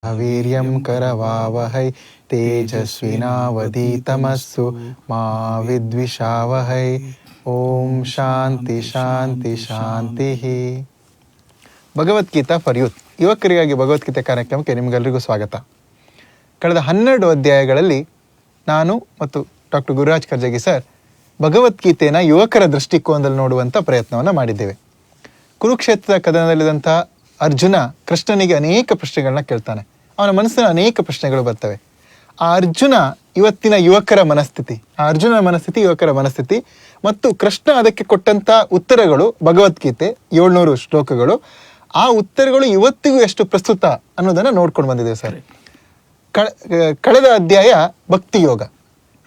वीर्यं करवावहै तेजस्विनावधीतमस्तु मा विद्विषावहै. ಓಂ ಶಾಂತಿ ಶಾಂತಿ ಶಾಂತಿ. ಭಗವದ್ಗೀತಾ ಫಾರ್ ಯೂತ್, ಯುವಕರಿಗಾಗಿ ಭಗವದ್ಗೀತೆ ಕಾರ್ಯಕ್ರಮಕ್ಕೆ ನಿಮಗೆಲ್ಲರಿಗೂ ಸ್ವಾಗತ. ಕಳೆದ 12 ಅಧ್ಯಾಯಗಳಲ್ಲಿ ನಾನು ಮತ್ತು ಡಾಕ್ಟರ್ ಗುರುರಾಜ್ ಕರ್ಜಗಿ ಸರ್ ಭಗವದ್ಗೀತೆಯನ್ನು ಯುವಕರ ದೃಷ್ಟಿಕೋನದಲ್ಲಿ ನೋಡುವಂಥ ಪ್ರಯತ್ನವನ್ನು ಮಾಡಿದ್ದೇವೆ. ಕುರುಕ್ಷೇತ್ರದ ಕದನದಲ್ಲಿದ್ದಂಥ ಅರ್ಜುನ ಕೃಷ್ಣನಿಗೆ ಅನೇಕ ಪ್ರಶ್ನೆಗಳನ್ನ ಕೇಳ್ತಾನೆ. ಅವನ ಮನಸ್ಸಿನ ಅನೇಕ ಪ್ರಶ್ನೆಗಳು ಬರ್ತವೆ. ಆ ಇವತ್ತಿನ ಯುವಕರ ಮನಸ್ಥಿತಿ, ಯುವಕರ ಮನಸ್ಥಿತಿ ಮತ್ತು ಕೃಷ್ಣ ಅದಕ್ಕೆ ಕೊಟ್ಟಂಥ ಉತ್ತರಗಳು, ಭಗವದ್ಗೀತೆ 700 ಶ್ಲೋಕಗಳು, ಆ ಉತ್ತರಗಳು ಇವತ್ತಿಗೂ ಎಷ್ಟು ಪ್ರಸ್ತುತ ಅನ್ನೋದನ್ನು ನೋಡ್ಕೊಂಡು ಬಂದಿದ್ದೇವೆ ಸರ್. ಕಳೆದ ಅಧ್ಯಾಯ ಭಕ್ತಿ ಯೋಗ,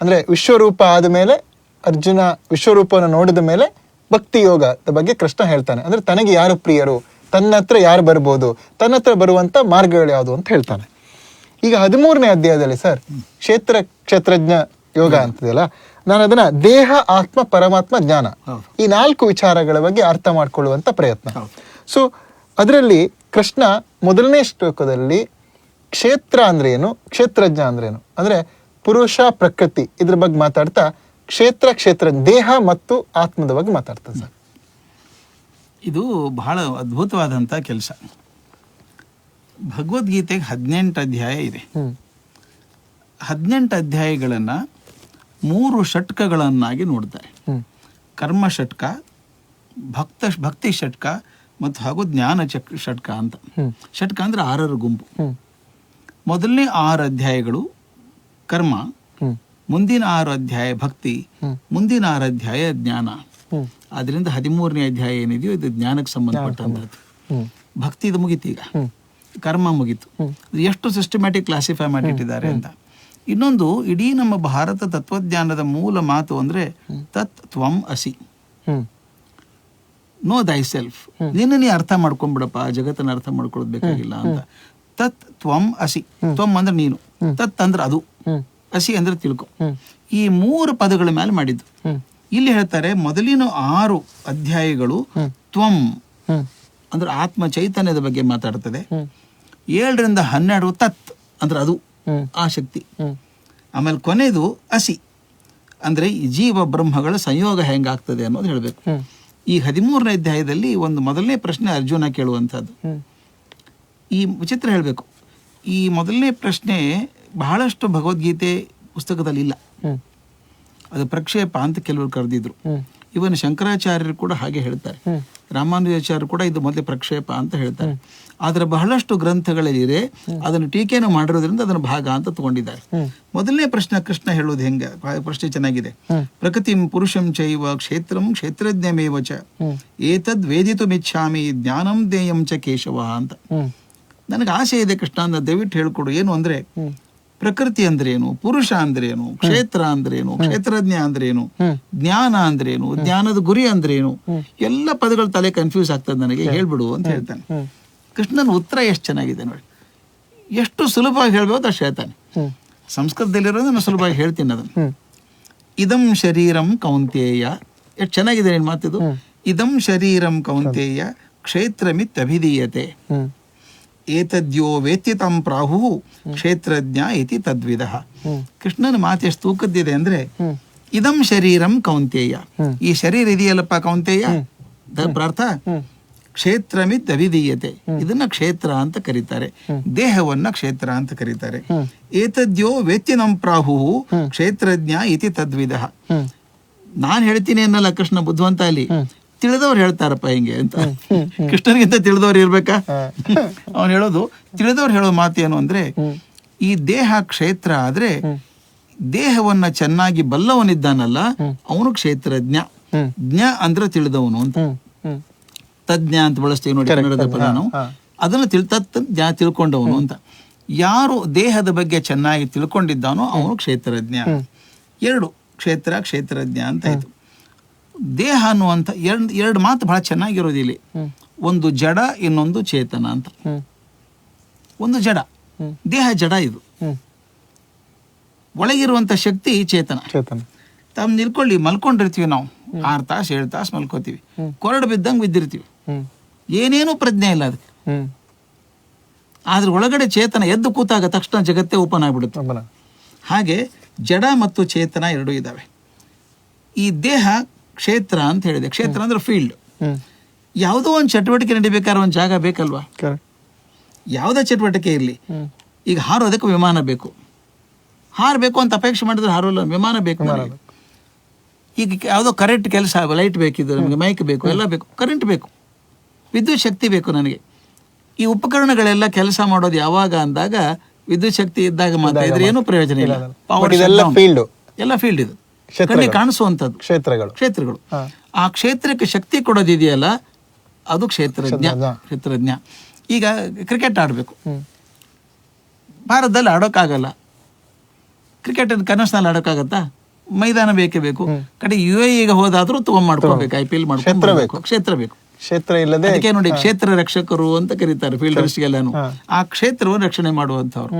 ಅಂದರೆ ವಿಶ್ವರೂಪ ಆದ ಮೇಲೆ ಅರ್ಜುನ ವಿಶ್ವರೂಪವನ್ನು ನೋಡಿದ ಮೇಲೆ ಭಕ್ತಿ ಯೋಗದ ಬಗ್ಗೆ ಕೃಷ್ಣ ಹೇಳ್ತಾನೆ. ಅಂದರೆ ತನಗೆ ಯಾರು ಪ್ರಿಯರು, ತನ್ನ ಹತ್ರ ಯಾರು ಬರ್ಬೋದು, ತನ್ನ ಹತ್ರ ಬರುವಂಥ ಮಾರ್ಗಗಳು ಯಾವುದು ಅಂತ ಹೇಳ್ತಾನೆ. ಈಗ 13ನೇ ಅಧ್ಯಾಯದಲ್ಲಿ ಸರ್ ಕ್ಷೇತ್ರಜ್ಞ ಯೋಗ ಅಂತಿದೆಯಲ್ಲ, ನಾನು ಅದನ್ನ ದೇಹ, ಆತ್ಮ, ಪರಮಾತ್ಮ, ಜ್ಞಾನ, ಈ 4 ವಿಚಾರಗಳ ಬಗ್ಗೆ ಅರ್ಥ ಮಾಡ್ಕೊಳ್ಳುವಂಥ ಪ್ರಯತ್ನ. ಸೊ ಅದರಲ್ಲಿ ಕೃಷ್ಣ ಮೊದಲನೇ ಶ್ಲೋಕದಲ್ಲಿ ಕ್ಷೇತ್ರ ಅಂದ್ರೆ ಏನು, ಕ್ಷೇತ್ರಜ್ಞ ಅಂದ್ರೆ ಏನು, ಅಂದ್ರೆ ಪುರುಷ ಪ್ರಕೃತಿ ಇದ್ರ ಬಗ್ಗೆ ಮಾತಾಡ್ತಾ ಕ್ಷೇತ್ರ ದೇಹ ಮತ್ತು ಆತ್ಮದ ಬಗ್ಗೆ ಮಾತಾಡ್ತಾರೆ ಸರ್. ಇದು ಬಹಳ ಅದ್ಭುತವಾದಂಥ ಕೆಲಸ. ಭಗವದ್ಗೀತೆಗೆ 18 ಅಧ್ಯಾಯ ಇದೆ. 18 ಅಧ್ಯಾಯಗಳನ್ನು 3 ಷಟ್ಕಗಳನ್ನಾಗಿ ನೋಡ್ತಾರೆ. ಕರ್ಮ ಷಟ್ಕ, ಭಕ್ತಿ ಷಟ್ಕ ಮತ್ತು ಹಾಗೂ ಜ್ಞಾನ ಷಟ್ಕ ಅಂತ. ಷಟ್ಕ ಅಂದ್ರೆ 6 ಗುಂಪು. ಮೊದಲನೇ 6 ಅಧ್ಯಾಯಗಳು ಕರ್ಮ, ಮುಂದಿನ 6 ಅಧ್ಯಾಯ ಭಕ್ತಿ, ಮುಂದಿನ 6 ಅಧ್ಯಾಯ ಜ್ಞಾನ. ಅದರಿಂದ 13ನೇ ಅಧ್ಯಾಯ ಏನಿದೆಯೋ ಇದು ಜ್ಞಾನಕ್ಕೆ ಸಂಬಂಧಪಟ್ಟಂಥದ್ದು. ಭಕ್ತಿದು ಮುಗೀತು, ಈಗ ಕರ್ಮ ಮುಗೀತು. ಎಷ್ಟು ಸಿಸ್ಟಮ್ಯಾಟಿಕ್ ಕ್ಲಾಸಿಫೈ ಮಾಡಿಟ್ಟಿದ್ದಾರೆ ಅಂತ. ಇನ್ನೊಂದು, ಇಡೀ ನಮ್ಮ ಭಾರತ ತತ್ವಜ್ಞಾನದ ಮೂಲ ಮಾತು ಅಂದ್ರೆ ತತ್ ತ್ವಂ ಅಸಿ, ನೋ ದೈ ಸೆಲ್ಫ್. ನಿನ್ನ ನೀ ಅರ್ಥ ಮಾಡ್ಕೊಂಡ್ಬಿಡಪ್ಪ, ಜಗತ್ತನ್ನ ಅರ್ಥ ಮಾಡ್ಕೊಳ್ಳೋದು ಬೇಕಾಗಿಲ್ಲ ಅಂತ. ತತ್ ತ್ವಂ ಅಸಿ, ತ್ವಂ ಅಂದ್ರೆ ನೀನು, ತತ್ ಅಂದ್ರೆ ಅದು, ಅಸಿ ಅಂದ್ರೆ ತಿಳ್ಕೊ. ಈ 3 ಪದಗಳ ಮೇಲೆ ಮಾಡಿದ್ದು. ಇಲ್ಲಿ ಹೇಳ್ತಾರೆ ಮೊದಲಿನ 6 ಅಧ್ಯಾಯಗಳು ತ್ವಂ ಅಂದ್ರೆ ಆತ್ಮ ಚೈತನ್ಯದ ಬಗ್ಗೆ ಮಾತಾಡ್ತದೆ. 7ರಿಂದ 12 ತತ್ ಅಂದ್ರೆ ಅದು, ಆ ಶಕ್ತಿ. ಆಮೇಲೆ ಕೊನೆಯದು ಅಸಿ ಅಂದ್ರೆ ಜೀವ ಬ್ರಹ್ಮಗಳ ಸಂಯೋಗ ಹೆಂಗಾಗ್ತದೆ ಅನ್ನೋದು ಹೇಳ್ಬೇಕು. ಈ 13ನೇ ಅಧ್ಯಾಯದಲ್ಲಿ ಒಂದು ಮೊದಲನೇ ಪ್ರಶ್ನೆ ಅರ್ಜುನ ಕೇಳುವಂಥದ್ದು. ಈ ವಿಚಿತ್ರ ಹೇಳ್ಬೇಕು, ಈ ಮೊದಲನೇ ಪ್ರಶ್ನೆ ಬಹಳಷ್ಟು ಭಗವದ್ಗೀತೆ ಪುಸ್ತಕದಲ್ಲಿ ಇಲ್ಲ. ಅದು ಪ್ರಕ್ಷೇಪ ಅಂತ ಕೆಲವರು ಕರೆದಿದ್ರು. ಇವನ್ ಶಂಕರಾಚಾರ್ಯರು ಕೂಡ ಹಾಗೆ ಹೇಳ್ತಾರೆ, ರಾಮಾನುಜಾಚಾರ್ಯರು ಕೂಡ ಇದು ಮೊದಲೇ ಪ್ರಕ್ಷೇಪ ಅಂತ ಹೇಳ್ತಾರೆ. ಆದ್ರೆ ಬಹಳಷ್ಟು ಗ್ರಂಥಗಳಲ್ಲಿ ಅದನ್ನು ಟೀಕೆಯನ್ನು ಮಾಡಿರೋದ್ರಿಂದ ಅದನ್ನು ಭಾಗ ಅಂತ ತಗೊಂಡಿದ್ದಾರೆ. ಮೊದಲನೇ ಪ್ರಶ್ನೆ ಕೃಷ್ಣ ಹೇಳೋದು ಹೆಂಗ, ಪ್ರಶ್ನೆ ಚೆನ್ನಾಗಿದೆ. ಪ್ರಕೃತಿಂ ಪುರುಷಂ ಚೈವ ಕ್ಷೇತ್ರಂ ಕ್ಷೇತ್ರಜ್ಞಮೇವ ಚ ಏತದ್ ವೇದಿತುಮಿಚ್ಛಾಮಿ ಜ್ಞಾನಂ ದೇಯಂ ಚ ಕೇಶವ ಅಂತ. ನನಗೆ ಆಸೆ ಇದೆ ಕೃಷ್ಣ ಅಂತ, ದಯವಿಟ್ಟು ಹೇಳ್ಕೊಡು. ಏನು ಅಂದ್ರೆ ಪ್ರಕೃತಿ ಅಂದ್ರೇನು, ಪುರುಷ ಅಂದ್ರೇನು, ಕ್ಷೇತ್ರ ಅಂದ್ರೇನು, ಕ್ಷೇತ್ರಜ್ಞ ಅಂದ್ರೇನು, ಜ್ಞಾನ ಅಂದ್ರೇನು, ಜ್ಞಾನದ ಗುರಿ ಅಂದ್ರೇನು, ಎಲ್ಲ ಪದಗಳು ತಲೆ ಕನ್ಫ್ಯೂಸ್ ಆಗ್ತದೆ ನನಗೆ, ಹೇಳ್ಬಿಡು ಅಂತ ಹೇಳ್ತಾನೆ. ಕೃಷ್ಣನ ಉತ್ತರ ಎಷ್ಟು ಚೆನ್ನಾಗಿದೆ ನೋಡಿ, ಎಷ್ಟು ಸುಲಭವಾಗಿ ಹೇಳ್ಬೋದು ಅಷ್ಟು ಹೇಳ್ತಾನೆ. ಸಂಸ್ಕೃತದಲ್ಲಿರೋದು ನಾನು ಸುಲಭವಾಗಿ ಹೇಳ್ತೀನಿ ಅದನ್ನು. ಇದಂ ಶರೀರಂ ಕೌಂತೇಯ, ಎಷ್ಟು ಚೆನ್ನಾಗಿದೆ ಏನು ಮಾತಿದು. ಇದಂ ಶರೀರಂ ಕೌಂತೇಯ ಕ್ಷೇತ್ರಮಿತ್ ಅಭಿಧೀಯತೆ ಏತದ್ಯೋ ವೇತ್ಯತಂ ಪ್ರಾಹು ಕ್ಷೇತ್ರಜ್ಞ ಇತಿ ತದ್ವಿಧ. ಕೃಷ್ಣನ ಮಾತು ಎಷ್ಟು ತೂಕದ್ದಿದೆ ಅಂದ್ರೆ, ಇದಂ ಶರೀರಂ ಕೌಂತೇಯ, ಈ ಶರೀರ ಇದೆಯಲ್ಲಪ್ಪ ಕೌಂತೇಯ, ಪ್ರಾರ್ಥ ಕ್ಷೇತ್ರಮಿತ್ ಅಭಿಧೀಯತೆ, ಇದನ್ನ ಕ್ಷೇತ್ರ ಅಂತ ಕರೀತಾರೆ, ದೇಹವನ್ನ ಕ್ಷೇತ್ರ ಅಂತ ಕರೀತಾರೆ. ಏತದ್ಯೋ ವೇತ್ಯತಂ ಪ್ರಾಹು ಕ್ಷೇತ್ರಜ್ಞ ಇತಿ ತದ್ವಿಧ. ನಾನ್ ಹೇಳ್ತೀನಿ ಅನ್ನಲ್ಲ ಕೃಷ್ಣ ಬುದ್ಧಿವಂತ, ಅಲ್ಲಿ ತಿಳಿದವ್ರು ಹೇಳ್ತಾರಪ್ಪ ಹಿಂಗೆ ಅಂತ. ಕೃಷ್ಣನಿಗಿಂತ ತಿಳಿದವ್ರು ಇರ್ಬೇಕಾ? ಅವನು ಹೇಳೋದು, ತಿಳಿದವ್ರು ಹೇಳೋ ಮಾತೇನು ಅಂದ್ರೆ, ಈ ದೇಹ ಕ್ಷೇತ್ರ ಆದ್ರೆ ದೇಹವನ್ನ ಚೆನ್ನಾಗಿ ಬಲ್ಲವನಿದ್ದಾನಲ್ಲ ಅವನು ಕ್ಷೇತ್ರಜ್ಞ. ಜ್ಞ ಅಂದ್ರೆ ತಿಳಿದವನು ಅಂತ. ತಜ್ಞ ಅಂತ ಬಳಸ್ತೀವಿ ನೋಡಿ ಕನ್ನಡದ ಪದ ನಾವು, ಅದನ್ನ ತಿಳ್ಕೊಂಡವನು ಅಂತ. ಯಾರು ದೇಹದ ಬಗ್ಗೆ ಚೆನ್ನಾಗಿ ತಿಳ್ಕೊಂಡಿದ್ದಾನೋ ಅವನು ಕ್ಷೇತ್ರಜ್ಞ. 2 ಕ್ಷೇತ್ರ ಕ್ಷೇತ್ರಜ್ಞ ಅಂತ ಆಯ್ತು. ದೇಹ ಅನ್ನುವಂಥ ಎರಡು ಮಾತು ಬಹಳ ಚೆನ್ನಾಗಿರೋದು ಇಲ್ಲಿ. ಒಂದು ಜಡ, ಇನ್ನೊಂದು ಚೇತನ ಅಂತ. ಒಂದು ಜಡ, ದೇಹ ಜಡ, ಇದು ಒಳಗಿರುವಂತ ಶಕ್ತಿ ಚೇತನ. ತಾವು ನಿಲ್ಕೊಳ್ಳಿ, ಮಲ್ಕೊಂಡಿರ್ತೀವಿ ನಾವು 6 ತಾಸು 7 ತಾಸು ಮಲ್ಕೋತೀವಿ, ಕೊರಡು ಬಿದ್ದಂಗೆ ಬಿದ್ದಿರ್ತೀವಿ, ಏನೇನೂ ಪ್ರಜ್ಞೆ ಇಲ್ಲ ಅದಕ್ಕೆ. ಆದ್ರೆ ಒಳಗಡೆ ಚೇತನ ಎದ್ದು ಕೂತಾಗ ತಕ್ಷಣ ಜಗತ್ತೇ ಓಪನ್ ಆಗ್ಬಿಡುತ್ತೆ. ಹಾಗೆ ಜಡ ಮತ್ತು ಚೇತನ ಎರಡೂ ಇದ್ದಾವೆ. ಈ ದೇಹ ಕ್ಷೇತ್ರ ಅಂತ ಹೇಳಿದೆ. ಕ್ಷೇತ್ರ ಅಂದ್ರೆ ಫೀಲ್ಡ್. ಯಾವುದೋ ಒಂದು ಚಟುವಟಿಕೆ ನಡಿಬೇಕಾದ್ರೆ ಒಂದು ಜಾಗ ಬೇಕಲ್ವಾ? ಯಾವುದೇ ಚಟುವಟಿಕೆ ಇರಲಿ, ಈಗ ಹಾರೋದಕ್ಕೆ ವಿಮಾನ ಬೇಕು. ಹಾರಬೇಕು ಅಂತ ಅಪೇಕ್ಷೆ ಮಾಡಿದ್ರೆ ಹಾರೋಲ್ಲ, ವಿಮಾನ ಬೇಕು. ಈಗ ಯಾವುದೋ ಕರೆಂಟ್ ಕೆಲಸ, ಲೈಟ್ ಬೇಕಿದ್ದು ನಮಗೆ, ಮೈಕ್ ಬೇಕು, ಎಲ್ಲ ಬೇಕು, ಕರೆಂಟ್ ಬೇಕು, ವಿದ್ಯುತ್ ಶಕ್ತಿ ಬೇಕು ನನಗೆ. ಈ ಉಪಕರಣಗಳೆಲ್ಲ ಕೆಲಸ ಮಾಡೋದು ಯಾವಾಗ ಅಂದಾಗ ವಿದ್ಯುತ್ ಶಕ್ತಿ ಇದ್ದಾಗ ಮಾತ್ರ. ಇದ್ರೆ ಏನೂ ಪ್ರಯೋಜನ ಇಲ್ಲ. ಎಲ್ಲ ಫೀಲ್ಡ್ ಇದು, ಕಣ್ಣಿಗೆ ಕಾಣಿಸುವಂಥದ್ದು ಕ್ಷೇತ್ರಗಳು. ಆ ಕ್ಷೇತ್ರಕ್ಕೆ ಶಕ್ತಿ ಕೊಡೋದಿದೆಯಲ್ಲ, ಅದು ಕ್ಷೇತ್ರಜ್ಞ. ಈಗ ಕ್ರಿಕೆಟ್ ಆಡಬೇಕು, ಭಾರತದಲ್ಲಿ ಆಡೋಕ್ಕಾಗಲ್ಲ. ಕ್ರಿಕೆಟ್ ಕನಸಿನಲ್ಲಿ ಆಡೋಕ್ಕಾಗತ್ತಾ? ಮೈದಾನ ಬೇಕೇ ಬೇಕು. ಕಡೆ UAE ಹೋದಾದ್ರೂ ಮಾಡ್ಕೋಬೇಕು, IPL ಮಾಡ್ಕೋಬೇಕು, ಕ್ಷೇತ್ರ ಬೇಕು. ಕ್ಷೇತ್ರ ಇಲ್ಲದೆ ಅದಕ್ಕೆ ನೋಡಿ ಕ್ಷೇತ್ರ ರಕ್ಷಕರು ಅಂತ ಕರೀತಾರೆ ಫೀಲ್ಡರ್ಸ್ಗೆಲ್ಲಾನು. ಆ ಕ್ಷೇತ್ರವನ್ನು ರಕ್ಷಣೆ ಮಾಡುವಂಥವ್ರು.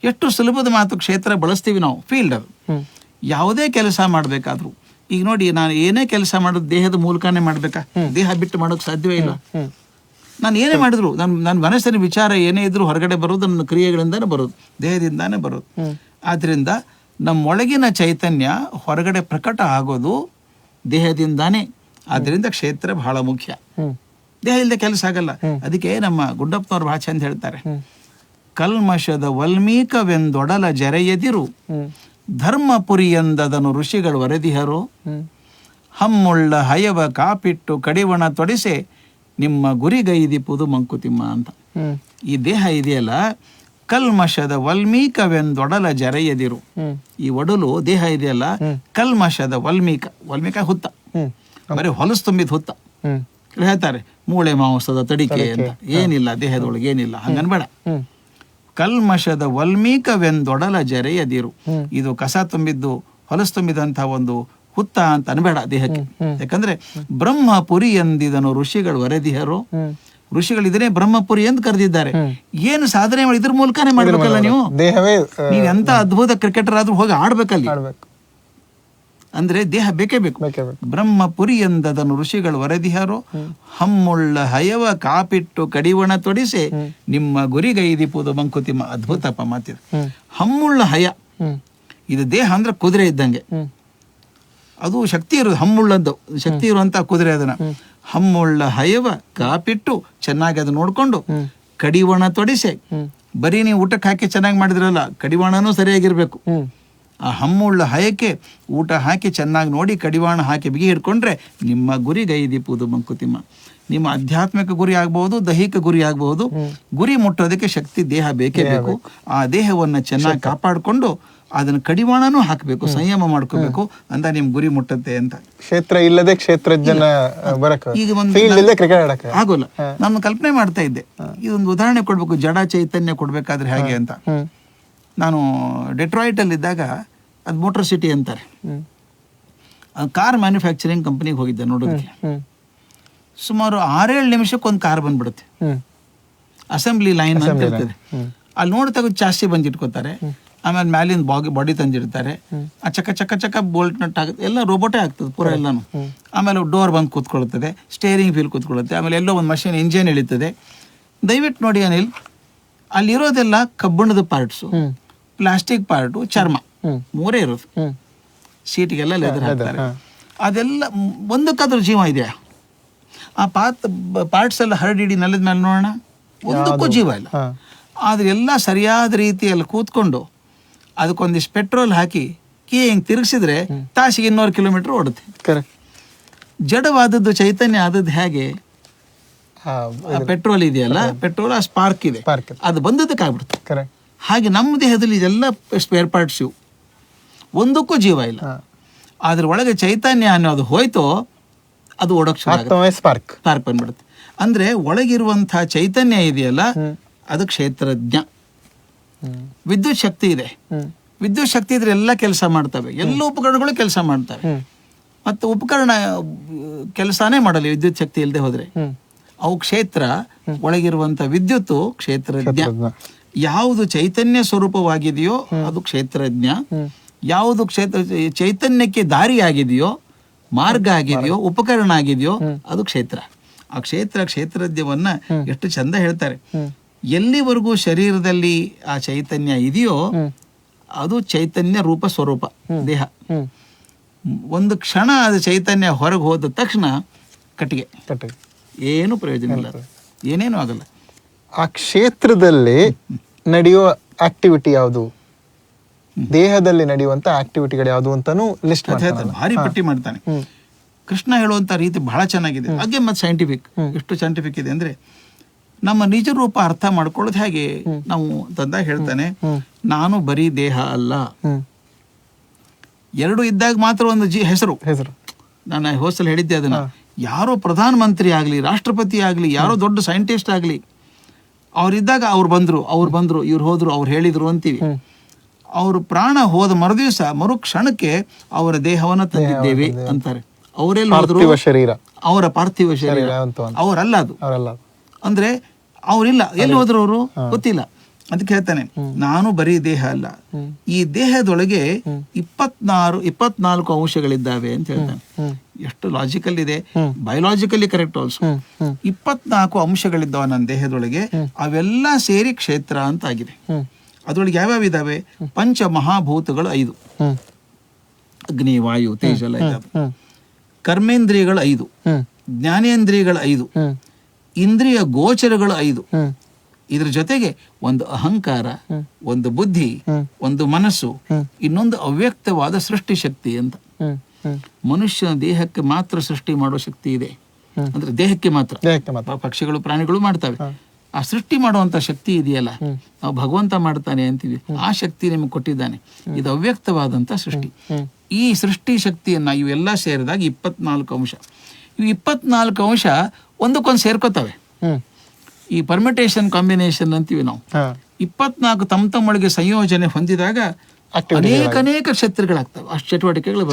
ಎಷ್ಟು ಸುಲಭದ ಮಾತು, ಕ್ಷೇತ್ರ ಬಳಸ್ತೀವಿ ನಾವು. ಫೀಲ್ಡ್ ಅದು ಯಾವುದೇ ಕೆಲಸ ಮಾಡ್ಬೇಕಾದ್ರು. ಈಗ ನೋಡಿ, ನಾನು ಏನೇ ಕೆಲಸ ಮಾಡೋದು ದೇಹದ ಮೂಲಕನೇ ಮಾಡ್ಬೇಕಾ? ದೇಹ ಬಿಟ್ಟು ಮಾಡೋಕೆ ಸಾಧ್ಯವೇ ಇಲ್ಲ. ನಾನು ಏನೇ ಮಾಡಿದ್ರು, ನನ್ನ ಮನಸ್ಸಿನ ವಿಚಾರ ಏನೇ ಇದ್ರು ಹೊರಗಡೆ ಬರೋದು ನನ್ನ ಕ್ರಿಯೆಗಳಿಂದಾನೇ ಬರೋದು, ದೇಹದಿಂದಾನೇ ಬರೋದು. ಆದ್ರಿಂದ ನಮ್ಮೊಳಗಿನ ಚೈತನ್ಯ ಹೊರಗಡೆ ಪ್ರಕಟ ಆಗೋದು ದೇಹದಿಂದಾನೇ. ಆದ್ರಿಂದ ಕ್ಷೇತ್ರ ಬಹಳ ಮುಖ್ಯ. ದೇಹ ಇಲ್ಲದೆ ಕೆಲಸ ಆಗಲ್ಲ. ಅದಕ್ಕೆ ನಮ್ಮ ಗುಡ್ಡಪ್ಪನವ್ರ ಭಾಷೆ ಅಂತ ಹೇಳ್ತಾರೆ, ಕಲ್ಮಶದ ವಲ್ಮೀಕವೆಂದೊಡಲ ಜರೆಯದಿರು ಧರ್ಮಪುರಿಯಂದದನು ಋಷಿಗಳು ವರದಿಹರು ಹಮ್ಮುಳ್ಳ ಹಯವ ಕಾಪಿಟ್ಟು ಕಡಿವಣ ತೊಡಿಸೆ ನಿಮ್ಮ ಗುರಿಗೈದಿಪುದು ಮಂಕುತಿಮ್ಮ ಅಂತ. ಈ ದೇಹ ಇದೆಯಲ್ಲ, ಕಲ್ಮಶದ ವಲ್ಮೀಕವೆಂದೊಡಲ ಜರೆಯದಿರು. ಈ ಒಡಲು ದೇಹ ಇದೆಯಲ್ಲ, ಕಲ್ಮಶದ ವಲ್ಮೀಕ ಹುತ್ತ, ಬರೀ ಹೊಲಸು ತುಂಬಿದ ಹುತ್ತ. ಹೇಳ್ತಾರೆ ಮೂಳೆ ಮಾಂಸದ ತಡಿಕೆ ಅಂತ. ಏನಿಲ್ಲ ದೇಹದೊಳಗೆ, ಏನಿಲ್ಲ, ಹಂಗನ್ಬೇಡ. ಕಲ್ಮಶದ ವಲ್ಮೀಕವೆಂದೊಡಲ ಜರೆಯದಿರು. ಇದು ಕಸ ತುಂಬಿದ್ದು, ಹೊಲಸು ತುಂಬಿದಂತಹ ಒಂದು ಹುತ್ತ ಅಂತ ಅನ್ಬೇಡ ದೇಹಕ್ಕೆ. ಯಾಕಂದ್ರೆ ಬ್ರಹ್ಮಪುರಿ ಎಂದಿದನು ಋಷಿಗಳು ವರದಿಹರು. ಋಷಿಗಳು ಇದನ್ನೇ ಬ್ರಹ್ಮಪುರಿ ಎಂದು ಕರೆದಿದ್ದಾರೆ. ಏನು ಸಾಧನೆ ಮಾಡಿ ಇದ್ರ ಮೂಲಕನೇ ಮಾಡ್ಬೇಕಲ್ಲ ನೀವು. ನೀವು ಎಂತ ಅದ್ಭುತ ಕ್ರಿಕೆಟರ್ ಆದ್ರೂ ಹೋಗಿ ಆಡ್ಬೇಕಲ್ಲಿ. ಅಂದ್ರೆ ದೇಹ ಬೇಕೇ ಬೇಕು. ಬ್ರಹ್ಮಪುರಿ ಎಂದದನು ಋಷಿಗಳು ವರದಿಹರು ಹಮ್ಮುಳ್ಳ ಹಯವ ಕಾಪಿಟ್ಟು ಕಡಿವಣ ತೊಡಿಸೆ ನಿಮ್ಮ ಗುರಿಗೈದಿಪುದು ಮಂಕುತಿಮ್ಮ. ಅದ್ಭುತಪ್ಪ ಮಾತಿದೆ. ಹಮ್ಮುಳ್ಳ ಹಯ, ಇದು ದೇಹ ಅಂದ್ರೆ ಕುದುರೆ ಇದ್ದಂಗೆ. ಅದು ಶಕ್ತಿ ಇರೋದು, ಹಮ್ಮುಳ್ಳದ್ದು ಶಕ್ತಿ ಇರುವಂತ ಕುದುರೆ. ಅದನ್ನ ಹಮ್ಮುಳ್ಳ ಹಯವ ಕಾಪಿಟ್ಟು ಚೆನ್ನಾಗಿ ಅದು ನೋಡ್ಕೊಂಡು ಕಡಿವಣ ತೊಡಿಸೆ. ಬರೀ ನೀವು ಊಟಕ್ಕೆ ಹಾಕಿ ಚೆನ್ನಾಗಿ ಮಾಡಿದ್ರಲ್ಲ, ಕಡಿವಾಣನೂ ಸರಿಯಾಗಿರ್ಬೇಕು. ಆ ಹಮ್ಮುಳ್ಳ ಹಯಕ್ಕೆ ಊಟ ಹಾಕಿ ಚೆನ್ನಾಗಿ ನೋಡಿ ಕಡಿವಾಣ ಹಾಕಿ ಬಿಗಿ ಹಿಡ್ಕೊಂಡ್ರೆ ನಿಮ್ಮ ಗುರಿಗೈದಿಪುದು ಮಂಕುತಿಮ್ಮ. ನಿಮ್ಮ ಆಧ್ಯಾತ್ಮಿಕ ಗುರಿ ಆಗ್ಬಹುದು, ದೈಹಿಕ ಗುರಿ ಆಗಬಹುದು. ಗುರಿ ಮುಟ್ಟೋದಕ್ಕೆ ಶಕ್ತಿ ದೇಹ ಬೇಕೇ ಬೇಕು. ಆ ದೇಹವನ್ನ ಚೆನ್ನಾಗಿ ಕಾಪಾಡಿಕೊಂಡು ಅದನ್ನ ಕಡಿವಾಣನೂ ಹಾಕಬೇಕು, ಸಂಯಮ ಮಾಡ್ಕೋಬೇಕು, ಅಂತ ನಿಮ್ ಗುರಿ ಮುಟ್ಟತ್ತೆ ಅಂತ. ಕ್ಷೇತ್ರ ಇಲ್ಲದೆ ಕ್ಷೇತ್ರಜ್ಞನ ಈಗ ಆಗೋಲ್ಲ. ನಾನು ಕಲ್ಪನೆ ಮಾಡ್ತಾ ಇದ್ದೆ, ಇದೊಂದು ಉದಾಹರಣೆ ಕೊಡ್ಬೇಕು, ಜಡ ಚೈತನ್ಯ ಕೊಡ್ಬೇಕಾದ್ರೆ ಹೇಗೆ ಅಂತ. ನಾನು ಡೆಟ್ರಾಯ್ಟ್ ಅಲ್ಲಿ ಇದ್ದಾಗ, ಅದು ಮೋಟರ್ ಸಿಟಿ ಅಂತಾರೆ, ಕಾರ್ ಮ್ಯಾನುಫ್ಯಾಕ್ಚರಿಂಗ್ ಕಂಪನಿಗೆ ಹೋಗಿದ್ದೆ ನೋಡೋದಕ್ಕೆ. ಸುಮಾರು 6-7 ನಿಮಿಷಕ್ಕೆ ಒಂದು ಕಾರ್ ಬಂದ್ಬಿಡುತ್ತೆ. ಅಸೆಂಬ್ಲಿ ಲೈನ್ ಅಂತ ಇರ್ತದೆ. ಅಲ್ಲಿ ನೋಡ್ತಾಗ ಚಾಸ್ತಿ ಬಂದಿಟ್ಕೋತಾರೆ. ಆಮೇಲೆ ಮ್ಯಾಲಿನ ಬಾಡಿ ತಂದಿಡ್ತಾರೆ. ಆ ಚಕ್ಕ ಬೋಲ್ಟ್ ನಟ್ ಆಗುತ್ತೆ, ಎಲ್ಲ ರೋಬೋಟೇ ಆಗ್ತದೆ ಪೂರ ಎಲ್ಲಾನು. ಆಮೇಲೆ ಡೋರ್ ಬಂದು ಕೂತ್ಕೊಳ್ಳುತ್ತದೆ, ಸ್ಟೇರಿಂಗ್ ವೀಲ್ ಕೂತ್ಕೊಳ್ಳುತ್ತೆ, ಆಮೇಲೆ ಎಲ್ಲೋ ಒಂದು ಮಷೀನ್ ಇಂಜಿನ್ ಇಳಿತದೆ. ದಯವಿಟ್ಟು ನೋಡಿ ಅನಿಲ್, ಅಲ್ಲಿರೋದೆಲ್ಲ ಕಬ್ಬಿಣದ ಪಾರ್ಟ್ಸು, ಪ್ಲಾಸ್ಟಿಕ್ ಪಾರ್ಟು, ಚರ್ಮ, ಮೂರೇ ಇರೋದು. ಸೀಟಿಗೆಲ್ಲ ಲೆದರ್ ಹಾಕ್ತಾರೆ. ಅದೆಲ್ಲ ಒಂದಕ್ಕಾದ್ರೂ ಜೀವ ಇದೆಯಾ? ಆ ಪಾರ್ಟ್ಸ್ ಎಲ್ಲ ಹರಡಿಡಿ ನೆಲದ ಮೇಲೆ ನೋಡೋಣ, ಒಂದಕ್ಕೂ ಜೀವ ಇಲ್ಲ. ಆದ್ರೆ ಎಲ್ಲ ಸರಿಯಾದ ರೀತಿಯಲ್ಲಿ ಕೂತ್ಕೊಂಡು ಅದಕ್ಕೊಂದಿಷ್ಟು ಪೆಟ್ರೋಲ್ ಹಾಕಿ ಹಿಂಗೆ ತಿರುಗಿಸಿದ್ರೆ ತಾಸಿಗೆ 200 ಕಿಲೋಮೀಟರ್ ಓಡುತ್ತೆ. ಜಡವಾದದ್ದು ಚೈತನ್ಯ ಆದದ್ದು ಹೇಗೆ? ಪೆಟ್ರೋಲ್ ಇದೆಯಲ್ಲ, ಪೆಟ್ರೋಲ್ ಆ ಸ್ಪಾರ್ಕ್ ಇದೆ, ಅದು ಬಂದದಕ್ಕೆ ಆಗ್ಬಿಡುತ್ತೆ. ಹಾಗೆ ನಮ್ಮ ದೇಹದಲ್ಲಿ ಇದೆಲ್ಲ ಸ್ಪೇರ್ ಪಾರ್ಟ್ಸ್ ಇವು, ಒಂದಕ್ಕೂ ಜೀವ ಇಲ್ಲ. ಅದ್ರ ಒಳಗೆ ಚೈತನ್ಯ ಅನ್ನೋದು ಹೋಯ್ತೋ ಅದು ಓಡೋಕ್ ಸ್ಪಾರ್ಕ್ ಬಂದ್ಬಿಡುತ್ತೆ. ಅಂದ್ರೆ ಒಳಗಿರುವಂತಹ ಚೈತನ್ಯ ಇದೆಯಲ್ಲ, ಅದು ಕ್ಷೇತ್ರಜ್ಞ. ವಿದ್ಯುತ್ ಶಕ್ತಿ ಇದೆ, ವಿದ್ಯುತ್ ಶಕ್ತಿ ಇದ್ರೆ ಎಲ್ಲ ಕೆಲಸ ಮಾಡ್ತವೆ, ಎಲ್ಲ ಉಪಕರಣಗಳು ಕೆಲಸ ಮಾಡ್ತವೆ. ಮತ್ತೆ ಉಪಕರಣ ಕೆಲಸನೇ ಮಾಡಲ್ಲ ವಿದ್ಯುತ್ ಶಕ್ತಿ ಇಲ್ಲದೆ ಹೋದ್ರೆ. ಅವು ಕ್ಷೇತ್ರ, ಒಳಗಿರುವಂತ ವಿದ್ಯುತ್ ಕ್ಷೇತ್ರಜ್ಞ. ಯಾವುದು ಚೈತನ್ಯ ಸ್ವರೂಪವಾಗಿದೆಯೋ ಅದು ಕ್ಷೇತ್ರಜ್ಞ. ಯಾವುದು ಚೈತನ್ಯಕ್ಕೆ ದಾರಿ ಆಗಿದೆಯೋ, ಮಾರ್ಗ ಆಗಿದೆಯೋ, ಉಪಕರಣ ಆಗಿದೆಯೋ ಅದು ಕ್ಷೇತ್ರ. ಆ ಕ್ಷೇತ್ರಜ್ಞವನ್ನ ಎಷ್ಟು ಚಂದ ಹೇಳ್ತಾರೆ. ಎಲ್ಲಿವರೆಗೂ ಶರೀರದಲ್ಲಿ ಆ ಚೈತನ್ಯ ಇದೆಯೋ ಅದು ಚೈತನ್ಯ ರೂಪ ಸ್ವರೂಪ ದೇಹ. ಒಂದು ಕ್ಷಣ ಅದು ಚೈತನ್ಯ ಹೊರಗೆ ಹೋದ ತಕ್ಷಣ ಕಟ್ಟಿಗೆ, ಏನು ಪ್ರಯೋಜನ ಇಲ್ಲ, ಏನೇನು ಆಗಲ್ಲ. ಆ ಕ್ಷೇತ್ರದಲ್ಲಿ ನಡೆಯುವ ಆಕ್ಟಿವಿಟಿ ಯಾವುದು, ದೇಹದಲ್ಲಿ ನಡೆಯುವಂತ ಆಕ್ಟಿವಿಟಿಗಳು ಯಾವುದು ಅಂತಾನು ಲಿಸ್ಟ್ ಭಾರಿ ಪಟ್ಟಿ ಮಾಡ್ತಾನೆ. ಕೃಷ್ಣ ಹೇಳುವಂತ ರೀತಿ ಬಹಳ ಚೆನ್ನಾಗಿದೆ. ಹಾಗೆ ಮತ್ತೆ ಸೈಂಟಿಫಿಕ್, ಎಷ್ಟು ಸೈಂಟಿಫಿಕ್ ಇದೆ ಅಂದ್ರೆ ನಮ್ಮ ನಿಜ ರೂಪ ಅರ್ಥ ಮಾಡ್ಕೊಳ್ಳೋದು ಹೇಗೆ ನಾವು ತಂದಾಗ ಹೇಳ್ತಾನೆ, ನಾನು ಬರೀ ದೇಹ ಅಲ್ಲ. ಎರಡು ಇದ್ದಾಗ ಮಾತ್ರ ಒಂದು ಹೆಸರು. ನಾನು ಹೋಸಲ್ ಹೇಳಿದ್ದೆ ಅದನ್ನ. ಯಾರೋ ಪ್ರಧಾನ ಮಂತ್ರಿ ಆಗ್ಲಿ, ರಾಷ್ಟ್ರಪತಿ ಆಗ್ಲಿ, ಯಾರೋ ದೊಡ್ಡ ಸೈಂಟಿಸ್ಟ್ ಆಗ್ಲಿ, ಅವ್ರಿದ್ದಾಗ ಅವ್ರು ಬಂದ್ರು, ಇವ್ರು ಹೋದ್ರು, ಅವ್ರು ಹೇಳಿದ್ರು ಅಂತೀವಿ. ಅವರು ಪ್ರಾಣ ಹೋದ ಮರುದಿವಸ ಮರು ಕ್ಷಣಕ್ಕೆ ಅವರ ದೇಹವನ್ನ ತಂದಿದ್ದೇವೆ ಅಂತಾರೆ. ಅವರೆಲ್ಲ ಹೋದ್ರು, ಶರೀರ, ಅವರ ಪಾರ್ಥಿವ ಶರೀರ ಅವರಲ್ಲ ಅದು. ಅಂದ್ರೆ ಅವರಿಲ್ಲ, ಎಲ್ಲಿ ಹೋದ್ರು ಅವರು ಗೊತ್ತಿಲ್ಲ. ಅದಕ್ಕೆ ಹೇಳ್ತಾನೆ, ನಾನು ಬರೀ ದೇಹ ಅಲ್ಲ, ಈ ದೇಹದೊಳಗೆ 24 ಅಂಶಗಳಿದ್ದಾವೆ ಅಂತ ಹೇಳ್ತಾನೆ. ಎಷ್ಟು ಲಾಜಿಕಲ್ ಇದೆ, ಬಯೋಲಾಜಿಕಲಿ ಕರೆಕ್ಟ್ ಆಲ್ಸೋ. 24 ಅಂಶಗಳಿದ್ದಾವೆ ನನ್ನ ದೇಹದೊಳಗೆ, ಅವೆಲ್ಲ ಸೇರಿ ಕ್ಷೇತ್ರ ಅಂತ ಆಗಿದೆ. ಅದ್ರೊಳಗೆ ಯಾವ್ಯಾವ ಇದಾವೆ? ಪಂಚ ಮಹಾಭೂತಗಳು 5, ಅಗ್ನಿ, ವಾಯು, ತೇಜ ಎಲ್ಲ ಇದಾವೆ. ಕರ್ಮೇಂದ್ರಿಯಗಳು 5, ಜ್ಞಾನೇಂದ್ರಿಯಗಳು 5, ಇಂದ್ರಿಯ ಗೋಚರಗಳು 5. ಇದ್ರ ಜೊತೆಗೆ ಒಂದು ಅಹಂಕಾರ, ಒಂದು ಬುದ್ಧಿ, ಒಂದು ಮನಸ್ಸು, ಇನ್ನೊಂದು ಅವ್ಯಕ್ತವಾದ ಸೃಷ್ಟಿ ಶಕ್ತಿ ಅಂತ. ಮನುಷ್ಯನ ದೇಹಕ್ಕೆ ಮಾತ್ರ ಸೃಷ್ಟಿ ಮಾಡೋ ಶಕ್ತಿ ಇದೆ, ಅಂದ್ರೆ ದೇಹಕ್ಕೆ ಮಾತ್ರ. ಪಕ್ಷಿಗಳು, ಪ್ರಾಣಿಗಳು ಮಾಡ್ತವೆ. ಆ ಸೃಷ್ಟಿ ಮಾಡುವಂತ ಶಕ್ತಿ ಇದೆಯಲ್ಲ, ನಾವು ಭಗವಂತ ಮಾಡ್ತಾನೆ ಅಂತೀವಿ, ಆ ಶಕ್ತಿ ನಿಮಗೆ ಕೊಟ್ಟಿದ್ದಾನೆ. ಇದು ಅವ್ಯಕ್ತವಾದಂತ ಸೃಷ್ಟಿ. ಈ ಸೃಷ್ಟಿ ಶಕ್ತಿಯನ್ನ ಇವೆಲ್ಲ ಸೇರಿದಾಗ 24 ಅಂಶ. ಇವು 24 ಅಂಶ ಒಂದಕ್ಕೊಂದು ಸೇರ್ಕೋತವೆ. ಈ ಪರ್ಮಿಟೇಷನ್ ಕಾಂಬಿನೇಷನ್ ಅಂತೀವಿ ನಾವು. 24 ತಮ್ಮೊಳಗೆ ಸಂಯೋಜನೆ ಹೊಂದಿದಾಗ ಅನೇಕ ಕ್ಷೇತ್ರಗಳಾಗ್ತವೆ, ಅಷ್ಟು ಚಟುವಟಿಕೆಗಳು.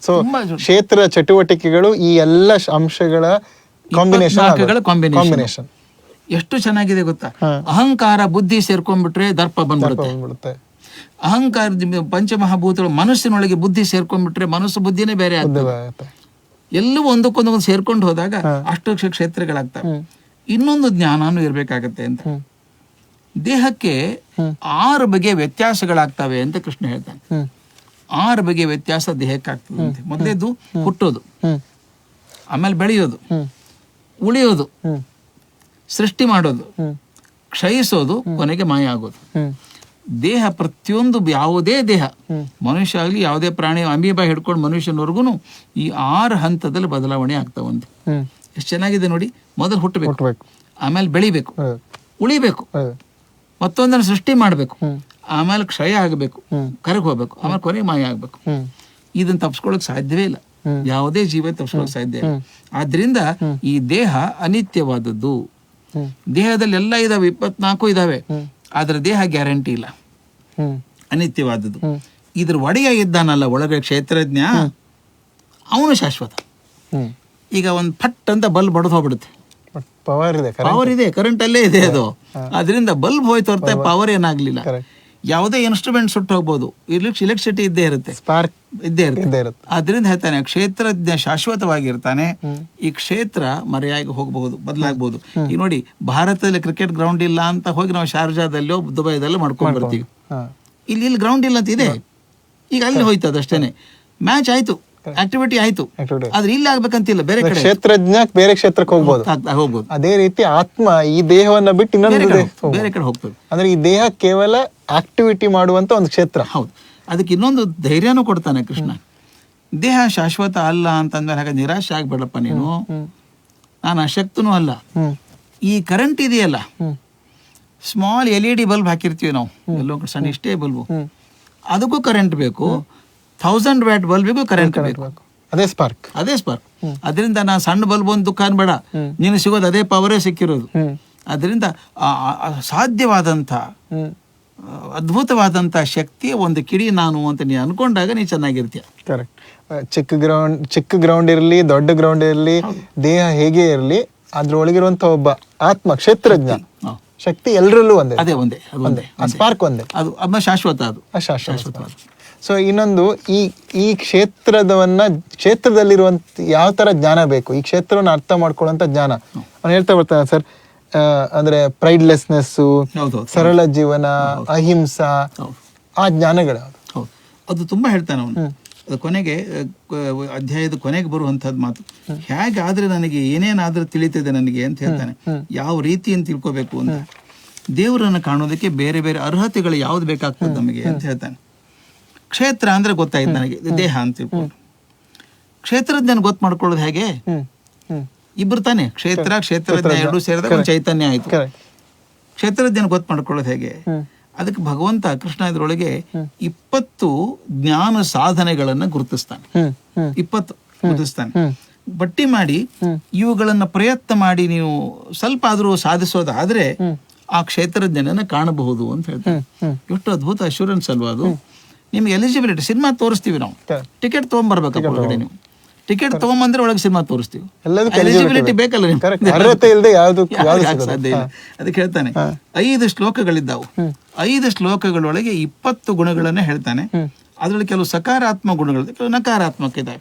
ಸೊ ಕ್ಷೇತ್ರ ಚಟುವಟಿಕೆಗಳು ಈ ಎಲ್ಲ ಅಂಶಗಳ ಕಾಂಬಿನೇಷನ್ ಎಷ್ಟು ಚೆನ್ನಾಗಿದೆ ಗೊತ್ತಾ? ಅಹಂಕಾರ, ಬುದ್ಧಿ ಸೇರ್ಕೊಂಡ್ಬಿಟ್ರೆ ದರ್ಪ ಬಂದ್ಬಿಡುತ್ತೆ. ಅಹಂಕಾರ, ಪಂಚಮಹಾಭೂತಗಳು ಮನಸ್ಸಿನೊಳಗೆ ಬುದ್ಧಿ ಸೇರ್ಕೊಂಡ್ಬಿಟ್ರೆ ಮನಸ್ಸು ಬುದ್ಧಿನೇ ಬೇರೆ ಆಗ್ತದೆ. ಎಲ್ಲವೂ ಒಂದಕ್ಕೊಂದೊಂದು ಸೇರ್ಕೊಂಡು ಹೋದಾಗ ಅಷ್ಟು ಕ್ಷೇತ್ರಗಳಾಗ್ತವೆ. ಇನ್ನೊಂದು ಜ್ಞಾನನೂ ಇರ್ಬೇಕಾಗತ್ತೆ ಅಂತ. ದೇಹಕ್ಕೆ 6 ಬಗೆಯ ವ್ಯತ್ಯಾಸಗಳಾಗ್ತವೆ ಅಂತ ಕೃಷ್ಣ ಹೇಳ್ತಾನೆ. 6 ಬಗೆಯ ವ್ಯತ್ಯಾಸ ದೇಹಕ್ಕೆ ಆಗ್ತದೆ ಅಂತೆ. ಮೊದಲೇದು ಹುಟ್ಟೋದು, ಆಮೇಲೆ ಬೆಳೆಯೋದು, ಉಳಿಯೋದು, ಸೃಷ್ಟಿ ಮಾಡೋದು, ಕ್ಷಯಿಸೋದು, ಕೊನೆಗೆ ಮಾಯ ಆಗೋದು. ದೇಹ ಪ್ರತಿಯೊಂದು, ಯಾವುದೇ ದೇಹ, ಮನುಷ್ಯ ಆಗಲಿ ಯಾವುದೇ ಪ್ರಾಣಿ, ಅಮೀಬಾ ಹಿಡ್ಕೊಂಡು ಮನುಷ್ಯನವರೆಗೂ ಈ 6 ಹಂತದಲ್ಲಿ ಬದಲಾವಣೆ ಆಗ್ತಾವಂತೆ. ಎಷ್ಟು ಚೆನ್ನಾಗಿದೆ ನೋಡಿ. ಮೊದಲು ಹುಟ್ಟಬೇಕು, ಆಮೇಲೆ ಬೆಳಿಬೇಕು, ಉಳಿಬೇಕು, ಮತ್ತೊಂದನ್ನು ಸೃಷ್ಟಿ ಮಾಡಬೇಕು, ಆಮೇಲೆ ಕ್ಷಯ ಆಗಬೇಕು, ಕರಗಿ ಹೋಗ್ಬೇಕು, ಆಮೇಲೆ ಕೊನೆಗೆ ಮಾಯ ಆಗ್ಬೇಕು. ಇದನ್ನ ತಪ್ಪಿಸ್ಕೊಳ್ಳೋಕೆ ಸಾಧ್ಯವೇ ಇಲ್ಲ, ಯಾವುದೇ ಜೀವ ತಪ್ಪಿಸ್ಕೊಳ್ಳೋಕೆ ಸಾಧ್ಯ ಇಲ್ಲ. ಆದ್ರಿಂದ ಈ ದೇಹ ಅನಿತ್ಯವಾದದ್ದು. ದೇಹದಲ್ಲಿ ಎಲ್ಲ ಇದಾವೆ, 24 ಇದಾವೆ, ಆದ್ರೆ ದೇಹ ಗ್ಯಾರಂಟಿ ಇಲ್ಲ, ಅನಿತ್ಯವಾದದ್ದು. ಇದ್ರ ಒಡೆಯ ಇದ್ದಾನಲ್ಲ ಒಳಗೆ ಕ್ಷೇತ್ರಜ್ಞ, ಅವನು ಶಾಶ್ವತ. ಈಗ ಒಂದು ಫಟ್ ಅಂತ ಬಲ್ಬ್ ಬಡದು ಹೋಗ್ಬಿಡುತ್ತೆ, ಪವರ್ ಇದೆ, ಕರೆಂಟ್ ಅಲ್ಲೇ ಇದೆ ಅದು. ಅದರಿಂದ ಬಲ್ಬ್ ಹೋಯ್ತು ಹೊರತ ಪವರ್ ಏನಾಗ್ಲಿಲ್ಲ. ಯಾವುದೇ ಇನ್ಸ್ಟ್ರೂಮೆಂಟ್ ಸುಟ್ಟು ಹೋಗ್ಬೋದು, ಎಲೆಕ್ಟ್ರಿಸಿಟಿ ಇದ್ದೇ ಇರುತ್ತೆ, ಇದ್ದೇ ಇರುತ್ತೆ. ಆದ್ರಿಂದ ಹೇಳ್ತಾನೆ ಕ್ಷೇತ್ರಜ್ಞ ಶಾಶ್ವತವಾಗಿರ್ತಾನೆ. ಈ ಕ್ಷೇತ್ರ ಮರೆಯಾಗಿ ಹೋಗಬಹುದು, ಬದಲಾಗಬಹುದು. ಈಗ ನೋಡಿ, ಭಾರತದಲ್ಲಿ ಕ್ರಿಕೆಟ್ ಗ್ರೌಂಡ್ ಇಲ್ಲ ಅಂತ ಹೋಗಿ ನಾವು ಶಾರ್ಜಾದಲ್ಲೋ ದುಬೈದಲ್ಲೋ ಮಾಡ್ಕೊಂಡ್ ಬರ್ತೀವಿ. ಇಲ್ಲಿ ಗ್ರೌಂಡ್ ಇಲ್ಲ ಅಂತ ಇದೆ, ಈಗ ಅಲ್ಲಿ ಹೋಯ್ತದ ಅಷ್ಟೇನೆ. ಮ್ಯಾಚ್ ಆಯ್ತು, ಆಕ್ಟಿವಿಟಿ ಆಯ್ತು, ಆದ್ರೆ ಇಲ್ಲಿ ಆಗ್ಬೇಕಂತಿಲ್ಲ, ಬೇರೆ ಕಡೆ ಕ್ಷೇತ್ರಜ್ಞ ಬೇರೆ ಕ್ಷೇತ್ರಕ್ಕೆ ಹೋಗ್ಬೋದು. ಅದೇ ರೀತಿ ಆತ್ಮ ಈ ದೇಹವನ್ನ ಬಿಟ್ಟು ಇನ್ನೊಂದು ಬೇರೆ ಕಡೆ ಹೋಗ್ತದೆ. ಅಂದ್ರೆ ಈ ದೇಹ ಕೇವಲ ಆಕ್ಟಿವಿಟಿ ಮಾಡುವಂತ ಒಂದು ಕ್ಷೇತ್ರ. ಹೌದು. ಅದಕ್ಕೆ ಇನ್ನೊಂದು ಧೈರ್ಯನೂ ಕೊಡ್ತಾನೆ ಕೃಷ್ಣ. ದೇಹ ಶಾಶ್ವತ ಅಲ್ಲ ಅಂತಂದ್ರೆ ಹಾಗೆ ನಿರಾಶೆ ಆಗ್ಬೇಡಪ್ಪ ನೀನು, ನಾನು ಅಶಕ್ತನೂ ಅಲ್ಲ. ಈ ಕರೆಂಟ್ ಇದೆಯಲ್ಲ, ಸ್ಮಾಲ್ LED ಬಲ್ಬ್ ಹಾಕಿರ್ತೀವಿ ನಾವು, ಎಲ್ಲೋ ಸಣ್ಣ ಇಷ್ಟೇ ಬಲ್ಬು, ಅದಕ್ಕೂ ಕರೆಂಟ್ ಬೇಕು. 1000 ವ್ಯಾಟ್ ಬಲ್ಬಿಗೂ ಕರೆಂಟ್ ಬೇಕು. ಅದೇ ಸ್ಪಾರ್ಕ್. ಅದರಿಂದ ನಾ ಸಣ್ಣ ಬಲ್ಬ್ ಒಂದು ದುಃಖ ಅನ್ಬೇಡ, ನೀನು ಸಿಗೋದು ಅದೇ ಪವರೇ ಸಿಕ್ಕಿರೋದು. ಅದರಿಂದ ಸಾಧ್ಯವಾದಂಥ ಅದ್ಭುತವಾದಂಥ ಶಕ್ತಿಯ ಒಂದು ಕಿಡಿ ನಾನು ಅಂತ ನೀ ಅನ್ಕೊಂಡಾಗ ನೀ ಚೆನ್ನಾಗಿರ್ತೀಯ. ಕರೆಕ್ಟ್. ಚಿಕ್ಕ ಗ್ರೌಂಡ್ ಇರಲಿ, ದೊಡ್ಡ ಗ್ರೌಂಡ್ ಇರಲಿ, ದೇಹ ಹೇಗೆ ಇರಲಿ, ಅದ್ರೊಳಗಿರುವಂತ ಒಬ್ಬ ಆತ್ಮ ಕ್ಷೇತ್ರಜ್ಞ ಶಕ್ತಿ ಎಲ್ಲರಲ್ಲೂ ಒಂದೇ. ಅದೇ ಒಂದೇ ಸ್ಪಾರ್ಕ್ ಒಂದೇ, ಅದು ಅಮ್ಮ ಶಾಶ್ವತ, ಅದು ಶಾಶ್ವತವಾದ. ಸೊ ಇನ್ನೊಂದು, ಈ ಕ್ಷೇತ್ರದಲ್ಲಿರುವಂತ ಯಾವ ತರ ಜ್ಞಾನ ಬೇಕು, ಈ ಕ್ಷೇತ್ರವನ್ನು ಅರ್ಥ ಮಾಡ್ಕೊಳ್ಳುವಂತ ಜ್ಞಾನ ಅವ್ನು ಹೇಳ್ತಾ ಬರ್ತಾನೆ. ಸರ್, ಅಂದ್ರೆ ಪ್ರೈಡ್ಲೆಸ್ನೆಸ್ಸು, ಹೌದು ಸರಳ ಜೀವನ, ಅಹಿಂಸಾ, ಹೌದು ಆ ಜ್ಞಾನಗಳು ಯಾವುದು? ಹೌದು, ಅದು ತುಂಬಾ ಹೇಳ್ತಾನೆ ಅವನು. ಅದು ಕೊನೆಗೆ ಅಧ್ಯಾಯದ ಕೊನೆಗೆ ಬರುವಂತಹದ್ದು ಮಾತು, ಹೇಗಾದ್ರೆ ನನಗೆ ಏನೇನಾದ್ರೂ ತಿಳಿತದೆ ನನಗೆ ಅಂತ ಹೇಳ್ತಾನೆ. ಯಾವ ರೀತಿಯನ್ನು ತಿಳ್ಕೋಬೇಕು ಅಂತ, ದೇವರನ್ನು ಕಾಣೋದಕ್ಕೆ ಬೇರೆ ಬೇರೆ ಅರ್ಹತೆಗಳು ಯಾವ್ದು ಬೇಕಾಗ್ತದೆ ನಮಗೆ ಅಂತ ಹೇಳ್ತಾನೆ. ಕ್ಷೇತ್ರ ಅಂದ್ರೆ ಗೊತ್ತಾಯ್ತು ನನಗೆ, ದೇಹ ಅಂತ ತಿಳ್ಕೊಂಡು. ಕ್ಷೇತ್ರಜ್ಞನ ಗೊತ್ತು ಮಾಡ್ಕೊಳ್ಳೋದು ಹೇಗೆ? ಇಬ್ರು ತಾನೆ, ಕ್ಷೇತ್ರಜ್ಞ ಎರಡು ಸೇರಿದಾಗ ಒಂದು ಚೈತನ್ಯ ಆಯ್ತು. ಕ್ಷೇತ್ರಜ್ಞನ ಗೊತ್ತು ಮಾಡ್ಕೊಳ್ಳೋದು ಹೇಗೆ? ಅದಕ್ಕೆ ಭಗವಂತ ಕೃಷ್ಣ ಇದ್ರೊಳಗೆ 20 ಜ್ಞಾನ ಸಾಧನೆಗಳನ್ನ ಗುರುತಿಸ್ತಾನೆ. 20 ಗುರುತಿಸ್ತಾನೆ, ಬಟ್ಟಿ ಮಾಡಿ ಇವುಗಳನ್ನ ಪ್ರಯತ್ನ ಮಾಡಿ ನೀವು ಸ್ವಲ್ಪ ಆದ್ರೂ ಸಾಧಿಸೋದಾದ್ರೆ ಆ ಕ್ಷೇತ್ರಜ್ಞನನ್ನ ಕಾಣಬಹುದು ಅಂತ ಹೇಳ್ತಾರೆ. ಎಷ್ಟು ಅದ್ಭುತ ಅಶ್ಯೂರೆನ್ಸ್ ಅಲ್ವಾ ಅದು. ನಿಮ್ಗೆ ಎಲಿಜಿಬಿಲಿಟಿ, ಸಿನಿಮಾ ತೋರಿಸ್ತೀವಿ ನಾವು, ಟಿಕೆಟ್ ತಗೊಂಡ್ಬರ್ಬೇಕಪ್ಪ ಹೊರಗಡೆ. ನೀವು ಟಿಕೆಟ್ ತಗೊಂಬಂದ್ರೆ ಒಳಗೆ ಸಿನಿಮಾ ತೋರಿಸ್ತೀವಿ. ಎಲಿಜಿಬಿಲಿಟಿ ಬೇಕಲ್ಲ ನಿಮ್ಗೆ, ಅರ್ಹತೆ ಇಲ್ಲದೆ ಯಾವ್ದು ಸಾಧ್ಯ ಇಲ್ಲ. ಅದಕ್ಕೆ ಹೇಳ್ತಾನೆ 5 ಶ್ಲೋಕಗಳಿದ್ದಾವು. 5 ಶ್ಲೋಕಗಳೊಳಗೆ 20 ಗುಣಗಳನ್ನ ಹೇಳ್ತಾನೆ. ಅದ್ರಲ್ಲಿ ಕೆಲವು ಸಕಾರಾತ್ಮಕ ಗುಣಗಳು, ಕೆಲವು ನಕಾರಾತ್ಮಕ ಇದ್ದಾವೆ.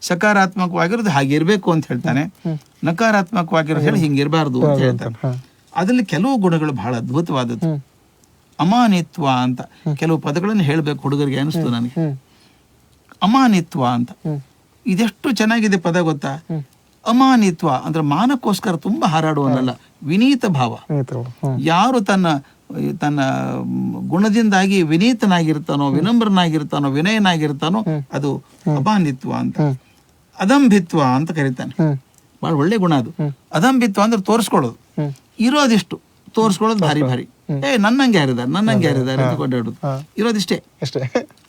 ಸಕಾರಾತ್ಮಕವಾಗಿರೋದು ಹಾಗಿರ್ಬೇಕು ಅಂತ ಹೇಳ್ತಾನೆ, ನಕಾರಾತ್ಮಕವಾಗಿರೋದು ಹೇಳಿ ಹಿಂಗಿರ್ಬಾರ್ದು ಅಂತ ಹೇಳ್ತಾನೆ. ಅದ್ರಲ್ಲಿ ಕೆಲವು ಗುಣಗಳು ಬಹಳ ಅದ್ಭುತವಾದದ್ದು. ಅಮಾನಿತ್ವ ಅಂತ ಕೆಲವು ಪದಗಳನ್ನು ಹೇಳ್ಬೇಕು ಹುಡುಗರಿಗೆ ಅನಿಸ್ತು ನನಗೆ. ಅಮಾನಿತ್ವ ಅಂತ ಇದೆಷ್ಟು ಚೆನ್ನಾಗಿದೆ ಪದ ಗೊತ್ತಾ? ಅಮಾನಿತ್ವ ಅಂದ್ರೆ ಮಾನಕ್ಕೋಸ್ಕರ ತುಂಬಾ ಹಾರಾಡುವನಲ್ಲ, ವಿನೀತ ಭಾವ. ಯಾರು ತನ್ನ ಗುಣದಿಂದಾಗಿ ವಿನೀತನಾಗಿರ್ತಾನೋ, ವಿನಮ್ರನಾಗಿರ್ತಾನೋ, ವಿನಯನಾಗಿರ್ತಾನೋ ಅದು ಅಮಾನಿತ್ವ ಅಂತ. ಅದಂಭಿತ್ವ ಅಂತ ಕರೀತಾನೆ, ಬಹಳ ಒಳ್ಳೆ ಗುಣ ಅದು. ಅದಂಭಿತ್ವ ಅಂದ್ರೆ ತೋರಿಸ್ಕೊಳ್ಳೋದು, ಇರೋದಿಷ್ಟು ತೋರಿಸ್ಕೊಳ್ಳೋದು ಭಾರಿ ಭಾರಿ. ನನ್ನಂಗೆ ಯಾರಿದ್ದಾರೆ ಅಂತ ಕೊಂಡಾಡುದು, ಇರೋದಿಷ್ಟೇ.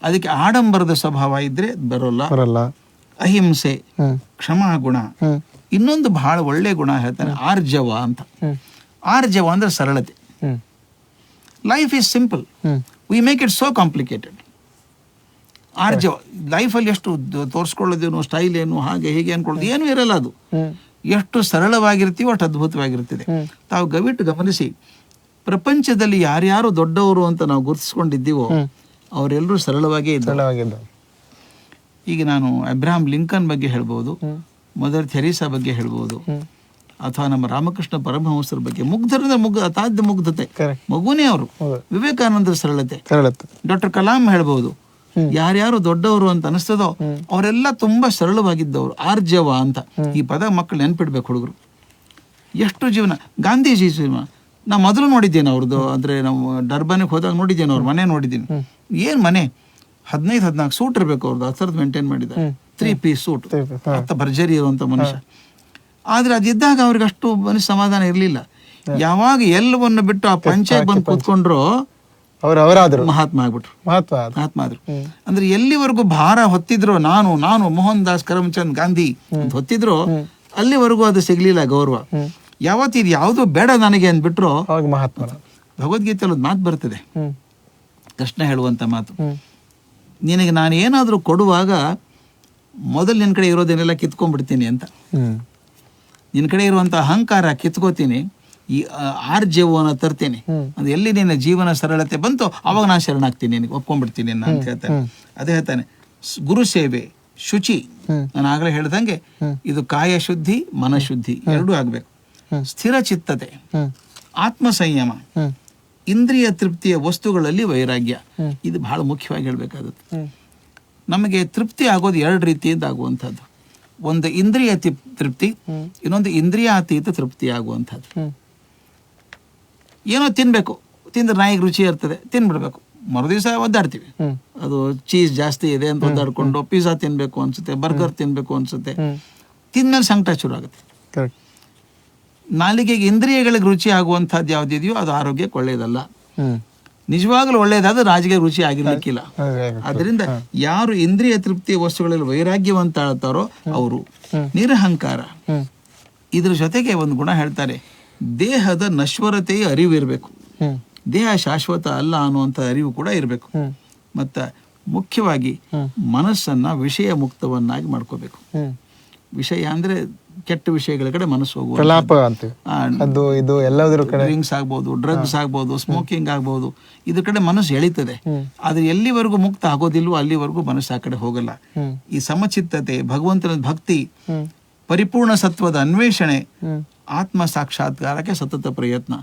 ಅದಕ್ಕೆ ಆಡಂಬರದ ಸ್ವಭಾವ ಇದ್ರೆ ಬರೋಲ್ಲ. ಅಹಿಂಸೆ, ಕ್ಷಮಾ ಗುಣ. ಇನ್ನೊಂದು ಬಹಳ ಒಳ್ಳೆ ಗುಣ ಹೇಳ್ತಾನೆ, ಆರ್ಜವ ಅಂತ. ಆರ್ಜವ ಅಂದ್ರೆ ಸರಳತೆ. Life is simple, we make it so complicated. ಆರ್ಜವ ಲೈಫಲ್ಲಿ ಎಷ್ಟು ತೋರಿಸ್ಕೊಳ್ಳೋದೇನು, ಸ್ಟೈಲ್ ಏನು, ಹಾಗೆ ಹೀಗೆ ಅನ್ಕೊಳ್ಳೋದು ಏನೂ ಇರಲ್ಲ. ಅದು ಎಷ್ಟು ಸರಳವಾಗಿರ್ತೀವೋ ಅಷ್ಟು ಅದ್ಭುತವಾಗಿರ್ತದೆ. ತಾವು ಗಮನಿಸಿ, ಪ್ರಪಂಚದಲ್ಲಿ ಯಾರ್ಯಾರು ದೊಡ್ಡವರು ಅಂತ ನಾವು ಗುರುತಿಸ್ಕೊಂಡಿದ್ದೀವೋ ಅವರೆಲ್ಲರೂ ಸರಳವಾಗೇ ಇದ್ದಾರೆ. ಈಗ ನಾನು ಅಬ್ರಹಾಂ ಲಿಂಕನ್ ಬಗ್ಗೆ ಹೇಳ್ಬೋದು, ಮದರ್ ಥೆರೇಸಾ ಬಗ್ಗೆ ಹೇಳ್ಬೋದು, ಅಥವಾ ನಮ್ಮ ರಾಮಕೃಷ್ಣ ಪರಮಹಂಸರ ಬಗ್ಗೆ. ಮುಗ್ಧರದ ಅತಾಧ್ಯ ಮುಗ್ಧತೆ, ಮಗುನೇ ಅವರು. ವಿವೇಕಾನಂದರ ಸರಳತೆ, ಡಾಕ್ಟರ್ ಕಲಾಂ ಹೇಳ್ಬೋದು. ಯಾರ್ಯಾರು ದೊಡ್ಡವರು ಅಂತ ಅನಿಸ್ತದೋ ಅವರೆಲ್ಲ ತುಂಬಾ ಸರಳವಾಗಿದ್ದವರು. ಆರ್ಜವ ಅಂತ ಈ ಪದ ಮಕ್ಕಳು ನೆನ್ಪಿಡ್ಬೇಕು ಹುಡುಗರು. ಎಷ್ಟು ಜೀವನ. ಗಾಂಧೀಜಿ ಜೀವನ ನಾ ಮೊದಲು ನೋಡಿದ್ದೇನೆ ಅವ್ರದ್ದು. ಅಂದ್ರೆ ನಾವು ಡರ್ಬನ್ಗೆ ಹೋದಾಗ ನೋಡಿದ್ದೇನೆ, ಅವ್ರ ಮನೆ ನೋಡಿದ್ದೀನಿ. ಏನ್ ಮನೆ, 15-14 ಸೂಟ್ ಇರ್ಬೇಕು ಅವ್ರದ್ದು, ಆ ಥರದ್ದು ಮೇಂಟೈನ್ ಮಾಡಿದ್ದಾರೆ. 3 ಪೀಸ್ ಸೂಟ್, ಅತ್ತ ಭರ್ಜರಿ ಇರುವಂತ ಮನುಷ್ಯ. ಆದ್ರೆ ಅದಿದ್ದಾಗ ಅವ್ರಿಗೆ ಅಷ್ಟು ಮನಸ್ಸು ಸಮಾಧಾನ ಇರ್ಲಿಲ್ಲ. ಯಾವಾಗ ಎಲ್ಲವನ್ನು ಬಿಟ್ಟು ಆ ಪಂಚಾಯತ್ ಬಂದು ಕೂತ್ಕೊಂಡ್ರು ಮಹಾತ್ಮ ಆಗ್ಬಿಟ್ರು. ಮಹಾತ್ಮ ಆದ್ರು. ಅಂದ್ರೆ ಎಲ್ಲಿವರೆಗೂ ಭಾರ ಹೊತ್ತಿದ್ರು, ನಾನು ಮೋಹನ್ ದಾಸ್ ಕರಮ್ಚಂದ್ ಗಾಂಧಿ ಅಂತ ಹೊತ್ತಿದ್ರು, ಅಲ್ಲಿವರೆಗೂ ಅದು ಸಿಗ್ಲಿಲ್ಲ ಗೌರವ. ಯಾವತ್ತಿದ್ ಯಾವ್ದು ಬೇಡ ನನಗೆ ಅಂದ್ಬಿಟ್ರು ಮಹಾತ್ಮ. ಭಗವದ್ಗೀತೆಯಲ್ಲಿ ಒಂದು ಮಾತು ಬರ್ತದೆ, ಕೃಷ್ಣ ಹೇಳುವಂತ ಮಾತು, ನಿನಗೆ ನಾನು ಏನಾದ್ರೂ ಕೊಡುವಾಗ ಮೊದಲು ನಿನ್ ಕಡೆ ಇರೋದೇನೆಲ್ಲ ಕಿತ್ಕೊಂಡ್ಬಿಡ್ತೀನಿ ಅಂತ. ನಿನ್ ಕಡೆ ಇರುವಂತ ಅಹಂಕಾರ ಕಿತ್ಕೋತೀನಿ, ಈ ಆರ್ಜವನ್ನ ತರ್ತೀನಿ. ಅದು ಎಲ್ಲಿ ನಿನ್ನ ಜೀವನ ಸರಳತೆ ಬಂತು ಅವಾಗ ನಾನು ಶರಣಾಗ್ತೀನಿ, ನಿನಗೆ ಒಪ್ಕೊಂಡ್ಬಿಡ್ತೀನಿ ಅಂತ ಹೇಳ್ತಾನೆ. ಅದೇ ಹೇಳ್ತಾನೆ, ಗುರು ಸೇವೆ, ಶುಚಿ. ನಾನು ಆಗಲೇ ಹೇಳ್ದಂಗೆ ಇದು ಕಾಯ ಶುದ್ಧಿ, ಮನಶುದ್ಧಿ ಎರಡೂ ಆಗ್ಬೇಕು. ಸ್ಥಿರ ಚಿತ್ತತೆ, ಆತ್ಮ ಸಂಯಮ, ಇಂದ್ರಿಯ ತೃಪ್ತಿಯ ವಸ್ತುಗಳಲ್ಲಿ ವೈರಾಗ್ಯ. ಇದು ಬಹಳ ಮುಖ್ಯವಾಗಿ ಹೇಳ್ಬೇಕಾದದ್ದು. ನಮಗೆ ತೃಪ್ತಿ ಆಗೋದು 2 ರೀತಿಯಿಂದ ಆಗುವಂಥದ್ದು. ಒಂದು ಇಂದ್ರಿಯ ತೃಪ್ತಿ, ಇನ್ನೊಂದು ಇಂದ್ರಿಯಾತೀತ ತೃಪ್ತಿ ಆಗುವಂಥದ್ದು. ಏನೋ ತಿನ್ಬೇಕು, ತಿಂದ್ರೆ ನಾಯಿಗೆ ರುಚಿ ಇರ್ತದೆ, ತಿನ್ಬಿಡ್ಬೇಕು. ಮರುದಿವಸ ಒದ್ದಾಡ್ತೀವಿ, ಅದು ಚೀಸ್ ಜಾಸ್ತಿ ಇದೆ ಅಂತ ಒದ್ದಾಡ್ಕೊಂಡು ಪಿಜ್ಜಾ ತಿನ್ಬೇಕು ಅನ್ಸುತ್ತೆ, ಬರ್ಗರ್ ತಿನ್ಬೇಕು ಅನ್ಸುತ್ತೆ. ತಿಂದ್ಮೇಲೆ ಸಂಕಟ ಶುರು ಆಗುತ್ತೆ. ನಾಲಿಗೆಗೆ ಇಂದ್ರಿಯಗಳಿಗೆ ರುಚಿ ಆಗುವಂತಹದ್ದು ಯಾವ್ದಿದೆಯೋ ಅದು ಆರೋಗ್ಯಕ್ಕೆ ಒಳ್ಳೆಯದಲ್ಲ. ನಿಜವಾಗ್ಲೂ ಒಳ್ಳೆಯದಾದ್ರೆ ರಾಜಿಗೆ ರುಚಿ ಆಗಿರ್ಲಿಕ್ಕಿಲ್ಲ. ಅದರಿಂದ ಯಾರು ಇಂದ್ರಿಯ ತೃಪ್ತಿಯ ವಸ್ತುಗಳಲ್ಲಿ ವೈರಾಗ್ಯವಂತ ಹೇಳ್ತಾರೋ ಅವರು ನಿರಹಂಕಾರ. ಇದ್ರ ಜೊತೆಗೆ ಒಂದು ಗುಣ ಹೇಳ್ತಾರೆ, ದೇಹದ ನಶ್ವರತೆಯ ಅರಿವು ಇರಬೇಕು. ದೇಹ ಶಾಶ್ವತ ಅಲ್ಲ ಅನ್ನುವಂಥ ಅರಿವು ಕೂಡ ಇರಬೇಕು. ಮತ್ತ ಮುಖ್ಯವಾಗಿ ಮನಸ್ಸನ್ನ ವಿಷಯ ಮುಕ್ತವನ್ನಾಗಿ ಮಾಡ್ಕೋಬೇಕು. ವಿಷಯ ಅಂದ್ರೆ ಕೆಟ್ಟ ವಿಷಯಗಳ ಕಡೆ ಮನಸ್ಸು ಹೋಗುವ, ಡ್ರಿಂಕ್ಸ್ ಆಗ್ಬೋದು, ಡ್ರಗ್ಸ್ ಆಗ್ಬೋದು, ಸ್ಮೋಕಿಂಗ್ ಆಗ್ಬೋದು, ಇದ್ರ ಕಡೆ ಮನಸ್ಸು ಎಳಿತದೆ. ಆದ್ರೆ ಎಲ್ಲಿವರೆಗೂ ಮುಕ್ತ ಆಗೋದಿಲ್ವೋ ಅಲ್ಲಿವರೆಗೂ ಮನಸ್ಸು ಆ ಕಡೆ ಹೋಗಲ್ಲ. ಈ ಸಮಚಿತ್ತತೆ, ಭಗವಂತನ ಭಕ್ತಿ, ಪರಿಪೂರ್ಣ ಸತ್ವದ ಅನ್ವೇಷಣೆ, ಆತ್ಮ ಸಾಕ್ಷಾತ್ಕಾರಕ್ಕೆ ಸತತ ಪ್ರಯತ್ನ.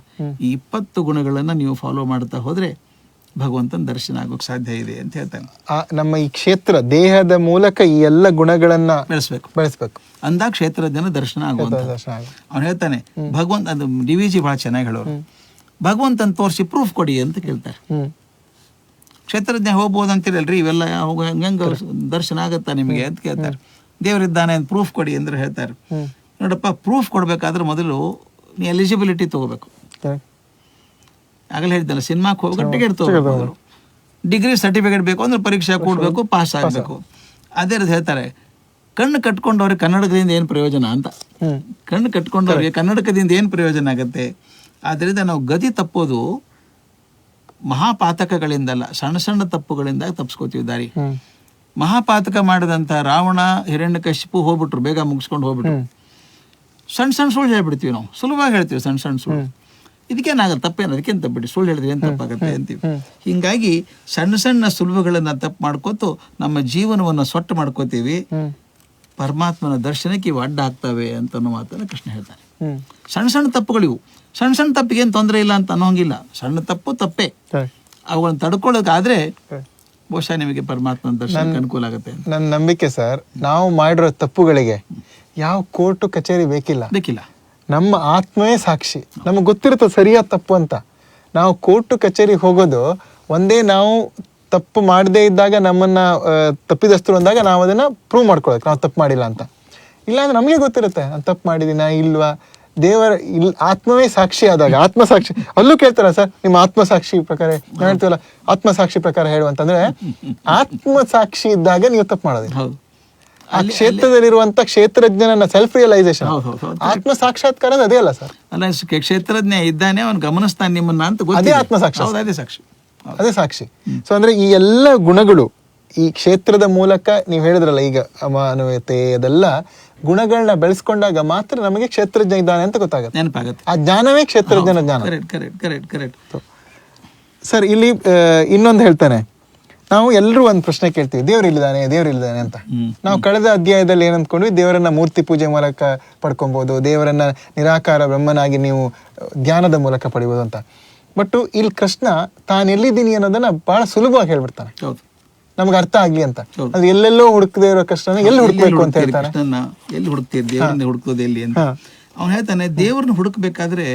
ಈ 20 ಗುಣಗಳನ್ನ ನೀವು ಫಾಲೋ ಮಾಡ್ತಾ ಹೋದ್ರೆ ಭಗವಂತನ ದರ್ಶನ ಆಗೋಕೆ ಸಾಧ್ಯ ಇದೆ ಅಂತ ಹೇಳ್ತಾನೆ. ನಮ್ಮ ಈ ಕ್ಷೇತ್ರ ದೇಹದ ಮೂಲಕ ಈ ಎಲ್ಲ ಗುಣಗಳನ್ನ ಬೆಳೆಸ್ಬೇಕು ಅಂದಾಗ ಕ್ಷೇತ್ರಜ್ಞನ ದರ್ಶನ ಆಗುವಂತ. ಅವ್ನು ಹೇಳ್ತಾನೆ ಭಗವಂತ, ಅದು DVG ಬಹಳ ಚೆನ್ನಾಗಿ ಹೇಳೋರು, ಭಗವಂತನ ತೋರಿಸಿ ಪ್ರೂಫ್ ಕೊಡಿ ಅಂತ ಕೇಳ್ತಾರೆ. ಕ್ಷೇತ್ರಜ್ಞ ಹೋಗ್ಬೋದು ಅಂತೀರಲ್ರಿ, ಇವೆಲ್ಲ ಹಂಗ ದರ್ಶನ ಆಗತ್ತಾ ನಿಮಗೆ ಅಂತ ಕೇಳ್ತಾರೆ. ದೇವರಿದ್ದಾನೆ ಅಂತ ಪ್ರೂಫ್ ಕೊಡಿ ಅಂದ್ರೆ ಹೇಳ್ತಾರೆ, ನೋಡಪ್ಪ ಪ್ರೂಫ್ ಕೊಡ್ಬೇಕಾದ್ರೆ ಮೊದಲು ನೀ ಎಲಿಜಿಬಿಲಿಟಿ ತಗೋಬೇಕು. ಆಗಲೇ ಹೇಳಿದ್ದಲ್ಲ, ಸಿನಿಮಾಕ್ಕೆ ಹೋಗಿ ಟಿಕೆಟ್ ತಗೋಬೇಕು, ಡಿಗ್ರಿ ಸರ್ಟಿಫಿಕೇಟ್ ಬೇಕು ಅಂದ್ರೆ ಪರೀಕ್ಷೆ ಕೊಡ್ಬೇಕು, ಪಾಸ್ ಆಗಬೇಕು. ಅದೇ ರೀತಿ ಹೇಳ್ತಾರೆ, ಕಣ್ಣು ಕಟ್ಕೊಂಡವ್ರಿಗೆ ಕನ್ನಡಕದಿಂದ ಏನು ಪ್ರಯೋಜನ ಅಂತ. ಕಣ್ಣು ಕಟ್ಕೊಂಡವ್ರಿಗೆ ಕನ್ನಡಕದಿಂದ ಏನು ಪ್ರಯೋಜನ ಆಗತ್ತೆ? ಆದ್ದರಿಂದ ನಾವು ಗತಿ ತಪ್ಪೋದು ಮಹಾಪಾತಕಗಳಿಂದಲ್ಲ, ಸಣ್ಣ ಸಣ್ಣ ತಪ್ಪುಗಳಿಂದ ತಪ್ಪಿಸ್ಕೋತೀವಿ ದಾರಿ. ಮಹಾಪಾತಕ ಮಾಡಿದಂಥ ರಾವಣ, ಹಿರಣ್ಯಕಶಿಪು ಹೋಗ್ಬಿಟ್ರು, ಬೇಗ ಮುಗಿಸ್ಕೊಂಡು ಹೋಗ್ಬಿಟ್ರು. ಸಣ್ಣ ಸಣ್ಣ ಸುಳ್ಳು ಹೇಳ್ಬಿಡ್ತೀವಿ ನಾವು, ಸುಲಭವಾಗಿ ಹೇಳ್ತೀವಿ ಸಣ್ಣ ಸಣ್ಣ ಸುಳ್ಳು. ಇದಕ್ಕೇನಾಗಲ್ಲ, ತಪ್ಪೇನು, ಅದಕ್ಕೇನು ತಪ್ಪಿಟ್ಟು ಸುಳ್ಳು ಹೇಳಿದ್ರೆ ಏನು ತಪ್ಪಾಗತ್ತೆ ಅಂತೀವಿ. ಹೀಗಾಗಿ ಸಣ್ಣ ಸಣ್ಣ ಸುಲಭಗಳನ್ನ ತಪ್ಪು ಮಾಡ್ಕೋತು ನಮ್ಮ ಜೀವನವನ್ನು ಸೊಟ್ಟು ಮಾಡ್ಕೋತೀವಿ. ಪರಮಾತ್ಮನ ದರ್ಶನಕ್ಕೆ ಇವು ಅಡ್ಡ ಆಗ್ತವೆ ಅಂತ ಅನ್ನೋ ಮಾತನ್ನು ಕೃಷ್ಣ ಹೇಳ್ತಾನೆ. ಸಣ್ಣ ಸಣ್ಣ ತಪ್ಪುಗಳಿವು, ಸಣ್ಣ ಸಣ್ಣ ತಪ್ಪಿಗೆ ಏನು ತೊಂದರೆ ಇಲ್ಲ ಅಂತ ಅನ್ನೋಂಗಿಲ್ಲ. ಸಣ್ಣ ತಪ್ಪು ತಪ್ಪೇ, ಅವುಗಳನ್ನ ತಡ್ಕೊಳ್ಳೋದಾದ್ರೆ ಬಹುಶಃ ನಿಮಗೆ ಪರಮಾತ್ಮನ ದರ್ಶನಕ್ಕೆ ಅನುಕೂಲ ಆಗುತ್ತೆ. ನನ್ನ ನಂಬಿಕೆ ಸರ್, ನಾವು ಮಾಡಿರೋ ತಪ್ಪುಗಳಿಗೆ ಯಾವ ಕೋರ್ಟು ಕಚೇರಿ ಬೇಕಿಲ್ಲ. ನಮ್ಮ ಆತ್ಮವೇ ಸಾಕ್ಷಿ, ನಮಗೆ ಗೊತ್ತಿರುತ್ತೆ ಸರಿಯಾದ ತಪ್ಪು ಅಂತ. ನಾವು ಕೋರ್ಟು ಕಚೇರಿಗೆ ಹೋಗೋದು ಒಂದೇ, ನಾವು ತಪ್ಪು ಮಾಡದೇ ಇದ್ದಾಗ ನಮ್ಮನ್ನ ತಪ್ಪಿದಸ್ತರು ಅಂದಾಗ ನಾವು ಅದನ್ನ ಪ್ರೂವ್ ಮಾಡ್ಕೊಳಕ್ ನಾವು ತಪ್ಪು ಮಾಡಿಲ್ಲ ಅಂತ. ಇಲ್ಲಾಂದ್ರೆ ನಮಗೆ ಗೊತ್ತಿರುತ್ತೆ ನಾನು ತಪ್ಪು ಮಾಡಿದೀನ ಇಲ್ವಾ. ದೇವರ ಆತ್ಮವೇ ಸಾಕ್ಷಿ ಆದಾಗ, ಆತ್ಮಸಾಕ್ಷಿ ಅಲ್ಲೂ ಕೇಳ್ತಾರ ಸರ್, ನಿಮ್ಮ ಆತ್ಮಸಾಕ್ಷಿ ಪ್ರಕಾರ ನಾವು ಹೇಳ್ತೀವಲ್ಲ, ಆತ್ಮಸಾಕ್ಷಿ ಪ್ರಕಾರ ಹೇಳುವಂತಂದ್ರೆ ಆತ್ಮಸಾಕ್ಷಿ ಇದ್ದಾಗ ನೀವು ತಪ್ಪು ಮಾಡೋದಿಲ್ಲ. ಆ ಕ್ಷೇತ್ರದಲ್ಲಿರುವಂತ ಕ್ಷೇತ್ರಜ್ಞನ ಸೆಲ್ಫ್ ರಿಯಲೈಸೇಷನ್, ಆತ್ಮ ಸಾಕ್ಷಾತ್ಕಾರ ಅದೇ ಅಲ್ಲ ಸರ್. ಅಲ್ಲ, ಕ್ಷೇತ್ರಜ್ಞ ಇದ್ದಾನೆ, ಅವನು ಗಮನಿಸ್ತಾನೆ ನಿಮ್ಮನ್ನ ಅಂತ ಅದೇ ಆತ್ಮ ಸಾಕ್ಷಿ, ಅದೇ ಸಾಕ್ಷಿ. ಸೊ ಅಂದ್ರೆ ಈ ಎಲ್ಲ ಗುಣಗಳು ಈ ಕ್ಷೇತ್ರದ ಮೂಲಕ ನೀವು ಹೇಳಿದ್ರಲ್ಲ ಈಗ ಅಮಾನವತೆ, ಅದೆಲ್ಲ ಗುಣಗಳನ್ನ ಬೆಳೆಸ್ಕೊಂಡಾಗ ಮಾತ್ರ ನಮಗೆ ಕ್ಷೇತ್ರಜ್ಞ ಇದ್ದಾನೆ ಅಂತ ಗೊತ್ತಾಗುತ್ತೆ, ನೆನಪಾಗುತ್ತೆ. ಆ ಜ್ಞಾನವೇ ಕ್ಷೇತ್ರಜ್ಞನ ಜ್ಞಾನ. ಸರ್ ಇಲ್ಲಿ ಇನ್ನೊಂದು ಹೇಳ್ತಾನೆ, ನಾವು ಎಲ್ಲರೂ ಒಂದು ಪ್ರಶ್ನೆ ಕೇಳ್ತೀವಿ, ದೇವ್ರಿಲ್ಲಿದ್ದಾನೆ ಅಂತ. ನಾವು ಕಳೆದ ಅಧ್ಯಾಯದಲ್ಲಿ ಏನಂದ್ಕೊಂಡ್ವಿ, ದೇವರನ್ನ ಮೂರ್ತಿ ಪೂಜೆ ಮೂಲಕ ಪಡ್ಕೊಬಹುದು, ದೇವರನ್ನ ನಿರಾಕಾರ ಬ್ರಹ್ಮನಾಗಿ ನೀವು ಧ್ಯಾನದ ಮೂಲಕ ಪಡಿಬಹುದು ಅಂತ. ಬಟ್ ಇಲ್ಲಿ ಕೃಷ್ಣ ತಾನು ಎಲ್ಲಿದ್ದೀನಿ ಅನ್ನೋದನ್ನ ಬಹಳ ಸುಲಭವಾಗಿ ಹೇಳ್ಬಿಡ್ತಾನೆ, ನಮ್ಗೆ ಅರ್ಥ ಆಗ್ಲಿ ಅಂತ. ಅದು ಎಲ್ಲೆಲ್ಲೋ ಹುಡುಕದೇ ಇರೋ ಕೃಷ್ಣನ ಎಲ್ಲಿ ಹುಡುಕ್ಬೇಕು ಅಂತ ಹೇಳ್ತಾನೆ. ಎಲ್ಲಿ ಹುಡುಕ್ತೀರಿ, ದೇವರನ್ನ ಹುಡುಕೋದು ಎಲ್ಲಿ ಅಂತ ಅವ್ನು ಹೇಳ್ತಾನೆ. ದೇವ್ರನ್ನ ಹುಡುಕ್ಬೇಕಾದ್ರೆ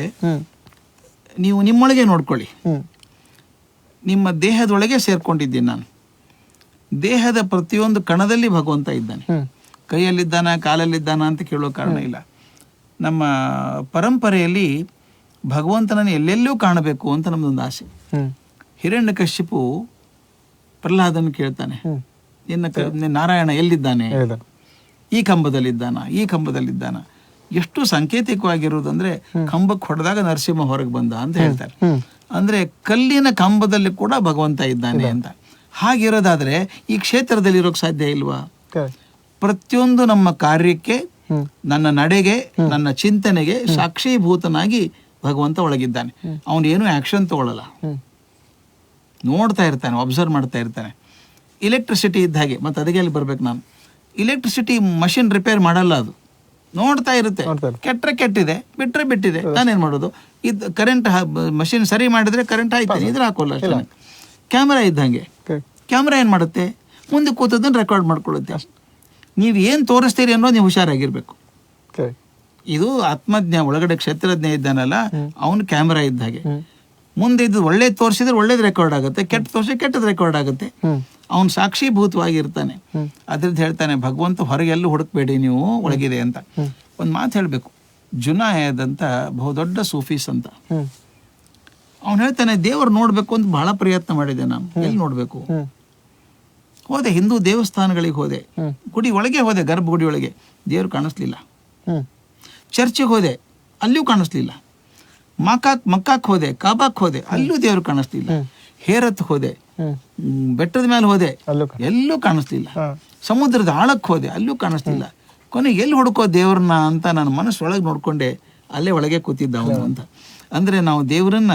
ನೀವು ನಿಮ್ಮೊಳಗೆ ನೋಡ್ಕೊಳ್ಳಿ, ನಿಮ್ಮ ದೇಹದೊಳಗೆ ಸೇರ್ಕೊಂಡಿದ್ದೀನಿ ನಾನು. ದೇಹದ ಪ್ರತಿಯೊಂದು ಕಣದಲ್ಲಿ ಭಗವಂತ ಇದ್ದಾನೆ. ಕೈಯಲ್ಲಿದ್ದಾನ, ಕಾಲಲ್ಲಿದ್ದಾನ ಅಂತ ಕೇಳೋ ಕಾರಣ ಇಲ್ಲ. ನಮ್ಮ ಪರಂಪರೆಯಲ್ಲಿ ಭಗವಂತನನ್ನು ಎಲ್ಲೆಲ್ಲೂ ಕಾಣಬೇಕು ಅಂತ ನಮ್ದೊಂದು ಆಸೆ. ಹಿರಣ್ಯಕಶಿಪು ಪ್ರಹ್ಲಾದನ ಕೇಳ್ತಾನೆ, ನಿನ್ನ ನಾರಾಯಣ ಎಲ್ಲಿದ್ದಾನೆ? ಈ ಕಂಬದಲ್ಲಿದ್ದಾನ. ಎಷ್ಟು ಸಾಂಕೇತಿಕವಾಗಿರುವುದಂದ್ರೆ, ಕಂಬಕ್ಕೆ ಹೊಡೆದಾಗ ನರಸಿಂಹ ಹೊರಗೆ ಬಂದ ಅಂತ ಹೇಳ್ತಾರೆ. ಅಂದ್ರೆ ಕಲ್ಲಿನ ಕಂಬದಲ್ಲಿ ಕೂಡ ಭಗವಂತ ಇದ್ದಾನೆ ಅಂತ. ಹಾಗಿರೋದಾದ್ರೆ ಈ ಕ್ಷೇತ್ರದಲ್ಲಿ ಇರೋಕೆ ಸಾಧ್ಯ ಇಲ್ವಾ? ಪ್ರತಿಯೊಂದು ನಮ್ಮ ಕಾರ್ಯಕ್ಕೆ, ನನ್ನ ನಡೆಗೆ, ನನ್ನ ಚಿಂತನೆಗೆ ಸಾಕ್ಷೀಭೂತನಾಗಿ ಭಗವಂತ ಒಳಗಿದ್ದಾನೆ. ಅವನೇನು ಆಕ್ಷನ್ ತಗೊಳ್ಳಲ್ಲ, ನೋಡ್ತಾ ಇರ್ತಾನೆ, ಅಬ್ಸರ್ವ್ ಮಾಡ್ತಾ ಇರ್ತಾನೆ. ಇಲೆಕ್ಟ್ರಿಸಿಟಿ ಇದ್ದ ಹಾಗೆ, ಮತ್ತೆ ಅದಕ್ಕೆ ಎಲ್ಲಿ ಬರ್ಬೇಕು ನಾನು? ಇಲೆಕ್ಟ್ರಿಸಿಟಿ ಮಷಿನ್ ರಿಪೇರ್ ಮಾಡಲ್ಲ, ಅದು ನೋಡ್ತಾ ಇರುತ್ತೆ. ಕೆಟ್ಟರೆ ಕೆಟ್ಟಿದೆ, ಬಿಟ್ಟರೆ ಬಿಟ್ಟಿದೆ, ನಾನೇನು ಮಾಡೋದು? ಇದು ಕರೆಂಟ್ ಮಷಿನ್ ಸರಿ ಮಾಡಿದ್ರೆ ಕರೆಂಟ್ ಆಯ್ತಾನೆ, ಇದ್ರೆ ಹಾಕೋಲ್ಲ ಅಷ್ಟೇ. ಕ್ಯಾಮ್ರಾ ಇದ್ದಂಗೆ, ಕ್ಯಾಮ್ರಾ ಏನು ಮಾಡುತ್ತೆ? ಮುಂದೆ ಕೂತದನ್ನು ರೆಕಾರ್ಡ್ ಮಾಡ್ಕೊಳ್ಳುತ್ತೆ. ನೀವು ಏನು ತೋರಿಸ್ತೀರಿ ಅನ್ನೋದು ನೀವು ಹುಷಾರಾಗಿರ್ಬೇಕು. ಇದು ಆತ್ಮಜ್ಞ, ಒಳಗಡೆ ಕ್ಷೇತ್ರಜ್ಞ ಇದ್ದಾನಲ್ಲ, ಅವನು ಕ್ಯಾಮ್ರಾ ಇದ್ದ ಹಾಗೆ. ಮುಂದೆ ಇದು ಒಳ್ಳೇದು ತೋರಿಸಿದ್ರೆ ಒಳ್ಳೇದು ರೆಕಾರ್ಡ್ ಆಗುತ್ತೆ, ಕೆಟ್ಟ ತೋರಿಸಿದ್ರೆ ಕೆಟ್ಟದ್ದು ರೆಕಾರ್ಡ್ ಆಗುತ್ತೆ. ಅವನು ಸಾಕ್ಷೀಭೂತವಾಗಿರ್ತಾನೆ. ಅದ್ರದ್ದು ಹೇಳ್ತಾನೆ, ಭಗವಂತ ಹೊರಗೆಲ್ಲೂ ಹುಡುಕ್ಬೇಡಿ, ನೀವು ಒಳಗಿದೆ ಅಂತ. ಒಂದು ಮಾತು ಹೇಳಬೇಕು, ಜುನಾಯದ್ ಅಂತ ಬಹುದೊಡ್ಡ ಸೂಫೀಸ್ ಅಂತ, ಅವನು ಹೇಳ್ತಾನೆ, ದೇವರು ನೋಡ್ಬೇಕು ಅಂತ ಬಹಳ ಪ್ರಯತ್ನ ಮಾಡಿದೆ ನಾನು. ಎಲ್ಲಿ ನೋಡ್ಬೇಕು? ಹೋದೆ, ಹಿಂದೂ ದೇವಸ್ಥಾನಗಳಿಗೆ ಹೋದೆ, ಗುಡಿ ಒಳಗೆ ಹೋದೆ, ಗರ್ಭಗುಡಿ ಒಳಗೆ, ದೇವ್ರು ಕಾಣಿಸ್ಲಿಲ್ಲ. ಚರ್ಚಿಗೆ ಹೋದೆ, ಅಲ್ಲಿಯೂ ಕಾಣಿಸ್ಲಿಲ್ಲ. ಮಕ್ಕಾಕ್ ಹೋದೆ, ಕಾಬಾಕ್ ಹೋದೆ, ಅಲ್ಲೂ ದೇವ್ರು ಕಾಣಿಸ್ಲಿಲ್ಲ. ಹೇರತ್ ಹೋದೆ, ಬೆಟ್ಟದ ಮೇಲೆ ಹೋದೆ, ಎಲ್ಲೂ ಕಾಣಿಸ್ಲಿಲ್ಲ. ಸಮುದ್ರದ ಆಳಕ್ಕೆ ಹೋದೆ, ಅಲ್ಲೂ ಕಾಣಿಸ್ಲಿಲ್ಲ. ಕೊನೆಗೆ ಎಲ್ಲಿ ಹುಡುಕೋ ದೇವ್ರನ್ನ ಅಂತ ನಾನು ಮನಸ್ಸೊಳಗೆ ನೋಡ್ಕೊಂಡೆ, ಅಲ್ಲೇ ಒಳಗೆ ಕೂತಿದ್ದ ಅವನು ಅಂತ. ಅಂದ್ರೆ ನಾವು ದೇವರನ್ನ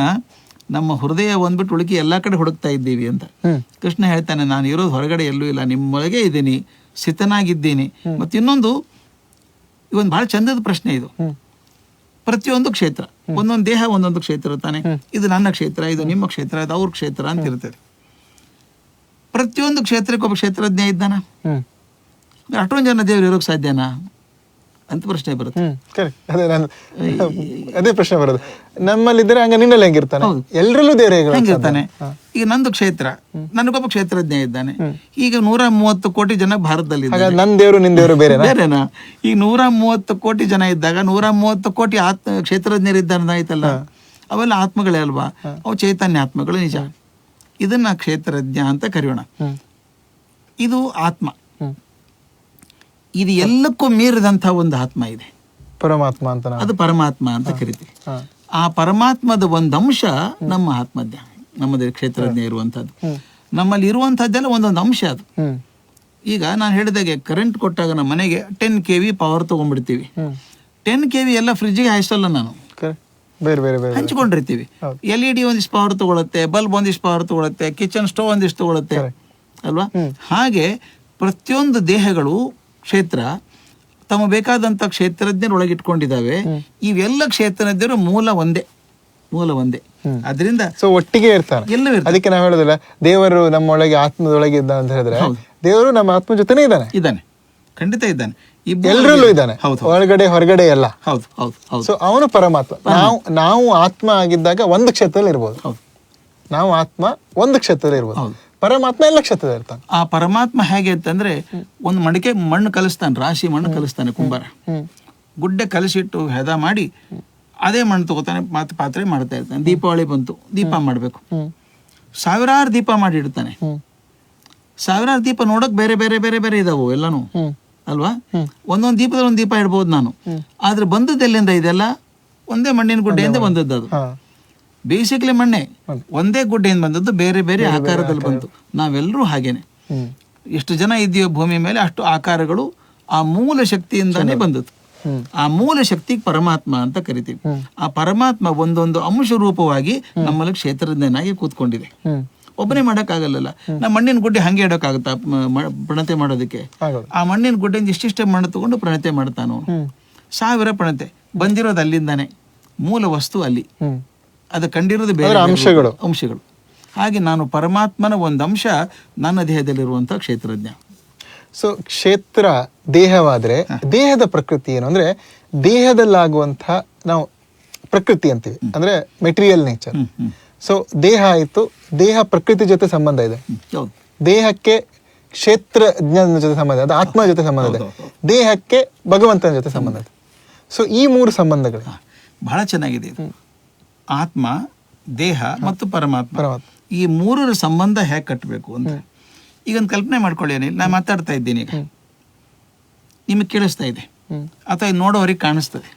ನಮ್ಮ ಹೃದಯ ಒಂದ್ಬಿಟ್ಟು ಹುಡುಕಿ ಎಲ್ಲಾ ಕಡೆ ಹುಡುಕ್ತಾ ಇದ್ದೀವಿ ಅಂತ. ಕೃಷ್ಣ ಹೇಳ್ತಾನೆ, ನಾನು ಇರೋದು ಹೊರಗಡೆ ಎಲ್ಲೂ ಇಲ್ಲ, ನಿಮ್ಮೊಳಗೆ ಇದ್ದೀನಿ, ಸ್ಥಿತನಾಗಿದ್ದೀನಿ. ಮತ್ತೆ ಇನ್ನೊಂದು, ಇವೊಂದು ಬಹಳ ಚಂದದ ಪ್ರಶ್ನೆ ಇದು. ಪ್ರತಿಯೊಂದು ಕ್ಷೇತ್ರ, ಒಂದೊಂದು ದೇಹ ಒಂದೊಂದು ಕ್ಷೇತ್ರ ತಾನೆ. ಇದು ನನ್ನ ಕ್ಷೇತ್ರ, ಇದು ನಿಮ್ಮ ಕ್ಷೇತ್ರ, ಇದು ಅವ್ರ ಕ್ಷೇತ್ರ ಅಂತ ಇರ್ತದೆ. ಪ್ರತಿಯೊಂದು ಕ್ಷೇತ್ರಕ್ಕೆ ಒಬ್ಬ ಕ್ಷೇತ್ರಜ್ಞ ಇದ್ದಾನ. ಅಷ್ಟೊಂದು ಜನ ದೇವರು ಇರೋಕೆ ಸಾಧ್ಯನಾ ಅಂತ ಪ್ರಶ್ನೆ ಬರುತ್ತೆ. ಅದೇ ಪ್ರಶ್ನೆ ಬರೋದು. ನಮ್ಮಲ್ಲಿದ್ರೆ ಹಂಗ ನಿನ್ನಲ್ಲಿ ಹೆಂಗಿರ್ತಾನೆ, ಎಲ್ಲರಲ್ಲೂ ದೇವರೇ ಹೆಂಗಿರ್ತಾನೆ. ಈಗ ನಂದು ಕ್ಷೇತ್ರ, ನನಗೊಬ್ಬ ಕ್ಷೇತ್ರಜ್ಞ ಇದ್ದಾನೆ. ಈಗ 130 ಕೋಟಿ ಜನ ಭಾರತದಲ್ಲಿ ನನ್ನ ದೇವರು ನಿನ್ ದೇವರು ಬೇರೆನಾ? ಈಗ 130 ಕೋಟಿ ಜನ ಇದ್ದಾಗ 130 ಕೋಟಿ ಕ್ಷೇತ್ರಜ್ಞರಿದ್ದಾನೆ ಆಯ್ತಲ್ಲ, ಅವೆಲ್ಲ ಆತ್ಮಗಳೇ ಅಲ್ವಾ? ಅವು ಚೈತನ್ಯ ಆತ್ಮಗಳು, ನಿಜ. ಇದನ್ನ ಕ್ಷೇತ್ರಜ್ಞ ಅಂತ ಕರೆಯೋಣ. ಇದು ಆತ್ಮ. ಇದು ಎಲ್ಲಕ್ಕೂ ಮೀರಿದಂತಹ ಒಂದು ಆತ್ಮ ಇದೆ, ಪರಮಾತ್ಮ ಅಂತ. ಅದು ಪರಮಾತ್ಮ ಅಂತ ಕರಿತೀವಿ. ಆ ಪರಮಾತ್ಮದ ಒಂದು ಅಂಶ ನಮ್ಮ ಆತ್ಮಜ್ಞ, ನಮ್ಮದೇ ಕ್ಷೇತ್ರಜ್ಞ ಇರುವಂತಹದ್ದು. ನಮ್ಮಲ್ಲಿ ಇರುವಂತಹದ್ದೆಲ್ಲ ಒಂದೊಂದು ಅಂಶ ಅದು. ಈಗ ನಾನು ಹೇಳಿದಾಗೆ ಕರೆಂಟ್ ಕೊಟ್ಟಾಗ ನಮ್ಮ ಮನೆಗೆ 10 kV ಪವರ್ ತಗೊಂಡ್ಬಿಡ್ತೀವಿ. 10 kV ಎಲ್ಲ ಫ್ರಿಜ್ಗೆ ಹಾಯಿಸಲ್ಲ, ನಾನು ಹಂಚ್ಕೊಂಡಿರ್ತೀವಿ. LED ಒಂದಿಷ್ಟು ಪವರ್ ತಗೊಳುತ್ತೆ, ಬಲ್ಬ್ ಒಂದಿಷ್ಟು ಪವರ್ ತಗೊಳುತ್ತೆ, ಕಿಚನ್ ಸ್ಟೋವ್ ಒಂದಿಷ್ಟು ತಗೊಳುತ್ತೆ ಅಲ್ವಾ? ಹಾಗೆ ಪ್ರತಿಯೊಂದು ದೇಹಗಳು ಕ್ಷೇತ್ರ ತಮ್ಮ ಬೇಕಾದಂತ ಕ್ಷೇತ್ರಜ್ಞರೊಳಗಿಟ್ಕೊಂಡಿದ್ದಾವೆ. ಇವೆಲ್ಲ ಕ್ಷೇತ್ರಜ್ಞರು ಮೂಲ ಒಂದೇ. ಅದರಿಂದ ಒಟ್ಟಿಗೆ ಇರ್ತಾರೆ, ಎಲ್ಲವೂ. ಅದಕ್ಕೆ ನಾವು ಹೇಳೋದಿಲ್ಲ ದೇವರು ನಮ್ಮೊಳಗೆ ಆತ್ಮದೊಳಗೆ ಇದ್ದಾನೆ ಅಂತ ಹೇಳಿದ್ರೆ, ದೇವರು ನಮ್ಮ ಆತ್ಮ ಜೊತೆನೇ ಇದ್ದಾನೆ, ಖಂಡಿತ ಇದ್ದಾನೆ, ಎಲ್ಲರಲ್ಲೂ ಇದ್ದಾನೆ, ಒಳಗಡೆ ಹೊರಗಡೆ ಎಲ್ಲ. ಹೌದು. ಸೊ ಅವನು ಪರಮಾತ್ಮ. ನಾವು ಆತ್ಮ ಆಗಿದ್ದಾಗ ಒಂದು ಕ್ಷೇತ್ರದಲ್ಲಿ ಇರ್ಬೋದು. ನಾವು ಆತ್ಮ ಒಂದು ಕ್ಷೇತ್ರದಲ್ಲಿ ಇರ್ಬೋದು, ಪರಮಾತ್ಮ ಎಲ್ಲ ಕ್ಷೇತ್ರದಲ್ಲಿ ಇರ್ತಾನೆ. ಆ ಪರಮಾತ್ಮ ಹೇಗೆ ಅಂತಂದ್ರೆ, ಒಂದು ಮಡಿಕೆ ಮಣ್ಣು ಕಲಿಸ್ತಾನೆ, ರಾಶಿ ಮಣ್ಣು ಕಲಿಸ್ತಾನೆ ಕುಂಬಾರ. ಗುಡ್ಡೆ ಕಲಿಸಿಟ್ಟು ಹೆದ ಮಾಡಿ ಅದೇ ಮಣ್ಣು ತಗೋತಾನೆ, ಮತ್ತೆ ಪಾತ್ರೆ ಮಾಡ್ತಾ ಇರ್ತಾನೆ. ದೀಪಾವಳಿ ಬಂತು, ದೀಪ ಮಾಡ್ಬೇಕು, ಸಾವಿರಾರು ದೀಪ ಮಾಡಿ ಇಡ್ತಾನೆ. ಸಾವಿರಾರು ದೀಪ ನೋಡಕ್ ಬೇರೆ ಬೇರೆ ಬೇರೆ ಬೇರೆ ಇದಾವು ಎಲ್ಲಾನು ಅಲ್ವಾ? ಒಂದೊಂದು ದೀಪದಲ್ಲಿ ಒಂದು ದೀಪ ಇಡ್ಬೋದು ನಾನು. ಆದ್ರೆ ಬಂದದ್ದು ಎಲ್ಲಿಂದ? ಇದೆಲ್ಲ ಒಂದೇ ಮಣ್ಣಿನ ಗುಡ್ಡೆಯಿಂದ ಬಂದದ್ದು. ಅದು ಬೇಸಿಕ್ಲಿ ಮಣ್ಣೆ, ಒಂದೇ ಗುಡ್ಡೆಯಿಂದ ಬಂದದ್ದು, ಬೇರೆ ಬೇರೆ ಆಕಾರದಲ್ಲಿ ಬಂತು. ನಾವೆಲ್ಲರೂ ಹಾಗೇನೆ. ಎಷ್ಟು ಜನ ಇದೆಯೋ ಭೂಮಿ ಮೇಲೆ ಅಷ್ಟು ಆಕಾರಗಳು ಆ ಮೂಲ ಶಕ್ತಿಯಿಂದಾನೇ ಬಂದದ್ದು. ಆ ಮೂಲ ಶಕ್ತಿ ಪರಮಾತ್ಮ ಅಂತ ಕರಿತೀವಿ. ಆ ಪರಮಾತ್ಮ ಒಂದೊಂದು ಅಂಶ ರೂಪವಾಗಿ ನಮ್ಮಲ್ಲಿ ಕ್ಷೇತ್ರಜ್ಞನಾಗಿ ಕೂತ್ಕೊಂಡಿದೆ. ಒಬ್ಬನೇ ಮಾಡಕ್ಕಾಗಲ್ಲ. ನಮ್ಮ ಮಣ್ಣಿನ ಗುಡ್ಡೆ ಹಂಗೆ ಇಡೋಕ್ಕಾಗುತ್ತಾ ಪ್ರಣತೆ ಮಾಡೋದಕ್ಕೆ? ಆ ಮಣ್ಣಿನ ಗುಡ್ಡೆಯಿಂದ ಇಷ್ಟಿಷ್ಟೇ ಮಣ್ಣು ತಗೊಂಡು ಪ್ರಣತೆ ಮಾಡ್ತಾನು. 1000 ಪ್ರಣತೆ ಬಂದಿರೋದು ಅಲ್ಲಿಂದಾನೆ, ಮೂಲ ವಸ್ತು ಅಲ್ಲಿ, ಅದು ಕಂಡಿರೋದು ಬೇರೆ ಅಂಶಗಳು. ಹಾಗೆ ನಾನು ಪರಮಾತ್ಮನ ಒಂದು ಅಂಶ ನನ್ನ ದೇಹದಲ್ಲಿರುವಂತ ಕ್ಷೇತ್ರಜ್ಞ. ಸೊ ಕ್ಷೇತ್ರ ದೇಹವಾದ್ರೆ ದೇಹದ ಪ್ರಕೃತಿ ಏನು ಅಂದ್ರೆ, ದೇಹದಲ್ಲಾಗುವಂತಹ ನಾವು ಪ್ರಕೃತಿ ಅಂತೀವಿ, ಅಂದ್ರೆ ಮೆಟೀರಿಯಲ್ ನೇಚರ್. ಸೊ ದೇಹ ಆಯ್ತು, ದೇಹ ಪ್ರಕೃತಿ ಜೊತೆ ಸಂಬಂಧ ಇದೆ. ದೇಹಕ್ಕೆ ಕ್ಷೇತ್ರಜ್ಞನ ಜೊತೆ ಸಂಬಂಧ, ಅದು ಆತ್ಮ ಜೊತೆ ಸಂಬಂಧ ಇದೆ. ದೇಹಕ್ಕೆ ಭಗವಂತನ ಜೊತೆ ಸಂಬಂಧ ಇದೆ. ಸೊ ಈ 3 ಸಂಬಂಧಗಳು ಬಹಳ ಚೆನ್ನಾಗಿದೆ. ಆತ್ಮ, ದೇಹ ಮತ್ತು ಪರಮಾತ್ಮ, ಈ 3ರ ಸಂಬಂಧ ಹೇಗೆ ಕಟ್ಟಬೇಕು ಅಂತ ಈಗ ಒಂದು ಕಲ್ಪನೆ ಮಾಡ್ಕೊಳ್ಳಿ. ನಾನು ಮಾತಾಡ್ತಾ ಇದ್ದೀನಿ, ಈಗ ನಿಮಗೆ ಕೇಳಿಸ್ತಾ ಇದೆ ಅಥವಾ ನೋಡೋರಿಗೆ ಕಾಣಿಸ್ತದೆ.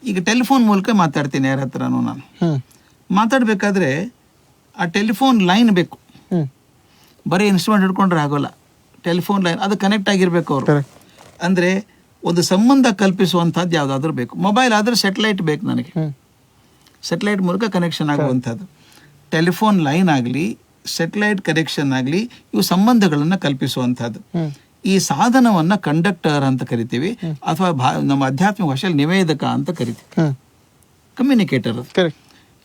ಈಗ ಟೆಲಿಫೋನ್ ಮೂಲಕ ಮಾತಾಡ್ತೀನಿ ಯಾರ ಹತ್ರನೂ. ನಾನು ಮಾತಾಡ್ಬೇಕಾದ್ರೆ ಆ ಟೆಲಿಫೋನ್ ಲೈನ್ ಬೇಕು, ಬರೀ ಇನ್ಸ್ಟ್ರೂಮೆಂಟ್ ಹಿಡ್ಕೊಂಡ್ರೆ ಆಗೋಲ್ಲ. ಟೆಲಿಫೋನ್ ಲೈನ್ ಅದು ಕನೆಕ್ಟ್ ಆಗಿರ್ಬೇಕು. ಅವರು ಅಂದ್ರೆ ಒಂದು ಸಂಬಂಧ ಕಲ್ಪಿಸುವಂತಹದ್ದು ಯಾವ್ದಾದ್ರು ಬೇಕು. ಮೊಬೈಲ್ ಆದ್ರೆ ಸೆಟಲೈಟ್ ಬೇಕು ನನಗೆ, ಸೆಟಲೈಟ್ ಮೂಲಕ ಕನೆಕ್ಷನ್ ಆಗುವಂಥದ್ದು. ಟೆಲಿಫೋನ್ ಲೈನ್ ಆಗಲಿ, ಸೆಟಲೈಟ್ ಕನೆಕ್ಷನ್ ಆಗಲಿ, ಇವು ಸಂಬಂಧಗಳನ್ನ ಕಲ್ಪಿಸುವಂತಹದ್ದು. ಈ ಸಾಧನವನ್ನ ಕಂಡಕ್ಟರ್ ಅಂತ ಕರಿತೀವಿ, ಅಥವಾ ನಮ್ಮ ಆಧ್ಯಾತ್ಮಿಕ ಭಾಷೆಯಲ್ಲಿ ನಿವೇದಕ ಅಂತ ಕರಿತೀವಿ, ಕಮ್ಯುನಿಕೇಟರ್.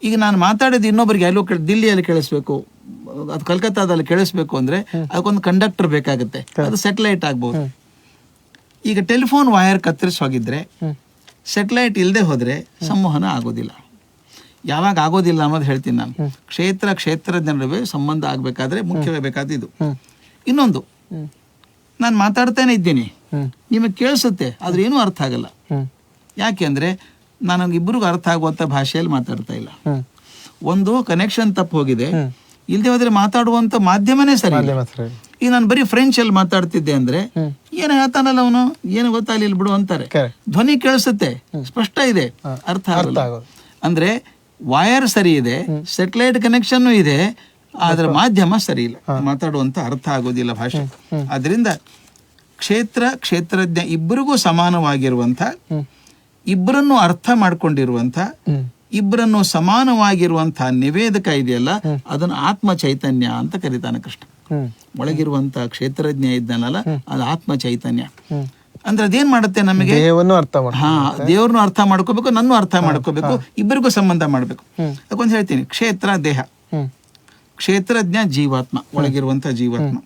ಈಗ ನಾನು ಮಾತಾಡಿದ ಇನ್ನೊಬ್ಬರಿಗೆ ಎಲ್ಲೋ ದಿಲ್ಲಿಯಲ್ಲಿ ಕೇಳಿಸ್ಬೇಕು, ಅದು ಕಲ್ಕತ್ತಾದಲ್ಲಿ ಕೇಳಿಸ್ಬೇಕು ಅಂದ್ರೆ ಅದಕ್ಕೊಂದು ಕಂಡಕ್ಟರ್ ಬೇಕಾಗುತ್ತೆ, ಅದು ಸೆಟಲೈಟ್ ಆಗ್ಬಹುದು. ಈಗ ಟೆಲಿಫೋನ್ ವೈರ್ ಕತ್ತರಿಸಿ ಹೋಗಿದ್ರೆ, ಸೆಟಲೈಟ್ ಇಲ್ಲದೆ ಹೋದ್ರೆ ಸಂವಹನ ಆಗೋದಿಲ್ಲ. ಯಾವಾಗ ಆಗೋದಿಲ್ಲ ಅನ್ನೋದು ಹೇಳ್ತೀನಿ ನಾನು. ಕ್ಷೇತ್ರಜ್ಞರ ನಡುವೆ ಸಂಬಂಧ ಆಗ್ಬೇಕಾದ್ರೆ ಮುಖ್ಯವೇ ಬೇಕಾದ ಇದು. ಇನ್ನೊಂದು, ನಾನು ಮಾತಾಡ್ತಾನೆ ಇದ್ದೀನಿ, ನಿಮಗೆ ಕೇಳಿಸುತ್ತೆ, ಆದ್ರೆ ಏನೂ ಅರ್ಥ ಆಗಲ್ಲ. ಯಾಕೆ ಅಂದ್ರೆ ನಾನು ಇಬ್ಬರಿಗೂ ಅರ್ಥ ಆಗುವಂತ ಭಾಷೆಯಲ್ಲಿ ಮಾತಾಡ್ತಾ ಇಲ್ಲ. ಒಂದು ಕನೆಕ್ಷನ್ ತಪ್ಪು ಹೋಗಿದೆ, ಇಲ್ಲದೆ ಹೋದ್ರೆ ಮಾತಾಡುವಂತ ಮಾಧ್ಯಮನೇ ಸರಿ. ಈಗ ನಾನು ಬರೀ ಫ್ರೆಂಚ್ ಅಲ್ಲಿ ಮಾತಾಡ್ತಿದ್ದೆ ಅಂದ್ರೆ ಏನು ಹೇಳ್ತಾನಲ್ಲ ಅವನು, ಏನು ಗೊತ್ತಾಗಲಿಲ್ಲ ಬಿಡು ಅಂತಾರೆ. ಧ್ವನಿ ಕೇಳಿಸುತ್ತೆ, ಸ್ಪಷ್ಟ ಇದೆ, ಅರ್ಥ ಆಗಲ್ಲ. ಅಂದ್ರೆ ವೈರ್ ಸರಿ ಇದೆ, ಸೆಟಲೈಟ್ ಕನೆಕ್ಷನ್ ಇದೆ, ಆದ್ರೆ ಮಾಧ್ಯಮ ಸರಿ ಇಲ್ಲ, ಮಾತಾಡುವಂತ ಅರ್ಥ ಆಗೋದಿಲ್ಲ ಭಾಷೆ. ಅದರಿಂದ ಕ್ಷೇತ್ರಜ್ಞ ಇಬ್ಬರಿಗೂ ಸಮಾನವಾಗಿರುವಂತ, ಇಬ್ಬರನ್ನು ಅರ್ಥ ಮಾಡ್ಕೊಂಡಿರುವಂತ, ಇಬ್ಬರನ್ನು ಸಮಾನವಾಗಿರುವಂತಹ ನಿವೇದಕ ಇದೆಯಲ್ಲ, ಅದನ್ನು ಆತ್ಮ ಚೈತನ್ಯ ಅಂತ ಕರೀತಾನೆ ಕೃಷ್ಣ. ಒಳಗಿರುವಂತ ಕ್ಷೇತ್ರಜ್ಞ ಇದ್ದಾನಲ್ಲ, ಅದು ಆತ್ಮ ಚೈತನ್ಯ. ಅಂದ್ರೆ ಅದೇನ್ ಮಾಡುತ್ತೆ ನಮಗೆ, ದೇಹವನ್ನು ಅರ್ಥ ಮಾಡಿ ಹಾ, ದೇವ್ರನ್ನು ಅರ್ಥ ಮಾಡ್ಕೋಬೇಕು, ನನ್ನೂ ಅರ್ಥ ಮಾಡ್ಕೋಬೇಕು, ಇಬ್ಬರಿಗೂ ಸಂಬಂಧ ಮಾಡ್ಬೇಕು. ಅದಕ್ಕೊಂದು ಹೇಳ್ತೀನಿ, ಕ್ಷೇತ್ರ ದೇಹ, ಕ್ಷೇತ್ರಜ್ಞ ಜೀವಾತ್ಮ, ಒಳಗಿರುವಂತ ಜೀವಾತ್ಮ.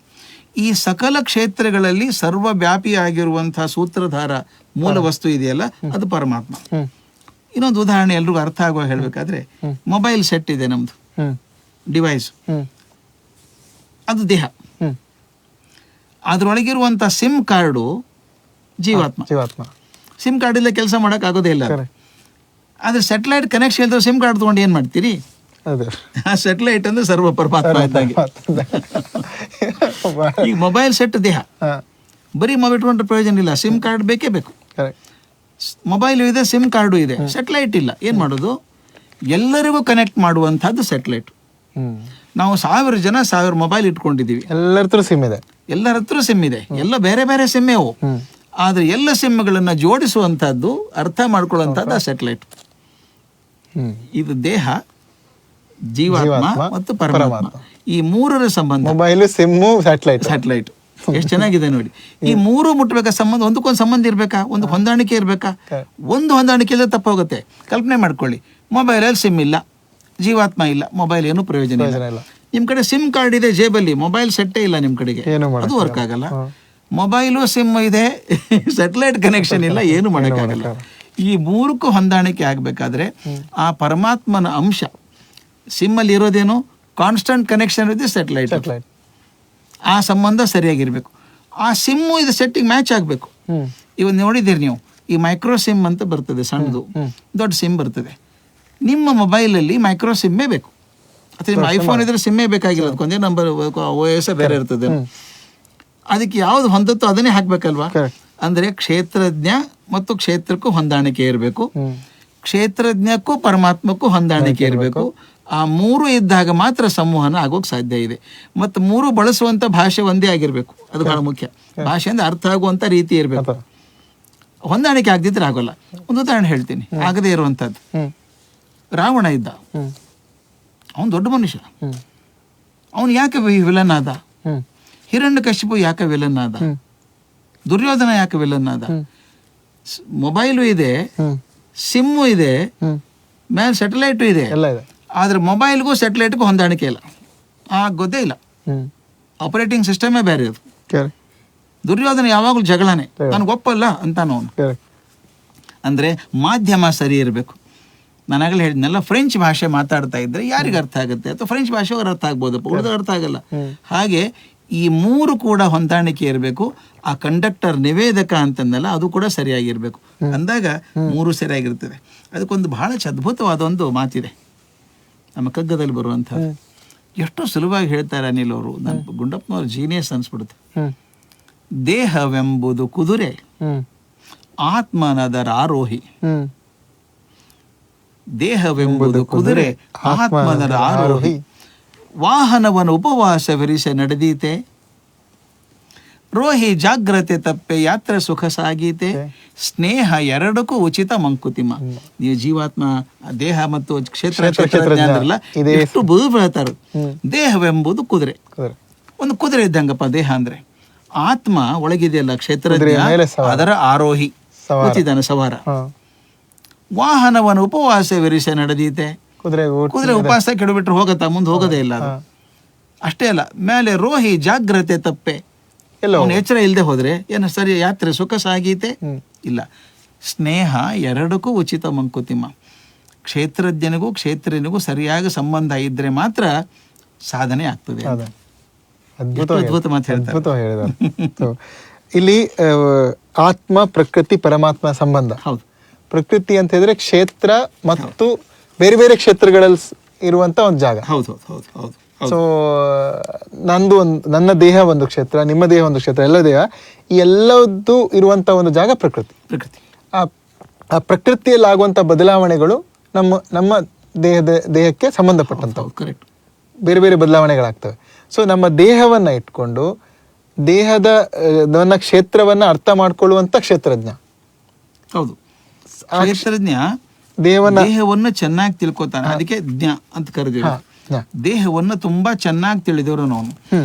ಈ ಸಕಲ ಕ್ಷೇತ್ರಗಳಲ್ಲಿ ಸರ್ವವ್ಯಾಪಿಯಾಗಿರುವಂತಹ ಸೂತ್ರಧಾರ ಮೂಲ ವಸ್ತು ಇದೆಯಲ್ಲ, ಅದು ಪರಮಾತ್ಮ. ಇನ್ನೊಂದು ಉದಾಹರಣೆ ಎಲ್ರಿಗೂ ಅರ್ಥ ಆಗುವ ಹೇಳ್ಬೇಕಾದ್ರೆ, ಮೊಬೈಲ್ ಸೆಟ್ ಇದೆ ನಮ್ದು, ಡಿವೈಸ್, ಅದು ದೇಹ. ಅದ್ರೊಳಗಿರುವಂತ ಸಿಮ್ ಕಾರ್ಡು ಜೀವಾತ್ಮ. ಸಿಮ್ ಕಾರ್ಡ್ ಇಲ್ಲ ಕೆಲಸ ಮಾಡಕ್ ಆಗೋದೇ ಇಲ್ಲ. ಆದ್ರೆ ಸ್ಯಾಟಲೈಟ್ ಕನೆಕ್ಷನ್ ಇಲ್ದ್ರೆ ಸಿಮ್ ಕಾರ್ಡ್ ತಗೊಂಡು ಏನ್ ಮಾಡ್ತೀರಿ? ಆ ಸ್ಯಾಟಲೈಟ್ ಅಂದ್ರೆ ಸರ್ವ ಪರಮಾತ್ಮ ಇದ್ದಂಗೆ. ಈಗ ಮೊಬೈಲ್ ಸೆಟ್ ದೇಹ, ಬರೀ ಮೊಬೈಲ್ ಇಟ್ಕೊಂಡ್ರೆ ಪ್ರಯೋಜನ ಇಲ್ಲ, ಸಿಮ್ ಕಾರ್ಡ್ ಬೇಕೇ ಬೇಕು. ಮೊಬೈಲ್ ಇದೆ, ಸಿಮ್ ಕಾರ್ಡು ಇದೆ, ಸ್ಯಾಟಲೈಟ್ ಇಲ್ಲ, ಏನ್ ಮಾಡೋದು? ಎಲ್ಲರಿಗೂ ಕನೆಕ್ಟ್ ಮಾಡುವಂತಹದ್ದು ಸ್ಯಾಟಲೈಟ್. ನಾವು 1000 ಜನ 1000 ಮೊಬೈಲ್ ಇಟ್ಕೊಂಡಿದೀವಿ, ಎಲ್ಲರ ಹತ್ರ ಸಿಮ್ ಇದೆ, ಎಲ್ಲ ಬೇರೆ ಬೇರೆ ಸಿಮ್ಮೆ ಅವು. ಆದ್ರೆ ಎಲ್ಲ ಸಿಮ್ಗಳನ್ನ ಜೋಡಿಸುವಂತಹದ್ದು, ಅರ್ಥ ಮಾಡ್ಕೊಳ್ಳುವಂತಹದ್ದು ಸ್ಯಾಟಲೈಟ್. ಇದು ದೇಹ, ಜೀವಾತ್ಮ ಮತ್ತು ಪರಮಾತ್ಮ, ಈ ಮೂರರ ಸಂಬಂಧ. ಮೊಬೈಲ್, ಸಿಮ್ಮು, ಸ್ಯಾಟಲೈಟ್ ಎಷ್ಟು ಚೆನ್ನಾಗಿದೆ ನೋಡಿ. ಈ ಮೂರು ಮುಟ್ಬೇಕಾ ಸಂಬಂಧ, ಒಂದಕ್ಕೊಂದು ಸಂಬಂಧ ಇರ್ಬೇಕಾ, ಒಂದು ಹೊಂದಾಣಿಕೆ ಇರ್ಬೇಕಾ? ಒಂದು ಹೊಂದಾಣಿಕೆ ಇಲ್ಲದೆ ತಪ್ಪೋಗುತ್ತೆ. ಕಲ್ಪನೆ ಮಾಡ್ಕೊಳ್ಳಿ, ಮೊಬೈಲಲ್ಲಿ ಸಿಮ್ ಇಲ್ಲ, ಜೀವಾತ್ಮ ಇಲ್ಲ, ಮೊಬೈಲ್ ಏನು ಪ್ರಯೋಜನ ಇಲ್ಲ. ನಿಮ್ ಕಡೆ ಸಿಮ್ ಕಾರ್ಡ್ ಇದೆ ಜೇಬಲ್ಲಿ, ಮೊಬೈಲ್ ಸೆಟ್ಟೇ ಇಲ್ಲ ನಿಮ್ ಕಡೆಗೆ, ಅದು ವರ್ಕ್ ಆಗಲ್ಲ. ಮೊಬೈಲು ಸಿಮ್ ಇದೆ, ಸ್ಯಾಟಲೈಟ್ ಕನೆಕ್ಷನ್ ಇಲ್ಲ, ಏನು ಮಾಡೋಕ್ಕಾಗಲ್ಲ. ಈ ಮೂರಕ್ಕೂ ಹೊಂದಾಣಿಕೆ ಆಗ್ಬೇಕಾದ್ರೆ ಆ ಪರಮಾತ್ಮನ ಅಂಶ, ಸಿಮ್ ಅಲ್ಲಿ ಇರೋದೇನು, ಕಾನ್ಸ್ಟಂಟ್ ಕನೆಕ್ಷನ್ ಇದೆ ಸ್ಯಾಟಲೈಟ್, ಆ ಸಂಬಂಧ ಸರಿಯಾಗಿರ್ಬೇಕು. ಆ ಸಿಮ್ಮು ಇದು ಸೆಟ್ಟಿಗೆ ಮ್ಯಾಚ್ ಆಗ್ಬೇಕು. ಇವತ್ತು ನೋಡಿದ್ದೀರಿ ನೀವು, ಈ ಮೈಕ್ರೋ ಸಿಮ್ ಅಂತ ಬರ್ತದೆ, ಸಣ್ಣದು, ದೊಡ್ಡ ಸಿಮ್ ಬರ್ತದೆ. ನಿಮ್ಮ ಮೊಬೈಲಲ್ಲಿ ಮೈಕ್ರೋ ಸಿಮ್ಮೇ ಬೇಕು, ಅಥವಾ ನಿಮ್ಮ ಐಫೋನ್ ಇದ್ರೆ ಸಿಮ್ಮೇ ಬೇಕಾಗಿಲ್ಲ, ಅದಕ್ಕೊಂದೇ ನಂಬರ್ OS ಬೇರೆ ಇರ್ತದೆ. ಅದಕ್ಕೆ ಯಾವ್ದು ಹೊಂದತ್ತೋ ಅದನ್ನೇ ಹಾಕ್ಬೇಕಲ್ವಾ? ಅಂದ್ರೆ ಕ್ಷೇತ್ರಜ್ಞ ಮತ್ತು ಕ್ಷೇತ್ರಕ್ಕೂ ಹೊಂದಾಣಿಕೆ ಇರಬೇಕು, ಕ್ಷೇತ್ರಜ್ಞಕ್ಕೂ ಪರಮಾತ್ಮಕ್ಕೂ ಹೊಂದಾಣಿಕೆ ಇರಬೇಕು. ಆ ಮೂರು ಇದ್ದಾಗ ಮಾತ್ರ ಸಂವಹನ ಆಗೋಕ್ ಸಾಧ್ಯ ಇದೆ. ಮತ್ತು ಮೂರು ಬಳಸುವಂತ ಭಾಷೆ ಒಂದೇ ಆಗಿರ್ಬೇಕು, ಅದು ಬಹಳ ಮುಖ್ಯ. ಭಾಷೆ ಅಂದ್ರೆ ಅರ್ಥ ಆಗುವಂತ ರೀತಿ ಇರಬೇಕು. ಹೊಂದಾಣಿಕೆ ಆಗದಿದ್ರೆ ಆಗೋಲ್ಲ. ಒಂದು ಉದಾಹರಣೆ ಹೇಳ್ತೀನಿ, ಆಗದೇ ಇರುವಂತದ್ದು. ರಾವಣ ಇದ್ದ, ಅವನು ದೊಡ್ಡ ಮನುಷ್ಯ, ಅವನು ಯಾಕೆ ವಿಲನ್ ಆದ? ಹಿರಣ್ಯಕಶಿಪು ಯಾಕೆ ವಿಲನ್ ಆದ? ದುರ್ಯೋಧನ ಯಾಕೆ ವಿಲನ್ ಆದ? ಮೊಬೈಲು ಇದೆ, ಸಿಮ್ಮು ಇದೆ, ಮೇಲೆ ಸ್ಯಾಟಲೈಟು ಇದೆ, ಆದ್ರೆ ಮೊಬೈಲ್ಗೂ ಸ್ಯಾಟಲೈಟ್ಗೂ ಹೊಂದಾಣಿಕೆ ಇಲ್ಲ, ಗೊತ್ತೇ ಇಲ್ಲ. ಆಪರೇಟಿಂಗ್ ಸಿಸ್ಟಮೇ ಬೇರೆ ಅದು. ದುರ್ಯೋಧನ ಯಾವಾಗಲೂ ಜಗಳನೆ, ನನಗೆ ಒಪ್ಪಲ್ಲ ಅಂತಾನು ಅವನು. ಅಂದ್ರೆ ಮಾಧ್ಯಮ ಸರಿ ಇರಬೇಕು. ನಾನಾಗಲೇ ಹೇಳಿದ್ನೆಲ್ಲ, ಫ್ರೆಂಚ್ ಭಾಷೆ ಮಾತಾಡ್ತಾ ಇದ್ರೆ ಯಾರಿಗೆ ಅರ್ಥ ಆಗುತ್ತೆ? ಅಥವಾ ಫ್ರೆಂಚ್ ಭಾಷೆ ಅವ್ರು ಅರ್ಥ ಆಗ್ಬೋದಪ್ಪ, ಉಳಿದ ಅರ್ಥ ಆಗಲ್ಲ. ಹಾಗೆ ಈ ಮೂರು ಕೂಡ ಹೊಂದಾಣಿಕೆ ಇರಬೇಕು. ಆ ಕಂಡಕ್ಟರ್, ನಿವೇದಕ ಅಂತಂದಲ್ಲ, ಅದು ಕೂಡ ಸರಿಯಾಗಿರ್ಬೇಕು. ಅಂದಾಗ ಮೂರು ಸರಿಯಾಗಿರ್ತದೆ. ಅದಕ್ಕೊಂದು ಬಹಳ ಅದ್ಭುತವಾದ ಒಂದು ಮಾತಿದೆ ನಮ್ಮ ಕಗ್ಗದಲ್ಲಿ ಬರುವಂತ, ಎಷ್ಟು ಸುಲಭವಾಗಿ ಹೇಳ್ತಾರೆ ಅನಿಲ್ ಅವರು. ನನ್ನ ಗುಂಡಪ್ಪನವ್ರು ಜೀನಿಯಸ್ ಅನ್ಸ್ಬಿಡುತ್ತೆ. ದೇಹವೆಂಬುದು ಕುದುರೆ, ಆತ್ಮನದರ ಆರೋಹಿ. ದೇಹವೆಂಬುದು ಕುದುರೆ, ಆತ್ಮನರ ಆರೋಹಿ. ವಾಹನವನ ಉಪವಾಸವಿರಿಸ ನಡೆದೀತೆ, ರೋಹಿ ಜಾಗ್ರತೆ ತಪ್ಪೆ ಯಾತ್ರೆ ಸುಖ ಸಾಗೀತೆ. ಸ್ನೇಹ ಎರಡಕ್ಕೂ ಉಚಿತ ಮಂಕುತಿಮ್ಮ. ನೀವು ಜೀವಾತ್ಮ, ದೇಹ ಮತ್ತು ಕ್ಷೇತ್ರಜ್ಞಾನಲ್ಲ, ಎಷ್ಟು ಬುದು ಹೇಳ್ತಾರೆ. ದೇಹವೆಂಬುದು ಕುದುರೆ, ಒಂದು ಕುದುರೆ ಇದ್ದಂಗಪ್ಪ ದೇಹ ಅಂದ್ರೆ. ಆತ್ಮ ಒಳಗಿದೆಯಲ್ಲ ಕ್ಷೇತ್ರಜ್ಞ, ಅದರ ಆರೋಹಿ, ಕೂತಿದ್ದಾನೆ ಸವಾರ. ವಾಹನವನ ಉಪವಾಸವಿರಿಸ ನಡೆದೀತೆ, ಕುದುರೆ ಉಪವಾಸ ಕೆಡಬಿಟ್ರೆ ಹೋಗತ್ತಾ? ಮುಂದೆ ಹೋಗೋದೇ ಇಲ್ಲ ಅದು. ಅಷ್ಟೇ ಅಲ್ಲ, ಮೇಲೆ ರೋಹಿ ಜಾಗ್ರತೆ ತಪ್ಪೆ, ಅವನು ಎಚ್ಚರ ಇಲ್ಲದೆ ಹೋದ್ರೆ ಏನು ಸರಿ ಯಾತ್ರೆ ಸುಖ ಸಾಗೀತೆ ಇಲ್ಲ. ಸ್ನೇಹ ಎರಡಕ್ಕೂ ಉಚಿತ ಮಂಕುತಿಮ್ಮ. ಕ್ಷೇತ್ರಜ್ಞನಿಗೂ ಕ್ಷೇತ್ರನಿಗೂ ಸರಿಯಾಗಿ ಸಂಬಂಧ ಇದ್ರೆ ಮಾತ್ರ ಸಾಧನೆ ಆಗ್ತದೆ. ಅದ್ಭುತ ಮಾತು ಹೇಳ್ತಾರೆ ಇಲ್ಲಿ. ಆತ್ಮ, ಪ್ರಕೃತಿ, ಪರಮಾತ್ಮ ಸಂಬಂಧ. ಹೌದು. ಪ್ರಕೃತಿ ಅಂತ ಹೇಳಿದ್ರೆ ಕ್ಷೇತ್ರ ಮತ್ತು ಬೇರೆ ಬೇರೆ ಕ್ಷೇತ್ರಗಳಲ್ಲಿ ಇರುವಂತ ಒಂದು ಜಾಗ. ಹೌದು ಹೌದು ಹೌದು. ಸೊ ನನ್ನ ದೇಹ ಒಂದು ಕ್ಷೇತ್ರ, ನಿಮ್ಮ ದೇಹ ಒಂದು ಕ್ಷೇತ್ರ, ಎಲ್ಲ ದೇಹ, ಈ ಎಲ್ಲದ್ದು ಇರುವಂತ ಒಂದು ಜಾಗ ಪ್ರಕೃತಿ. ಆ ಪ್ರಕೃತಿಯಲ್ಲಿ ಆಗುವಂತ ಬದಲಾವಣೆಗಳು ನಮ್ಮ ದೇಹಕ್ಕೆ ಸಂಬಂಧಪಟ್ಟಂತವು. ಕರೆಕ್ಟ್. ಬೇರೆ ಬೇರೆ ಬದಲಾವಣೆಗಳಾಗ್ತವೆ. ಸೊ ನಮ್ಮ ದೇಹವನ್ನ ಇಟ್ಕೊಂಡು ನನ್ನ ಕ್ಷೇತ್ರವನ್ನ ಅರ್ಥ ಮಾಡ್ಕೊಳ್ಳುವಂತ ಕ್ಷೇತ್ರಜ್ಞ. ಹೌದು. ಕ್ಷೇತ್ರಜ್ಞ ದೇಹವನ್ನು ಚೆನ್ನಾಗಿ ತಿಳ್ಕೊತಾನೆ, ಅದಕ್ಕೆ ಜ್ಞ ಅಂತ ಕರೆದಿವಿ. ದೇಹವನ್ನು ತುಂಬಾ ಚೆನ್ನಾಗಿ ತಿಳಿದವರು ಅವನು.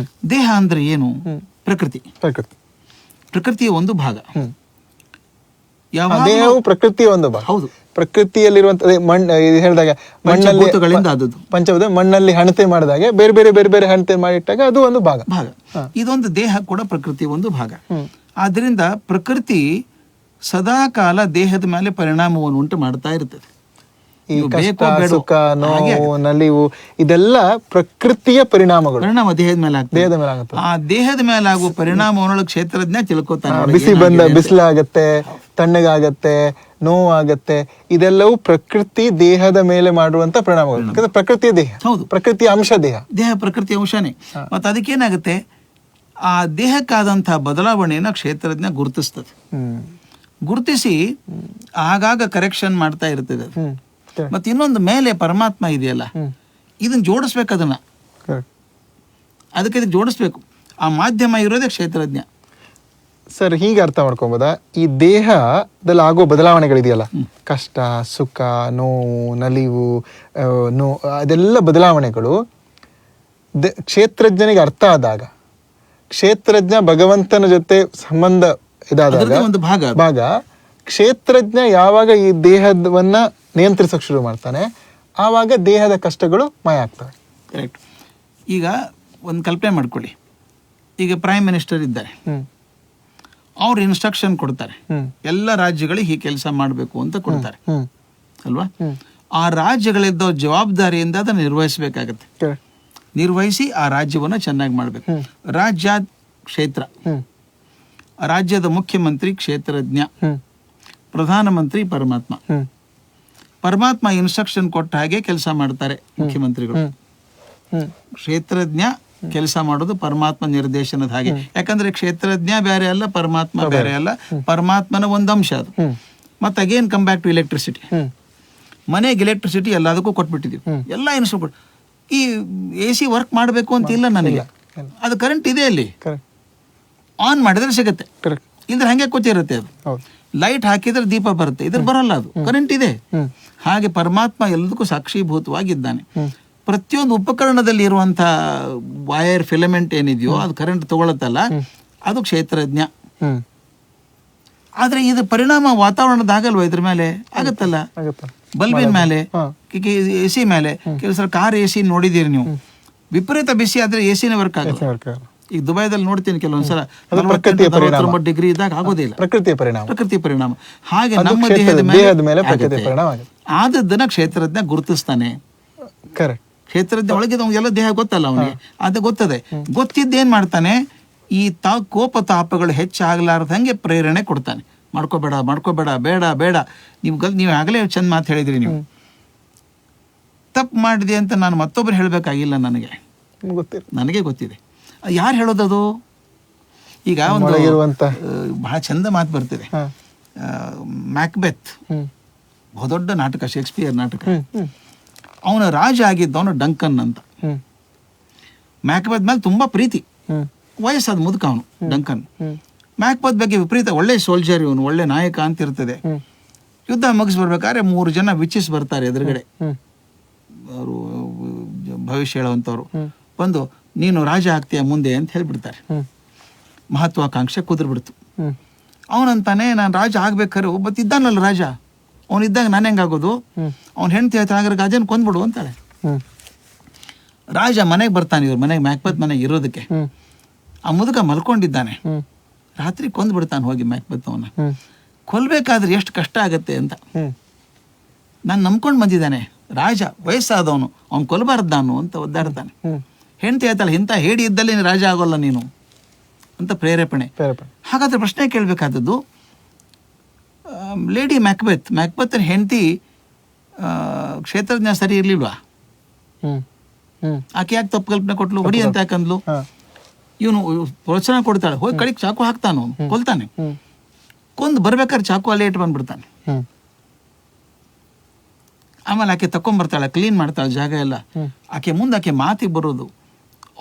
ದೇಹ ಅಂದ್ರೆ ಏನು? ಪ್ರಕೃತಿ. ಪ್ರಕೃತಿಯ ಒಂದು ಭಾಗ. ಯಾವಾಗ ದೇಹವು ಪ್ರಕೃತಿಯ ಒಂದು ಭಾಗ. ಹೌದು, ಪ್ರಕೃತಿಯಲ್ಲಿರುವಂತ ಮಣ್ಣು ಇದು ಹೇಳಿದಾಗ ಮಣ್ಣಲ್ಲಿ ಪಂಚಭೂತಗಳಿಂದ ಆದದ್ದು ಪಂಚಭೂತ ಮಣ್ಣಲ್ಲಿ ಹಣತೆ ಮಾಡಿದಾಗ ಬೇರೆ ಬೇರೆ ಬೇರೆ ಬೇರೆ ಹಣತೆ ಮಾಡಿಟ್ಟಾಗ ಅದು ಒಂದು ಭಾಗ. ಇದೊಂದು ದೇಹ ಕೂಡ ಪ್ರಕೃತಿ ಒಂದು ಭಾಗ. ಆದ್ರಿಂದ ಪ್ರಕೃತಿ ಸದಾ ಕಾಲ ದೇಹದ ಮೇಲೆ ಪರಿಣಾಮವನ್ನು ಉಂಟು ಮಾಡ್ತಾ ಇರ್ತದೆ. ಈ ಕಷ್ಟ, ಸುಖ, ನೋವು, ನಲಿವು ಇದೆಲ್ಲ ಪ್ರಕೃತಿಯ ಪರಿಣಾಮಗಳು. ಪರಿಣಾಮ ದೇಹದ ಮೇಲೆ ದೇಹದ ಮೇಲೆ ಆಗುತ್ತೆ. ಆ ದೇಹದ ಮೇಲೆ ಆಗುವ ಪರಿಣಾಮವನ್ನು ಕ್ಷೇತ್ರಜ್ಞ ತಿಳ್ಕೊತಾನೆ. ಬಿಸಿಲಾಗತ್ತೆ, ತಣ್ಣಗಾಗತ್ತೆ, ನೋವಾಗತ್ತೆ, ಇದೆಲ್ಲವೂ ಪ್ರಕೃತಿ ದೇಹದ ಮೇಲೆ ಮಾಡುವಂತ ಪರಿಣಾಮಗಳು. ಯಾಕಂದ್ರೆ ಪ್ರಕೃತಿಯ ದೇಹ, ಹೌದು, ಪ್ರಕೃತಿಯ ಅಂಶ ದೇಹ ಪ್ರಕೃತಿಯ ಅಂಶನೇ. ಮತ್ತೆ ಅದಕ್ಕೇನಾಗುತ್ತೆ, ಆ ದೇಹಕ್ಕಾದಂತಹ ಬದಲಾವಣೆಯನ್ನ ಕ್ಷೇತ್ರಜ್ಞ ಗುರುತಿಸ್ತದೆ. ಗುರುತಿಸಿ ಆಗಾಗ ಕರೆಕ್ಷನ್ ಮಾಡ್ತಾ ಇರ್ತದೆ ಅದು. ಮತ್ತೆ ಇನ್ನೊಂದು ಮೇಲೆ ಪರಮಾತ್ಮ ಇದೆಯಲ್ಲ, ಇದನ್ನ ಜೋಡಿಸ್ಬೇಕು, ಅದಕ್ಕೆ ಇದಕ್ಕೆ ಜೋಡಿಸ್ಬೇಕು. ಆ ಮಾಧ್ಯಮ ಇರೋದೇ ಕ್ಷೇತ್ರಜ್ಞ. ಸರ್, ಹೀಗೆ ಅರ್ಥ ಮಾಡ್ಕೊಬೋದಾ, ಈ ದೇಹದಲ್ಲಿ ಆಗೋ ಬದಲಾವಣೆಗಳಿದೆಯಲ್ಲ, ಕಷ್ಟ, ಸುಖ, ನೋವು, ನಲಿವು, ಅದೆಲ್ಲ ಬದಲಾವಣೆಗಳು ಕ್ಷೇತ್ರಜ್ಞನಿಗೆ ಅರ್ಥ ಆದಾಗ, ಕ್ಷೇತ್ರಜ್ಞ ಭಗವಂತನ ಜೊತೆ ಸಂಬಂಧ ಇದಾದಾಗ ಒಂದು ಭಾಗ ಕ್ಷೇತ್ರಜ್ಞ ಯಾವಾಗ ಈ ದೇಹವನ್ನ ನಿಯಂತ್ರಿಸೋಕೆ ಶುರು ಮಾಡ್ತಾನೆ, ಆವಾಗ ದೇಹದ ಕಷ್ಟಗಳು ಮಾಯ ಆಗ್ತವೆ. ಕರೆಕ್ಟ್. ಈಗ ಒಂದು ಕಲ್ಪನೆ ಮಾಡ್ಕೊಳ್ಳಿ, ಈಗ ಪ್ರೈಮ್ ಮಿನಿಸ್ಟರ್ ಇದ್ದಾರೆ, ಅವ್ರು ಇನ್ಸ್ಟ್ರಕ್ಷನ್ ಕೊಡ್ತಾರೆ, ಎಲ್ಲ ರಾಜ್ಯಗಳಿಗೆ ಈ ಕೆಲಸ ಮಾಡಬೇಕು ಅಂತ ಕೊಡ್ತಾರೆ ಅಲ್ವಾ. ಆ ರಾಜ್ಯಗಳಿದ್ದ ಜವಾಬ್ದಾರಿಯಿಂದ ಅದನ್ನು ನಿರ್ವಹಿಸಬೇಕಾಗತ್ತೆ. ನಿರ್ವಹಿಸಿ ಆ ರಾಜ್ಯವನ್ನು ಚೆನ್ನಾಗಿ ಮಾಡಬೇಕು. ರಾಜ್ಯ ಕ್ಷೇತ್ರ, ರಾಜ್ಯದ ಮುಖ್ಯಮಂತ್ರಿ ಕ್ಷೇತ್ರಜ್ಞ, ಪ್ರಧಾನಮಂತ್ರಿ ಪರಮಾತ್ಮ. ಪರಮಾತ್ಮ ಇನ್ಸ್ಟ್ರಕ್ಷನ್ ಕೊಟ್ಟ ಹಾಗೆ ಕೆಲಸ ಮಾಡ್ತಾರೆ ಮುಖ್ಯಮಂತ್ರಿಗಳು. ಕ್ಷೇತ್ರಜ್ಞ ಕೆಲಸ ಮಾಡೋದು ಪರಮಾತ್ಮ ನಿರ್ದೇಶನದ ಹಾಗೆ. ಯಾಕಂದ್ರೆ ಕ್ಷೇತ್ರಜ್ಞ ಬೇರೆ ಅಲ್ಲ, ಪರಮಾತ್ಮ ಬೇರೆ ಅಲ್ಲ, ಪರಮಾತ್ಮನ ಒಂದು ಅಂಶ ಅದು. ಮತ್ತೆ again come back to electricity. ಮನೆಗೆ ಎಲೆಕ್ಟ್ರಿಸಿಟಿ ಎಲ್ಲದಕ್ಕೂ ಕೊಟ್ಬಿಟ್ಟಿದೀವಿ, ಎಲ್ಲ ಇನ್ಸ್ಟ್ರಕ್ಷನ್. ಈ AC ವರ್ಕ್ ಮಾಡಬೇಕು ಅಂತ ಇಲ್ಲ ನನಗೆ, ಅದು ಕರೆಂಟ್ ಇದೆ ಅಲ್ಲಿ, ಆನ್ ಮಾಡಿದ್ರೆ ಸಿಗತ್ತೆ, ಇಲ್ದ್ರೆ ಹಂಗೆ ಕೂತಿರುತ್ತೆ ಅದು. ಲೈಟ್ ಹಾಕಿದ್ರೆ ದೀಪ ಬರುತ್ತೆ, ಇದ್ರ ಬರಲ್ಲ, ಅದು ಕರೆಂಟ್ ಇದೆ. ಹಾಗೆ ಪರಮಾತ್ಮ ಎಲ್ಲದಕ್ಕೂ ಸಾಕ್ಷೀಭೂತವಾಗಿದ್ದಾನೆ. ಪ್ರತಿಯೊಂದು ಉಪಕರಣದಲ್ಲಿ ಇರುವಂತಹ ವೈರ್ ಫಿಲಮೆಂಟ್ ಏನಿದೆಯೋ ಅದು ಕರೆಂಟ್ ತಗೊಳತ್ತಲ್ಲ, ಅದು ಕ್ಷೇತ್ರಜ್ಞ. ಆದ್ರೆ ಇದ್ರ ಪರಿಣಾಮ ವಾತಾವರಣದ ಆಗಲ್ವಾ, ಇದ್ರ ಮೇಲೆ ಆಗತ್ತಲ್ಲ. ಬಲ್ಬಿನ ಮೇಲೆ, AC ಮೇಲೆ, ಕೆಲವು ಸಲ ಕಾರ್ AC ನೋಡಿದೀರಿ ನೀವು, ವಿಪರೀತ ಬಿಸಿ ಆದ್ರೆ AC ವರ್ಕ್ ಆಗಲ್ಲ. ಈಗ ದುಬೈದಲ್ಲಿ ನೋಡ್ತೀನಿ ಕೆಲವೊಂದ್ಸಲ 49 ಡಿಗ್ರಿ ಇದ್ದಾಗ ಆಗೋದಿಲ್ಲ, ಪ್ರಕೃತಿಯ ಪರಿಣಾಮ. ಹಾಗೆ ನಮ್ಮ ದೇಹದ ಮೇಲೆ ಆದದ್ದನ್ನ ಕ್ಷೇತ್ರಜ್ಞ ಗುರುತಿಸ್ತಾನೆ. ಕ್ಷೇತ್ರಜ್ಞ ಒಳಗೆ ಎಲ್ಲ ದೇಹ ಗೊತ್ತಲ್ಲ ಅವನಿಗೆ, ಅದು ಗೊತ್ತದೆ. ಗೊತ್ತಿದ್ದೇನ್ ಮಾಡ್ತಾನೆ, ಈ ಕೋಪ ತಾಪಗಳು ಹೆಚ್ಚಾಗಲಾರ್ದಂಗೆ ಪ್ರೇರಣೆ ಕೊಡ್ತಾನೆ. ಮಾಡ್ಕೋಬೇಡ, ಬೇಡ. ನೀವು ಆಗಲೇ ಚಂದ ಮಾತು ಹೇಳಿದ್ರಿ, ನೀವು ತಪ್ಪು ಮಾಡಿದೆ ಅಂತ ನಾನು ಮತ್ತೊಬ್ಬರು ಹೇಳ್ಬೇಕಾಗಿಲ್ಲ, ನನಗೆ ಗೊತ್ತಿದೆ. ಯಾರು ಹೇಳೋದದು? ಈಗ ಒಂದು ಬಹಳ ಚಂದ ಮಾತು ಬರ್ತಿದೆ, ಮ್ಯಾಕ್ಬೆತ್ ಬಹುದೊಡ್ಡ ನಾಟಕ, ಶೇಕ್ಸ್ಪಿಯರ್ ನಾಟಕ. ಅವನ ರಾಜ ಆಗಿದ್ದವನು ಡಂಕನ್ ಅಂತ. ಮ್ಯಾಕ್ಬೆತ್ ಮೇಲೆ ತುಂಬಾ ಪ್ರೀತಿ, ವಯಸ್ಸಾದ ಮುದುಕ ಅವನು ಡಂಕನ್. ಮ್ಯಾಕ್ಬೆತ್ ಬಗ್ಗೆ ವಿಪರೀತ, ಒಳ್ಳೆ ಸೋಲ್ಜರ್ ಇವನು, ಒಳ್ಳೆ ನಾಯಕ ಅಂತ ಇರ್ತದೆ. ಯುದ್ಧ ಮುಗಿಸ್ಬರ್ಬೇಕಾದ್ರೆ 3 ಜನ ವಿಚಿಸ್ ಬರ್ತಾರೆ ಎದುರುಗಡೆ, ಅವರು ಭವಿಷ್ಯ ಹೇಳುವಂಥವ್ರು ಬಂದು, ನೀನು ರಾಜ ಆಗ್ತೀಯ ಮುಂದೆ ಅಂತ ಹೇಳ್ಬಿಡ್ತಾರೆ. ಮಹತ್ವಾಕಾಂಕ್ಷೆ ಕುದುರ್ಬಿಡ್ತು. ಅವನಂತಾನೆ, ನಾನು ರಾಜ ಆಗ್ಬೇಕಾದ್ರೆ ಒಬ್ಬ ಇದ್ದಾನಲ್ಲ ರಾಜ, ಅವನಿದ್ದಾಗ ನಾನು ಹೆಂಗಾಗೋದು, ಅವ್ನ ಹೆಂಡತಿ ಆಯ್ತು ರಾಜನ್ ಕೊಂದ್ಬಿಡು ಅಂತಾಳೆ. ರಾಜ ಮನೆಗೆ ಬರ್ತಾನೆ, ಇವ್ರ ಮನೆಗೆ, ಮ್ಯಾಕ್ಬೆತ್ ಮನೆಗೆ ಇರೋದಕ್ಕೆ. ಆ ಮುದುಕ ಮಲ್ಕೊಂಡಿದ್ದಾನೆ, ರಾತ್ರಿ ಕೊಂದ್ಬಿಡ್ತಾನೆ ಹೋಗಿ ಮ್ಯಾಕ್ಬೆತ್ ಅವನ್ನ. ಕೊಲ್ಬೇಕಾದ್ರೆ ಎಷ್ಟು ಕಷ್ಟ ಆಗತ್ತೆ ಅಂತ ನಾನು ನಂಬ್ಕೊಂಡು ಬಂದಿದ್ದಾನೆ. ರಾಜ ವಯಸ್ಸಾದವನು, ಅವ್ನು ಕೊಲ್ಬಾರ್ದು ನಾನು ಅಂತ ಒದ್ದಾಡ್ತಾನೆ. ಹೆಂಡತಿ ಆಯ್ತಾಳೆ, ಇಂಥ ಹೇಡಿ ಇದ್ದಲ್ಲಿ ರಾಜ ಆಗೋಲ್ಲ ನೀನು ಅಂತ ಪ್ರೇರೇಪಣೆ. ಹಾಗಾದ್ರೆ ಪ್ರಶ್ನೆ ಕೇಳಬೇಕಾದದ್ದು, ಲೇಡಿ ಮ್ಯಾಕ್ಬೆತ್ ಹೆಂಡತಿ ಕ್ಷೇತ್ರಜ್ಞ ಸರಿ ಇರ್ಲಿಲ್ವಾ? ಆಕೆ ಯಾಕೆ ತಪ್ಪು ಕಲ್ಪನೆ ಕೊಟ್ಲು, ಹೊಡಿ ಅಂತ ಯಾಕಂದ್ಲು? ಇವನು ಪ್ರೋತ್ಸಾಹ ಕೊಡ್ತಾಳೆ, ಹೋಗಿ ಕಡಿಗೆ ಚಾಕು ಹಾಕ್ತಾನ, ಅವನು ಕೊಲ್ತಾನೆ. ಕೊಂದು ಬರ್ಬೇಕಾದ್ರೆ ಚಾಕು ಅಲ್ಲೇ ಇಟ್ಟು ಬಂದ್ಬಿಡ್ತಾನೆ. ಆಮೇಲೆ ಆಕೆ ತಕೊಂಡ್ಬರ್ತಾಳೆ, ಕ್ಲೀನ್ ಮಾಡ್ತಾಳೆ ಜಾಗ ಎಲ್ಲ. ಆಕೆ ಮುಂದೆ ಆಕೆ ಮಾತಿಗೆ ಬರೋದು,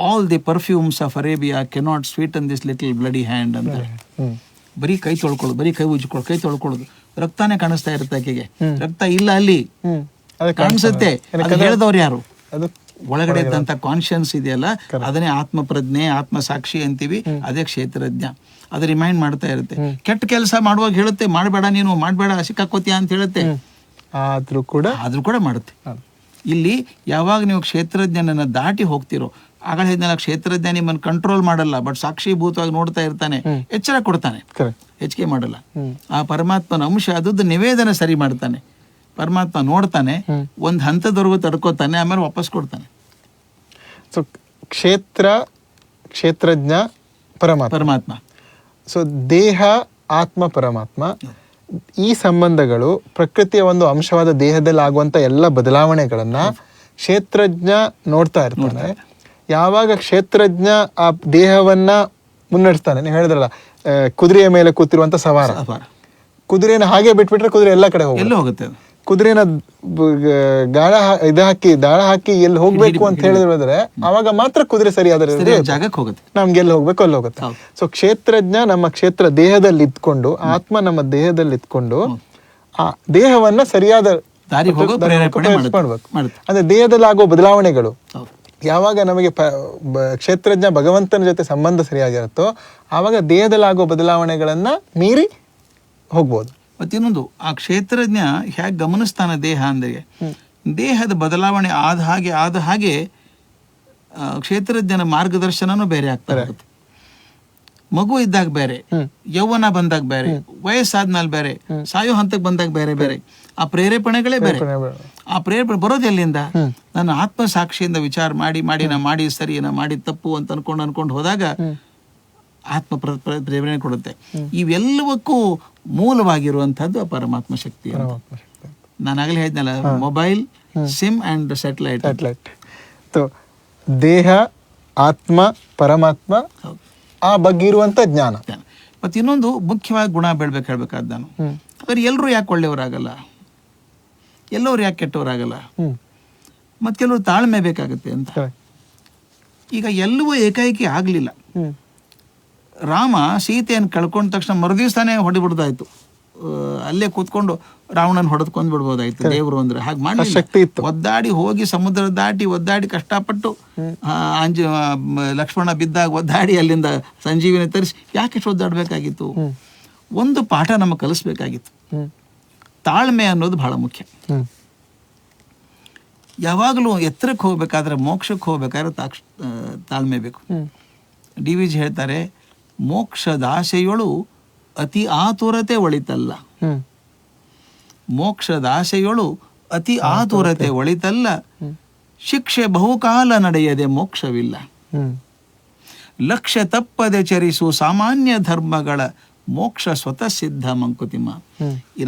all the perfumes of Arabia cannot sweeten this little bloody hand ಅಂತ. ಬರೀ ಕೈ ತೊಳ್ಕೊಳ್ಳೋದು, ಬರೀ ಕೈ ಉಜ್ಕೊಳ್ಳೋದು, ಕೈ ತೊಳ್ಕೊಳ್ಳೋದು, ರಕ್ತಾನೇ ಕಾಣಿಸ್ತಾ ಇರುತ್ತೆ ಆಕೆಗೆ. ರಕ್ತ ಇಲ್ಲ ಅಲ್ಲಿ ಕಾಣಿಸುತ್ತೆ, ಹೇಳಿದವ್ರು ಯಾರು? ಒಳಗಡೆ ಇದ್ದಂತ ಕಾನ್ಶಿಯನ್ಸ್ ಇದೆಯಲ್ಲ, ಅದನ್ನೇ ಆತ್ಮ ಪ್ರಜ್ಞೆ, ಆತ್ಮ ಸಾಕ್ಷಿ ಅಂತೀವಿ. ಅದೇ ಕ್ಷೇತ್ರಜ್ಞ. ಅದು ರಿಮೈಂಡ್ ಮಾಡ್ತಾ ಇರುತ್ತೆ. ಕೆಟ್ಟ ಕೆಲಸ ಮಾಡುವಾಗ ಹೇಳುತ್ತೆ, ಮಾಡಬೇಡ, ನೀನು ಮಾಡಬೇಡ, ಸಿಕ್ಕಾಕೋತೀಯ ಅಂತ ಹೇಳುತ್ತೆ. ಆದ್ರೂ ಕೂಡ ಮಾಡುತ್ತೆ. ಇಲ್ಲಿ ಯಾವಾಗ ನೀವು ಕ್ಷೇತ್ರಜ್ಞನನ್ನ ದಾಟಿ ಹೋಗ್ತಿರೋ, ಆಗ ಹೇಳಿದ್ನಲ್ಲ, ಕ್ಷೇತ್ರಜ್ಞ ನಿಮ್ಮನ್ನು ಕಂಟ್ರೋಲ್ ಮಾಡಲ್ಲ, ಬಟ್ ಸಾಕ್ಷೀಭೂತವಾಗಿ ನೋಡ್ತಾ ಇರ್ತಾನೆ, ಎಚ್ಚರ ಕೊಡ್ತಾನೆ, ಹೆಚ್ಚಿಗೆ ಮಾಡಲ್ಲ. ಆ ಪರಮಾತ್ಮನ ಅಂಶ ಅದದ್ದು ನಿವೇದನೆ ಸರಿ ಮಾಡ್ತಾನೆ. ಪರಮಾತ್ಮ ನೋಡ್ತಾನೆ, ಒಂದು ಹಂತದವರೆಗೂ ತಡ್ಕೋತಾನೆ, ಆಮೇಲೆ ವಾಪಸ್ ಕೊಡ್ತಾನೆ. ಸೊ ಕ್ಷೇತ್ರಜ್ಞ ಪರಮಾತ್ಮ. ಸೊ ದೇಹ, ಆತ್ಮ, ಪರಮಾತ್ಮ, ಈ ಸಂಬಂಧಗಳು ಪ್ರಕೃತಿಯ ಒಂದು ಅಂಶವಾದ ದೇಹದಲ್ಲಿ ಆಗುವಂತ ಎಲ್ಲ ಬದಲಾವಣೆಗಳನ್ನ ಕ್ಷೇತ್ರಜ್ಞ ನೋಡ್ತಾ ಇರ್ತಾನೆ. ಯಾವಾಗ ಕ್ಷೇತ್ರಜ್ಞ ಆ ದೇಹವನ್ನ ಮುನ್ನಡೆಸ್ತಾನೆ, ನೀವು ಹೇಳಿದ್ರಲ್ಲ, ಕುದುರೆಯ ಮೇಲೆ ಕೂತಿರುವಂತ ಸವಾರ, ಕುದುರೆನ ಹಾಗೆ ಬಿಟ್ಬಿಟ್ರೆ ಕುದುರೆ ಎಲ್ಲ ಕಡೆ ಹೋಗುತ್ತೆ. ಕುದುರೆನ ದಾಳ ಹಾಕಿ ಎಲ್ಲಿ ಹೋಗ್ಬೇಕು ಅಂತ ಹೇಳಿದ್ರೆ ಅವಾಗ ಮಾತ್ರ ಕುದುರೆ ಸರಿಯಾದ ಜಾಗಕ್ಕೆ ಹೋಗುತ್ತೆ, ನಮ್ಗೆ ಎಲ್ಲಿ ಹೋಗ್ಬೇಕು ಅಲ್ಲಿ ಹೋಗುತ್ತೆ. ಸೊ ಕ್ಷೇತ್ರಜ್ಞ ನಮ್ಮ ಕ್ಷೇತ್ರ ದೇಹದಲ್ಲಿ ಇದ್ಕೊಂಡು, ಆತ್ಮ ನಮ್ಮ ದೇಹದಲ್ಲಿ ಇದ್ಕೊಂಡು ಆ ದೇಹವನ್ನ ಸರಿಯಾದ ದಾರಿ ಮಾಡ್ಬೇಕು. ಅಂದ್ರೆ ದೇಹದಲ್ಲಿ ಆಗೋ ಬದಲಾವಣೆಗಳು ಯಾವಾಗ ನಮಗೆ ಕ್ಷೇತ್ರಜ್ಞ ಭಗವಂತನ ಜೊತೆ ಸಂಬಂಧ ಸರಿಯಾಗಿರುತ್ತೋ ಆವಾಗ ದೇಹದಲ್ಲಿ ಆಗೋ ಬದಲಾವಣೆಗಳನ್ನ ಮೀರಿ ಹೋಗ್ಬೋದು. ಮತ್ತಿನ್ನೊಂದು, ಆ ಕ್ಷೇತ್ರಜ್ಞ ಹೇಗೆ ಗಮನಿಸ್ತಾನೆ ದೇಹ ಅಂದ್ರೆ, ದೇಹದ ಬದಲಾವಣೆ ಆದ ಹಾಗೆ ಕ್ಷೇತ್ರಜ್ಞನ ಮಾರ್ಗದರ್ಶನನೂ ಬೇರೆ ಆಗ್ತಾ ಇರುತ್ತೆ. ಮಗು ಇದ್ದಾಗ ಬೇರೆ, ಯೌವನ ಬಂದಾಗ ಬೇರೆ, ವಯಸ್ಸಾದ್ಮೇಲೆ ಬೇರೆ, ಸಾಯೋ ಹಂತಕ್ಕೆ ಬಂದಾಗ ಬೇರೆ ಬೇರೆ. ಆ ಪ್ರೇರೇಪಣೆಗಳೇ ಬೇರೆ. ಆ ಪ್ರೇರೇಪಣೆ ಬರೋದು ಎಲ್ಲಿಂದ? ನನ್ನ ಆತ್ಮ ಸಾಕ್ಷಿಯಿಂದ ವಿಚಾರ ಮಾಡಿ ನಾ ಮಾಡಿ ಸರಿ, ನಾ ಮಾಡಿ ತಪ್ಪು ಅಂತ ಅನ್ಕೊಂಡು ಹೋದಾಗ ಆತ್ಮ ಪ್ರೇರಣೆ ಕೊಡುತ್ತೆ. ಇವೆಲ್ಲವಕ್ಕೂ ಮೂಲವಾಗಿರುವಂತಹದ್ದು ಆ ಪರಮಾತ್ಮ ಶಕ್ತಿ. ನಾನಾಗಲೇ ಹೇಳಿದ್ನಲ್ಲ, ಮೊಬೈಲ್, ಸಿಮ್ ಅಂಡ್ ಸ್ಯಾಟಲೈಟ್. ದೇಹ, ಆತ್ಮ, ಪರಮಾತ್ಮ, ಆ ಬಗ್ಗೆ ಇರುವಂತ ಜ್ಞಾನ. ಮತ್ತೆ ಇನ್ನೊಂದು ಮುಖ್ಯವಾಗಿ ಗುಣ ಹೇಳ್ಬೇಕಾದ ನಾನು, ಆದರೆ ಎಲ್ಲರೂ ಯಾಕೆ ಒಳ್ಳೆಯವರಾಗಲ್ಲ, ಎಲ್ಲರೂ ಯಾಕೆ ಕೆಟ್ಟವರಾಗಲ್ಲ, ಮತ್ತೆ ಕೆಲವರು ತಾಳ್ಮೆ ಬೇಕಾಗುತ್ತೆ ಅಂತ. ಈಗ ಎಲ್ಲವೂ ಏಕಾಏಕಿ ಆಗ್ಲಿಲ್ಲ. ರಾಮ ಸೀತೆಯನ್ನು ಕಳ್ಕೊಂಡ ತಕ್ಷಣ ಮರುದಿವ್ಸನೇ ಹೊಡಿಬಿಡ್ದಾಯ್ತು, ಅಲ್ಲೇ ಕೂತ್ಕೊಂಡು ರಾವಣನ ಹೊಡೆದ್ಕೊಂಡ್ ಬಿಡ್ಬೋದಾಯ್ತು ದೇವರು ಅಂದ್ರೆ. ಹಾಗೆ ಮಾಡಿ ಒದ್ದಾಡಿ ಹೋಗಿ ಸಮುದ್ರ ದಾಟಿ ಒದ್ದಾಡಿ ಕಷ್ಟಪಟ್ಟು ಲಕ್ಷ್ಮಣ ಬಿದ್ದಾಗ ಒದ್ದಾಡಿ ಅಲ್ಲಿಂದ ಸಂಜೀವಿನಿ ತರಿಸಿ ಯಾಕೆ ಒದ್ದಾಡ್ಬೇಕಾಗಿತ್ತು? ಒಂದು ಪಾಠ ನಮಗೆ ಕಲಿಸ್ಬೇಕಾಗಿತ್ತು. ತಾಳ್ಮೆ ಅನ್ನೋದು ಬಹಳ ಮುಖ್ಯ. ಯಾವಾಗಲೂ ಎತ್ತರಕ್ಕೆ ಹೋಗ್ಬೇಕಾದ್ರೆ, ಮೋಕ್ಷಕ್ಕೆ ಹೋಗ್ಬೇಕಾದ್ರೆ ತಾಳ್ಮೆ ಬೇಕು. DVG ಹೇಳ್ತಾರೆ, ಮೋಕ್ಷದಾಸೆಯೊಳು ಅತಿ ಆತುರತೆ ಒಳಿತಲ್ಲ. ಮೋಕ್ಷದಾಸೆಯೊಳು ಅತಿ ಆತುರತೆ ಒಳಿತಲ್ಲ, ಶಿಕ್ಷೆ ಬಹುಕಾಲ ನಡೆಯದೆ ಮೋಕ್ಷವಿಲ್ಲ. ಲಕ್ಷ್ಯ ತಪ್ಪದೆ ಚರಿಸು ಸಾಮಾನ್ಯ ಧರ್ಮಗಳ ಮೋಕ್ಷ ಸ್ವತಃ ಸಿದ್ಧ ಮಂಕುತಿಮ್ಮ.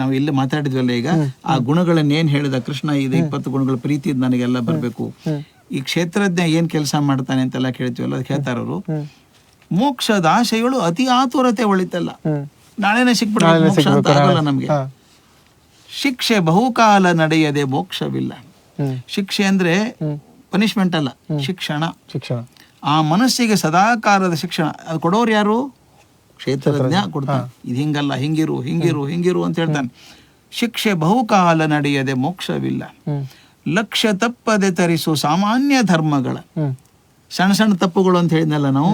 ನಾವು ಇಲ್ಲಿ ಮಾತಾಡಿದ್ವಲ್ಲ ಈಗ, ಆ ಗುಣಗಳನ್ನ ಏನ್ ಹೇಳಿದ ಕೃಷ್ಣ, ಇದು 20 ಗುಣಗಳ ಪ್ರೀತಿ ನನಗೆಲ್ಲ ಬರ್ಬೇಕು. ಈ ಕ್ಷೇತ್ರಜ್ಞ ಏನ್ ಕೆಲಸ ಮಾಡ್ತಾನೆ ಅಂತೆಲ್ಲ ಕೇಳ್ತೀವಲ್ಲ, ಅದು ಹೇಳ್ತಾರವರು, ಮೋಕ್ಷದ ಆಶೆಗಳು ಅತಿ ಆತುರತೆ ಒಳಿತಲ್ಲ. ನಾಳೆನೇ ಸಿಕ್ಬಿಡಲ್ಲ ಮೋಕ್ಷ ಅಂತ ಆಗಲ್ಲ ನಮ್ಗೆ. ಶಿಕ್ಷೆ ಬಹುಕಾಲ ನಡೆಯದೆ ಮೋಕ್ಷವಿಲ್ಲ. ಶಿಕ್ಷೆ ಅಂದ್ರೆ ಪನಿಷ್ಮೆಂಟ್ ಅಲ್ಲ, ಶಿಕ್ಷಣ. ಆ ಮನಸ್ಸಿಗೆ ಸದಾಕಾಲದ ಶಿಕ್ಷಣ ಅದು ಕೊಡೋರು ಯಾರು? ಕ್ಷೇತ್ರಜ್ಞ ಕೊಡ್ತಾನೆ. ಇದು ಹಿಂಗಲ್ಲ, ಹಿಂಗಿರು ಅಂತ ಹೇಳ್ತಾನೆ. ಶಿಕ್ಷೆ ಬಹುಕಾಲ ನಡೆಯದೆ ಮೋಕ್ಷವಿಲ್ಲ. ಲಕ್ಷ್ಯ ತಪ್ಪದೆ ತರಿಸು ಸಾಮಾನ್ಯ ಧರ್ಮಗಳ. ಸಣ್ಣ ಸಣ್ಣ ತಪ್ಪುಗಳು ಅಂತ ಹೇಳಿದ್ನಲ್ಲ ನಾವು,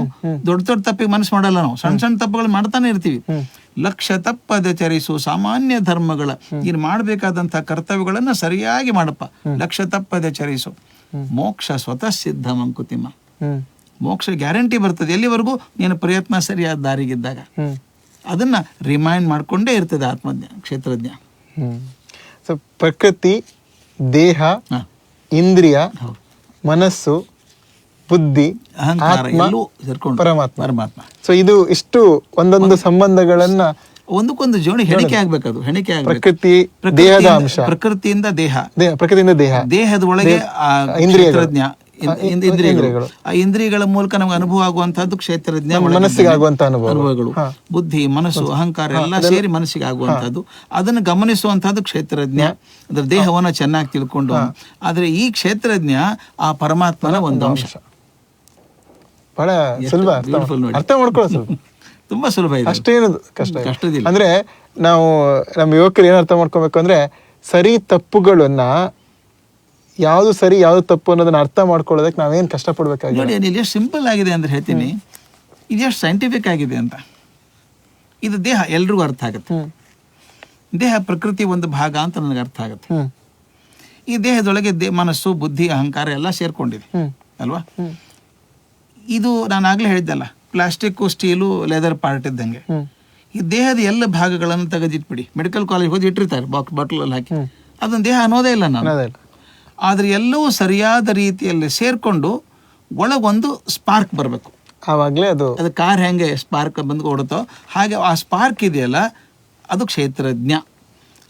ದೊಡ್ಡ ದೊಡ್ಡ ತಪ್ಪಿಗೆ ಮನಸ್ಸು ಮಾಡಲ್ಲ ನಾವು, ಸಣ್ಣ ಸಣ್ಣ ತಪ್ಪುಗಳು ಮಾಡ್ತಾನೆ ಇರ್ತೀವಿ. ಲಕ್ಷ್ಯ ತಪ್ಪದೆ ಚರಿಸು ಸಾಮಾನ್ಯ ಧರ್ಮಗಳ. ನೀನು ಮಾಡಬೇಕಾದಂತ ಕರ್ತವ್ಯಗಳನ್ನ ಸರಿಯಾಗಿ ಮಾಡಪ್ಪ, ಲಕ್ಷ್ಯ ತಪ್ಪದೆ ಚರಿಸು. ಮೋಕ್ಷ ಸ್ವತಃ ಸಿದ್ಧ ಮಂಕುತಿಮ್ಮ. ಮೋಕ್ಷ ಗ್ಯಾರಂಟಿ ಬರ್ತದೆ ಎಲ್ಲಿವರೆಗೂ ನೀನು ಪ್ರಯತ್ನ ಸರಿಯಾದ ದಾರಿಗಿದ್ದಾಗ. ಅದನ್ನ ರಿಮೈಂಡ್ ಮಾಡ್ಕೊಂಡೇ ಇರ್ತದೆ ಆತ್ಮಜ್ಞ, ಕ್ಷೇತ್ರಜ್ಞ. ಪ್ರಕೃತಿ, ದೇಹ, ಇಂದ್ರಿಯ, ಮನಸ್ಸು, ಬುದ್ಧಿ, ಅಹಂಕಾರ, ಪರಮಾತ್ಮ. ಸೊ ಇದು ಇಷ್ಟು ಒಂದೊಂದು ಸಂಬಂಧಗಳನ್ನ ಒಂದಕ್ಕೊಂದು ಜೋಡಿ ಹೆಣಿಕೆ ಆಗ್ಬೇಕದು. ಹೆಣಿಕೆ ಪ್ರಕೃತಿ, ದೇಹದ ಅಂಶ, ಪ್ರಕೃತಿಯಿಂದ ದೇಹ, ದೇಹದ ಒಳಗೆ ಕ್ಷೇತ್ರಜ್ಞ, ಇಂದ್ರಿಯಗಳು. ಆ ಇಂದ್ರಿಯಗಳ ಮೂಲಕ ನಮ್ಗೆ ಅನುಭವ ಆಗುವಂತಹದ್ದು ಕ್ಷೇತ್ರಜ್ಞ. ಮನಸ್ಸಿಗೆ ಆಗುವಂತ ಅನುಭವಗಳು, ಬುದ್ಧಿ, ಮನಸ್ಸು, ಅಹಂಕಾರ ಎಲ್ಲ ಸೇರಿ ಮನಸ್ಸಿಗೆ ಆಗುವಂತಹದ್ದು, ಅದನ್ನು ಗಮನಿಸುವಂತಹದ್ದು ಕ್ಷೇತ್ರಜ್ಞ. ಅದ್ರ ದೇಹವನ್ನ ಚೆನ್ನಾಗಿ ತಿಳ್ಕೊಂಡು. ಆದ್ರೆ ಈ ಕ್ಷೇತ್ರಜ್ಞ ಆ ಪರಮಾತ್ಮನ ಒಂದು ಅಂಶ. ಬಹಳ ಸುಲಭ, ಅರ್ಥ ಮಾಡ್ಕೊಳ್ಳೋ ಸುಲಭ, ತುಂಬಾ ಸುಲಭ ಇದೆ, ಅಷ್ಟೇನು ಕಷ್ಟದಿಲ್ಲ. ಅಂದ್ರೆ ನಾವು ನಮ್ಮ ಯುವಕರು ಏನ್ ಅರ್ಥ ಮಾಡ್ಕೋಬೇಕು ಅಂದ್ರೆ, ಸರಿ ತಪ್ಪುಗಳನ್ನ ಯಾವುದು ಸರಿ ಯಾವುದು ತಪ್ಪು ಅನ್ನೋದನ್ನ ಅರ್ಥ ಮಾಡ್ಕೊಳ್ಳೋದಕ್ಕೆ ನಾವೇನು ಕಷ್ಟಪಡ್ಬೇಕಾಗಿದೆ? ನೋಡಿ, ಇಲ್ಲಿ ಎಷ್ಟು ಸಿಂಪಲ್ ಆಗಿದೆ ಅಂದ್ರೆ ಹೇಳ್ತೀನಿ, ಇದು ಎಷ್ಟು ಸೈಂಟಿಫಿಕ್ ಆಗಿದೆ ಅಂತ. ಇದು ದೇಹ ಎಲ್ರಿಗೂ ಅರ್ಥ ಆಗುತ್ತೆ. ದೇಹ ಪ್ರಕೃತಿ ಒಂದು ಭಾಗ ಅಂತ ನನಗೆ ಅರ್ಥ ಆಗುತ್ತೆ. ಈ ದೇಹದೊಳಗೆ ಮನಸ್ಸು, ಬುದ್ಧಿ, ಅಹಂಕಾರ ಎಲ್ಲ ಸೇರ್ಕೊಂಡಿದೆ ಅಲ್ವಾ? ಇದು ನಾನು ಆಗ್ಲೇ ಹೇಳಿದ್ದಲ್ಲ, ಪ್ಲಾಸ್ಟಿಕ್, ಸ್ಟೀಲು, ಲೆದರ್ ಪಾರ್ಟ್ ಇದ್ದಂಗೆ. ಈ ದೇಹದ ಎಲ್ಲ ಭಾಗಗಳನ್ನು ತೆಗೆದಿಟ್ಬಿಡಿ, ಮೆಡಿಕಲ್ ಕಾಲೇಜ್ ಹೋಗಿ ಇಟ್ಟಿರ್ತಾರೆ ಬಾಟಲಲ್ಲಿ ಹಾಕಿ, ಅದೊಂದು ದೇಹ ಅನ್ನೋದೇ ಇಲ್ಲ ನಾನು. ಆದ್ರೆ ಎಲ್ಲವೂ ಸರಿಯಾದ ರೀತಿಯಲ್ಲಿ ಸೇರ್ಕೊಂಡು ಒಳಗೊಂದು ಸ್ಪಾರ್ಕ್ ಬರಬೇಕು. ಆವಾಗಲೇ ಅದು ಕಾರ್ ಹೆಂಗೆ ಸ್ಪಾರ್ಕ್ ಬಂದು ಓಡುತ್ತೋ ಹಾಗೆ ಆ ಸ್ಪಾರ್ಕ್ ಇದೆಯಲ್ಲ, ಅದು ಕ್ಷೇತ್ರಜ್ಞ.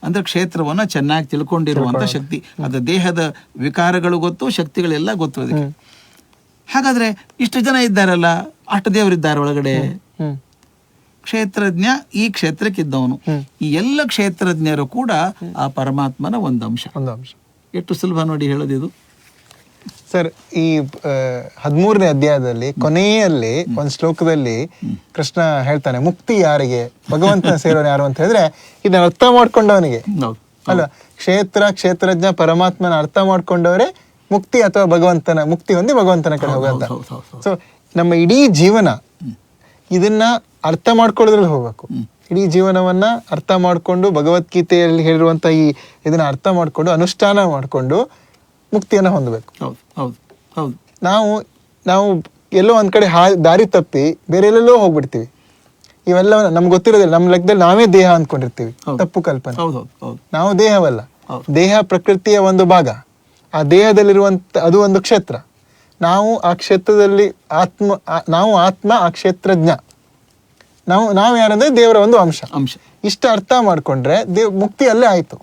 ಅಂದ್ರೆ ಕ್ಷೇತ್ರವನ್ನು ಚೆನ್ನಾಗಿ ತಿಳ್ಕೊಂಡಿರುವಂತ ಶಕ್ತಿ. ಅದು ದೇಹದ ವಿಕಾರಗಳು ಗೊತ್ತು, ಶಕ್ತಿಗಳೆಲ್ಲ ಗೊತ್ತು ಅದಕ್ಕೆ. ಹಾಗಾದ್ರೆ ಇಷ್ಟು ಜನ ಇದ್ದಾರಲ್ಲ, ಅಷ್ಟು ದೇವರಿದ್ದಾರೆ ಒಳಗಡೆ. ಕ್ಷೇತ್ರಜ್ಞ ಈ ಕ್ಷೇತ್ರಕ್ಕಿದ್ದವನು. ಈ ಎಲ್ಲ ಕ್ಷೇತ್ರಜ್ಞರು ಕೂಡ ಆ ಪರಮಾತ್ಮನ ಒಂದು ಅಂಶ. ಎಷ್ಟು ಸುಲಭ ನೋಡಿ ಹೇಳೋದಿದು. ಸರ್, ಈ 13ನೇ ಅಧ್ಯಾಯದಲ್ಲಿ ಕೊನೆಯಲ್ಲಿ ಒಂದು ಶ್ಲೋಕದಲ್ಲಿ ಕೃಷ್ಣ ಹೇಳ್ತಾನೆ, ಮುಕ್ತಿ ಯಾರಿಗೆ, ಭಗವಂತನ ಸೇರೋನು ಯಾರು ಅಂತ ಹೇಳಿದ್ರೆ ಇದನ್ನ ಅರ್ಥ ಮಾಡ್ಕೊಂಡವನಿಗೆ ಅಲ್ಲ, ಕ್ಷೇತ್ರಜ್ಞ ಪರಮಾತ್ಮನ ಅರ್ಥ ಮಾಡ್ಕೊಂಡವರೇ ಮುಕ್ತಿ ಅಥವಾ ಭಗವಂತನ ಮುಕ್ತಿ ಹೊಂದಿ ಭಗವಂತನ ಕಡೆ ಹೋಗಂತ. ಸೊ ನಮ್ಮ ಇಡೀ ಜೀವನ ಇದನ್ನ ಅರ್ಥ ಮಾಡ್ಕೊಳ್ಳೋದ್ರಲ್ಲಿ ಹೋಗ್ಬೇಕು. ಇಡೀ ಜೀವನವನ್ನ ಅರ್ಥ ಮಾಡ್ಕೊಂಡು ಭಗವದ್ಗೀತೆಯಲ್ಲಿ ಹೇಳಿರುವಂತ ಇದನ್ನ ಅರ್ಥ ಮಾಡ್ಕೊಂಡು ಅನುಷ್ಠಾನ ಮಾಡ್ಕೊಂಡು ಮುಕ್ತಿಯನ್ನ ಹೊಂದಬೇಕು. ನಾವು ಎಲ್ಲೋ ಒಂದ್ ಕಡೆ ದಾರಿ ತಪ್ಪಿ ಬೇರೆ ಎಲ್ಲೆಲ್ಲೋ ಹೋಗ್ಬಿಡ್ತೀವಿ. ಇವೆಲ್ಲ ನಮ್ಗೆ ಗೊತ್ತಿರೋದಿಲ್ಲ. ನಮ್ಮ ಲೆಕ್ಕದಲ್ಲಿ ನಾವೇ ದೇಹ ಅಂದ್ಕೊಂಡಿರ್ತೀವಿ. ತಪ್ಪು ಕಲ್ಪನೆ. ನಾವು ದೇಹವಲ್ಲ, ದೇಹ ಪ್ರಕೃತಿಯ ಒಂದು ಭಾಗ. ಆ ದೇಹದಲ್ಲಿರುವಂತ ಅದು ಒಂದು ಕ್ಷೇತ್ರ. ನಾವು ಆ ಕ್ಷೇತ್ರದಲ್ಲಿ ನಾವು ಆತ್ಮ, ಆ ಕ್ಷೇತ್ರಜ್ಞ. ನಾವು ಯಾರಂದ್ರೆ ದೇವರ ಒಂದು ಅಂಶ. ಇಷ್ಟ ಅರ್ಥ ಮಾಡ್ಕೊಂಡ್ರೆ ಮುಕ್ತಿ ಅಲ್ಲೇ ಆಯ್ತು.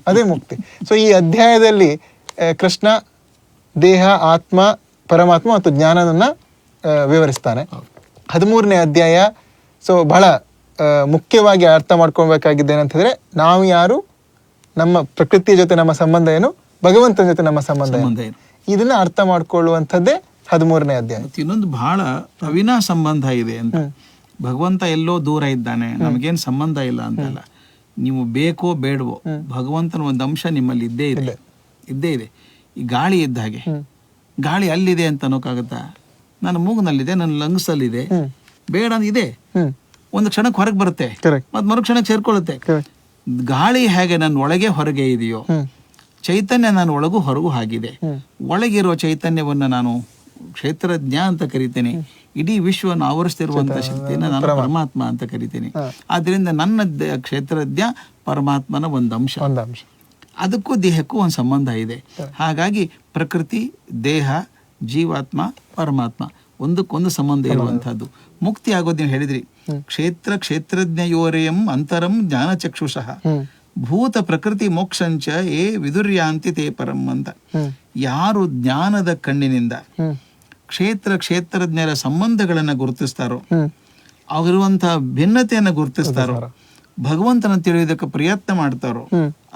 ಅದೇ ಮುಕ್ತಿ. ಸೊ ಈ ಅಧ್ಯಾಯದಲ್ಲಿ ಕೃಷ್ಣ ದೇಹ, ಆತ್ಮ, ಪರಮಾತ್ಮ ಮತ್ತು ಜ್ಞಾನವನ್ನ ವಿವರಿಸ್ತಾನೆ. 13ನೇ ಅಧ್ಯಾಯ ಸೊ ಬಹಳ ಮುಖ್ಯವಾಗಿ ಅರ್ಥ ಮಾಡ್ಕೊಳ್ಬೇಕಾಗಿದ್ದೇನೆ ಅಂತ ಹೇಳಿದ್ರೆ, ನಾವು ಯಾರು, ನಮ್ಮ ಪ್ರಕೃತಿಯ ಜೊತೆ ನಮ್ಮ ಸಂಬಂಧ ಏನು, ಭಗವಂತನ ಜೊತೆ ನಮ್ಮ ಸಂಬಂಧ ಏನು, ಇದನ್ನ ಅರ್ಥ ಮಾಡ್ಕೊಳ್ಳುವಂಥದ್ದೇ 13ನೇ ಅಧ್ಯಾಯ. ಇನ್ನೊಂದು ಬಹಳ ಅವಿನಾ ಸಂಬಂಧ ಇದೆ ಅಂತ. ಭಗವಂತ ಎಲ್ಲೋ ದೂರ ಇದ್ದಾನೆ, ನಮಗೇನು ಸಂಬಂಧ ಇಲ್ಲ ಅಂತಲ್ಲ. ನೀವು ಬೇಕೋ ಬೇಡವೋ ಭಗವಂತನ ಒಂದು ಅಂಶ ನಿಮ್ಮಲ್ಲಿ ಇದ್ದೇ ಇದೆ. ಈ ಗಾಳಿ ಇದ್ದ ಹಾಗೆ, ಗಾಳಿ ಅಲ್ಲಿದೆ ಅಂತ ಅನ್ನೋಕ್ಕಾಗತ್ತಾ? ನನ್ನ ಮೂಗ್ನಲ್ಲಿದೆ, ನನ್ನ ಲಂಗ್ಸಲ್ಲಿದೆ, ಬೇಡ ಅಂತ ಇದೆ. ಒಂದು ಕ್ಷಣಕ್ಕೆ ಹೊರಗೆ ಬರುತ್ತೆ, ಮತ್ ಮರು ಕ್ಷಣಕ್ಕೆ ಸೇರ್ಕೊಳ್ಳುತ್ತೆ. ಗಾಳಿ ಹೇಗೆ ನನ್ನ ಒಳಗೆ ಹೊರಗೆ ಇದೆಯೋ, ಚೈತನ್ಯ ನಾನು ಒಳಗೂ ಹೊರಗೂ ಆಗಿದೆ. ಒಳಗಿರೋ ಚೈತನ್ಯವನ್ನ ನಾನು ಕ್ಷೇತ್ರಜ್ಞ ಅಂತ ಕರಿತೇನೆ. ಇಡೀ ವಿಶ್ವವನ್ನು ಆವರಿಸ್ತಿರುವಂತಹ ಶಕ್ತಿಯನ್ನ ನಾನು ಪರಮಾತ್ಮ ಅಂತ ಕರಿತೇನೆ. ಆದ್ರಿಂದ ನನ್ನ ಕ್ಷೇತ್ರಜ್ಞ ಪರಮಾತ್ಮನ ಒಂದು ಅಂಶ. ಅದಕ್ಕೂ ದೇಹಕ್ಕೂ ಒಂದು ಸಂಬಂಧ ಇದೆ. ಹಾಗಾಗಿ ಪ್ರಕೃತಿ, ದೇಹ, ಜೀವಾತ್ಮ, ಪರಮಾತ್ಮ ಒಂದಕ್ಕೊಂದು ಸಂಬಂಧ ಇರುವಂತಹದ್ದು. ಮುಕ್ತಿ ಆಗೋದು ನೀವು ಹೇಳಿದ್ರಿ, ಕ್ಷೇತ್ರಜ್ಞಯೋರೇಯಂ ಅಂತರಂ ಜ್ಞಾನ ಚಕ್ಷುಷಃ ಭೂತ ಪ್ರಕೃತಿ ಮೋಕ್ಷಂಚ ಏ ವಿದುರ್ಯಾಂತಿ ತೇ ಪರಂ ಅಂತ. ಯಾರು ಜ್ಞಾನದ ಕಣ್ಣಿನಿಂದ ಕ್ಷೇತ್ರಜ್ಞರ ಸಂಬಂಧಗಳನ್ನ ಗುರುತಿಸ್ತಾರೋ, ಅವರಿರುವಂತಹ ಭಿನ್ನತೆಯನ್ನ ಗುರುತಿಸ್ತಾರೋ, ಭಗವಂತನ ತಿಳಿಯೋದಕ್ಕೆ ಪ್ರಯತ್ನ ಮಾಡ್ತಾರೋ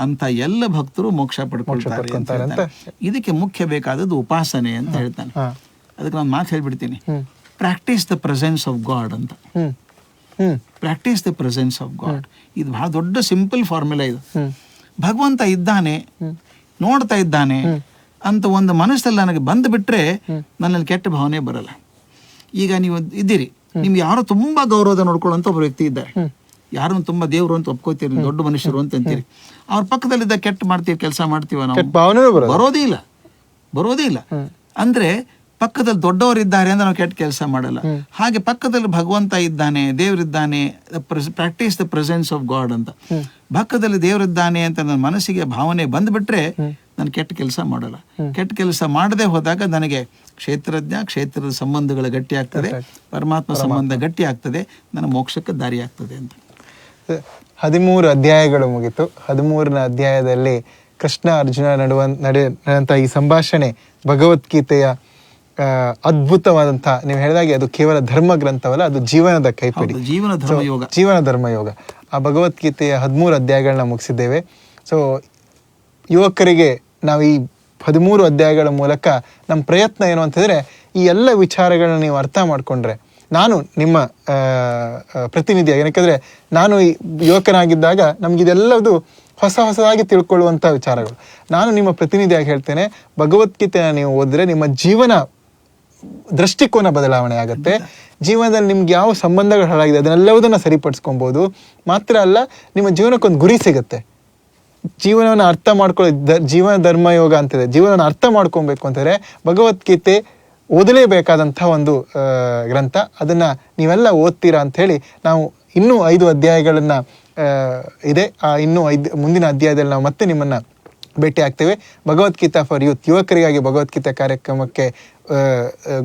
ಅಂತ ಎಲ್ಲ ಭಕ್ತರು ಮೋಕ್ಷ ಪಡ್ಕೊಳ್ತಾರೆ ಅಂತ ಹೇಳ್ತಾನೆ. ಇದಕ್ಕೆ ಮುಖ್ಯ ಬೇಕಾದದ್ದು ಉಪಾಸನೆ ಅಂತ ಹೇಳ್ತಾನೆ. ಅದಕ್ಕೆ ನಾನು ಮಾತು ಹೇಳ್ಬಿಡ್ತೀನಿ, practice the presence of God ಅಂತ. Practice the presence of God, ಇದು ಬಹಳ ದೊಡ್ಡ ಸಿಂಪಲ್ ಫಾರ್ಮುಲಾ ಇದು. ಭಗವಂತ ಇದ್ದಾನೆ, ನೋಡ್ತಾ ಇದ್ದಾನೆ ಅಂತ ಒಂದು ಮನಸ್ಸಲ್ಲಿ ನನಗೆ ಬಂದು ಬಿಟ್ರೆ ನನ್ನಲ್ಲಿ ಕೆಟ್ಟ ಭಾವನೆ ಬರಲ್ಲ. ಈಗ ನೀವು ಇದ್ದೀರಿ, ನಿಮ್ಗೆ ಯಾರೋ ತುಂಬಾ ಗೌರವದ ನೋಡ್ಕೊಳ್ಳುವಂತ ಒಬ್ಬ ವ್ಯಕ್ತಿ ಇದ್ದಾರೆ. ಯಾರನ್ನು ತುಂಬಾ ದೇವ್ರು ಅಂತ ಒಪ್ಕೋತೀರಿ, ದೊಡ್ಡ ಮನುಷ್ಯರು ಅಂತ ಅಂತೀರಿ. ಅವ್ರ ಪಕ್ಕದಲ್ಲಿದ್ದ ಕೆಟ್ಟ ಮಾಡ್ತೀವಿ, ಕೆಲಸ ಮಾಡ್ತೀವ ನಾವು, ಬರೋದೇ ಇಲ್ಲ. ಅಂದ್ರೆ ಪಕ್ಕದಲ್ಲಿ ದೊಡ್ಡವರಿದ್ದಾರೆ ಅಂದ್ರೆ ನಾವು ಕೆಟ್ಟ ಕೆಲಸ ಮಾಡಲ್ಲ. ಹಾಗೆ ಪಕ್ಕದಲ್ಲಿ ಭಗವಂತ ಇದ್ದಾನೆ, ದೇವರಿದ್ದಾನೆ, practice the presence of God ಅಂತ. ಪಕ್ಕದಲ್ಲಿ ದೇವರಿದ್ದಾನೆ ಅಂತ ನನ್ನ ಮನಸ್ಸಿಗೆ ಭಾವನೆ ಬಂದ್ಬಿಟ್ರೆ ನಾನು ಕೆಟ್ಟ ಕೆಲಸ ಮಾಡಲ್ಲ. ಕೆಟ್ಟ ಕೆಲಸ ಮಾಡದೆ ಹೋದಾಗ ನನಗೆ ಕ್ಷೇತ್ರದ ಸಂಬಂಧಗಳು ಗಟ್ಟಿ ಆಗ್ತದೆ, ಪರಮಾತ್ಮ ಸಂಬಂಧ ಗಟ್ಟಿ ಆಗ್ತದೆ, ನನ್ನ ಮೋಕ್ಷಕ್ಕೆ ದಾರಿ ಆಗ್ತದೆ ಅಂತ. 13 ಅಧ್ಯಾಯಗಳು ಮುಗಿತು. 13ನೇ ಅಧ್ಯಾಯದಲ್ಲಿ ಕೃಷ್ಣ ಅರ್ಜುನ ನಡೆದಂತ ಈ ಸಂಭಾಷಣೆ ಭಗವದ್ಗೀತೆಯ ಅದ್ಭುತವಾದಂತಹ, ನೀವು ಹೇಳಿದಾಗೆ ಅದು ಕೇವಲ ಧರ್ಮ ಗ್ರಂಥವಲ್ಲ, ಅದು ಜೀವನದ ಕೈಪಿಡಿ, ಜೀವನ ಧರ್ಮಯೋಗ. ಆ ಭಗವದ್ಗೀತೆಯ 13 ಅಧ್ಯಾಯಗಳನ್ನ ಮುಗಿಸಿದ್ದೇವೆ. ಸೊ ಯುವಕರಿಗೆ ನಾವು ಈ 13 ಅಧ್ಯಾಯಗಳ ಮೂಲಕ ನಮ್ಮ ಪ್ರಯತ್ನ ಏನು ಅಂತಂದ್ರೆ, ಈ ಎಲ್ಲ ವಿಚಾರಗಳನ್ನ ನೀವು ಅರ್ಥ ಮಾಡ್ಕೊಂಡ್ರೆ, ನಾನು ನಿಮ್ಮ ಪ್ರತಿನಿಧಿಯಾಗಿ, ಯಾಕಂದ್ರೆ ನಾನು ಯುವಕನಾಗಿದ್ದಾಗ ನಮ್ಗಿದೆಲ್ಲದು ಹೊಸದಾಗಿ ತಿಳ್ಕೊಳ್ಳುವಂಥ ವಿಚಾರಗಳು. ನಾನು ನಿಮ್ಮ ಪ್ರತಿನಿಧಿಯಾಗಿ ಹೇಳ್ತೇನೆ, ಭಗವದ್ಗೀತೆನ ನೀವು ಓದಿದ್ರೆ ನಿಮ್ಮ ಜೀವನ ದೃಷ್ಟಿಕೋನ ಬದಲಾವಣೆ ಆಗುತ್ತೆ. ಜೀವನದಲ್ಲಿ ನಿಮ್ಗೆ ಯಾವ ಸಂಬಂಧಗಳು ಹಾಳಾಗಿದೆ ಅದನ್ನೆಲ್ಲವುದನ್ನು ಸರಿಪಡಿಸ್ಕೊಬೋದು. ಮಾತ್ರ ಅಲ್ಲ, ನಿಮ್ಮ ಜೀವನಕ್ಕೊಂದು ಗುರಿ ಸಿಗುತ್ತೆ. ಜೀವನವನ್ನು ಅರ್ಥ ಮಾಡ್ಕೊಳ್ಳೋ ಜೀವನ ಧರ್ಮಯೋಗ ಅಂತಿದೆ. ಜೀವನವನ್ನು ಅರ್ಥ ಮಾಡ್ಕೊಬೇಕು ಅಂತಂದರೆ ಭಗವದ್ಗೀತೆ ಓದಲೇಬೇಕಾದಂಥ ಒಂದು ಗ್ರಂಥ. ಅದನ್ನು ನೀವೆಲ್ಲ ಓದ್ತೀರಾ ಅಂಥೇಳಿ ನಾವು ಇನ್ನೂ 5 ಅಧ್ಯಾಯಗಳನ್ನು ಇದೆ. ಇನ್ನೂ 5 ಮುಂದಿನ ಅಧ್ಯಾಯದಲ್ಲಿ ನಾವು ಮತ್ತೆ ನಿಮ್ಮನ್ನು ಭೇಟಿ ಆಗ್ತೇವೆ. ಭಗವದ್ಗೀತಾ ಫಾರ್ ಯೂತ್, ಯುವಕರಿಗಾಗಿ ಭಗವದ್ಗೀತೆ ಕಾರ್ಯಕ್ರಮಕ್ಕೆ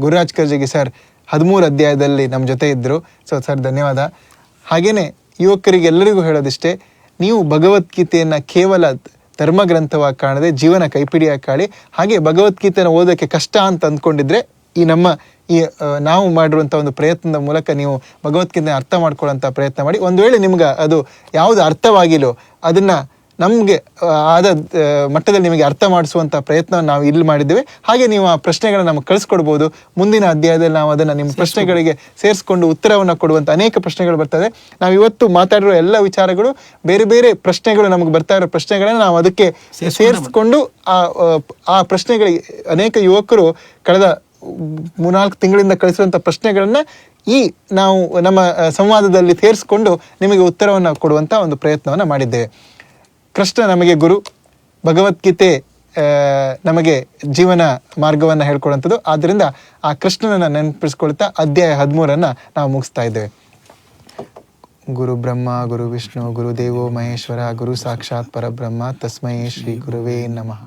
ಗುರುರಾಜ್ ಕರ್ಜಗಿ ಸರ್ 13 ಅಧ್ಯಾಯದಲ್ಲಿ ನಮ್ಮ ಜೊತೆ ಇದ್ದರು. ಸೊ ಸರ್ ಧನ್ಯವಾದ. ಹಾಗೆಯೇ ಯುವಕರಿಗೆಲ್ಲರಿಗೂ ಹೇಳೋದಿಷ್ಟೇ, ನೀವು ಭಗವದ್ಗೀತೆಯನ್ನು ಕೇವಲ ಧರ್ಮಗ್ರಂಥವಾಗಿ ಕಾಣದೆ ಜೀವನ ಕೈಪಿಡಿಯಾಗಿ ಕಾಣಿ. ಹಾಗೆ ಭಗವದ್ಗೀತೆಯನ್ನು ಓದೋಕ್ಕೆ ಕಷ್ಟ ಅಂತ ಅಂದ್ಕೊಂಡಿದ್ರೆ ನಾವು ಮಾಡಿರುವಂಥ ಒಂದು ಪ್ರಯತ್ನದ ಮೂಲಕ ನೀವು ಭಗವದ್ಗೀತೆನ ಅರ್ಥ ಮಾಡ್ಕೊಳ್ಳೋಂಥ ಪ್ರಯತ್ನ ಮಾಡಿ. ಒಂದು ವೇಳೆ ನಿಮ್ಗೆ ಅದು ಯಾವುದು ಅರ್ಥವಾಗಿಲ್ಲೋ ಅದನ್ನು ನಮಗೆ ಆದ ಮಟ್ಟದಲ್ಲಿ ನಿಮಗೆ ಅರ್ಥ ಮಾಡಿಸುವಂಥ ಪ್ರಯತ್ನವನ್ನು ನಾವು ಇಲ್ಲಿ ಮಾಡಿದ್ದೇವೆ. ಹಾಗೆ ನೀವು ಆ ಪ್ರಶ್ನೆಗಳನ್ನ ನಮಗೆ ಕಳಿಸ್ಕೊಡ್ಬೋದು. ಮುಂದಿನ ಅಧ್ಯಾಯದಲ್ಲಿ ನಾವು ಅದನ್ನು ನಿಮ್ಮ ಪ್ರಶ್ನೆಗಳಿಗೆ ಸೇರಿಸ್ಕೊಂಡು ಉತ್ತರವನ್ನು ಕೊಡುವಂಥ ಅನೇಕ ಪ್ರಶ್ನೆಗಳು ಬರ್ತದೆ. ನಾವು ಇವತ್ತು ಮಾತಾಡಿರೋ ಎಲ್ಲ ವಿಚಾರಗಳು ಬೇರೆ ಬೇರೆ ಪ್ರಶ್ನೆಗಳು ನಮಗೆ ಬರ್ತಾ ಇರೋ ಪ್ರಶ್ನೆಗಳನ್ನ ನಾವು ಅದಕ್ಕೆ ಸೇರಿಸ್ಕೊಂಡು ಆ ಪ್ರಶ್ನೆಗಳಿಗೆ ಅನೇಕ ಯುವಕರು ಕಳೆದ 3-4 ತಿಂಗಳಿಂದ ಕಳಿಸುವಂಥ ಪ್ರಶ್ನೆಗಳನ್ನ ನಾವು ನಮ್ಮ ಸಂವಾದದಲ್ಲಿ ಸೇರಿಸ್ಕೊಂಡು ನಿಮಗೆ ಉತ್ತರವನ್ನು ಕೊಡುವಂಥ ಒಂದು ಪ್ರಯತ್ನವನ್ನು ಮಾಡಿದ್ದೇವೆ. ಕೃಷ್ಣ ನಮಗೆ ಗುರು, ಭಗವದ್ಗೀತೆ ನಮಗೆ ಜೀವನ ಮಾರ್ಗವನ್ನು ಹೇಳ್ಕೊಡುವಂಥದ್ದು. ಆದ್ದರಿಂದ ಆ ಕೃಷ್ಣನನ್ನು ನೆನಪಿಸ್ಕೊಳ್ತಾ ಅಧ್ಯಾಯ 13 ನಾವು ಮುಗಿಸ್ತಾ ಇದ್ದೇವೆ. ಗುರು ಬ್ರಹ್ಮ ಗುರು ವಿಷ್ಣು ಗುರುದೇವೋ ಮಹೇಶ್ವರ ಗುರು ಸಾಕ್ಷಾತ್ ಪರಬ್ರಹ್ಮ ತಸ್ಮೈ ಶ್ರೀ ಗುರುವೇ ನಮಃ.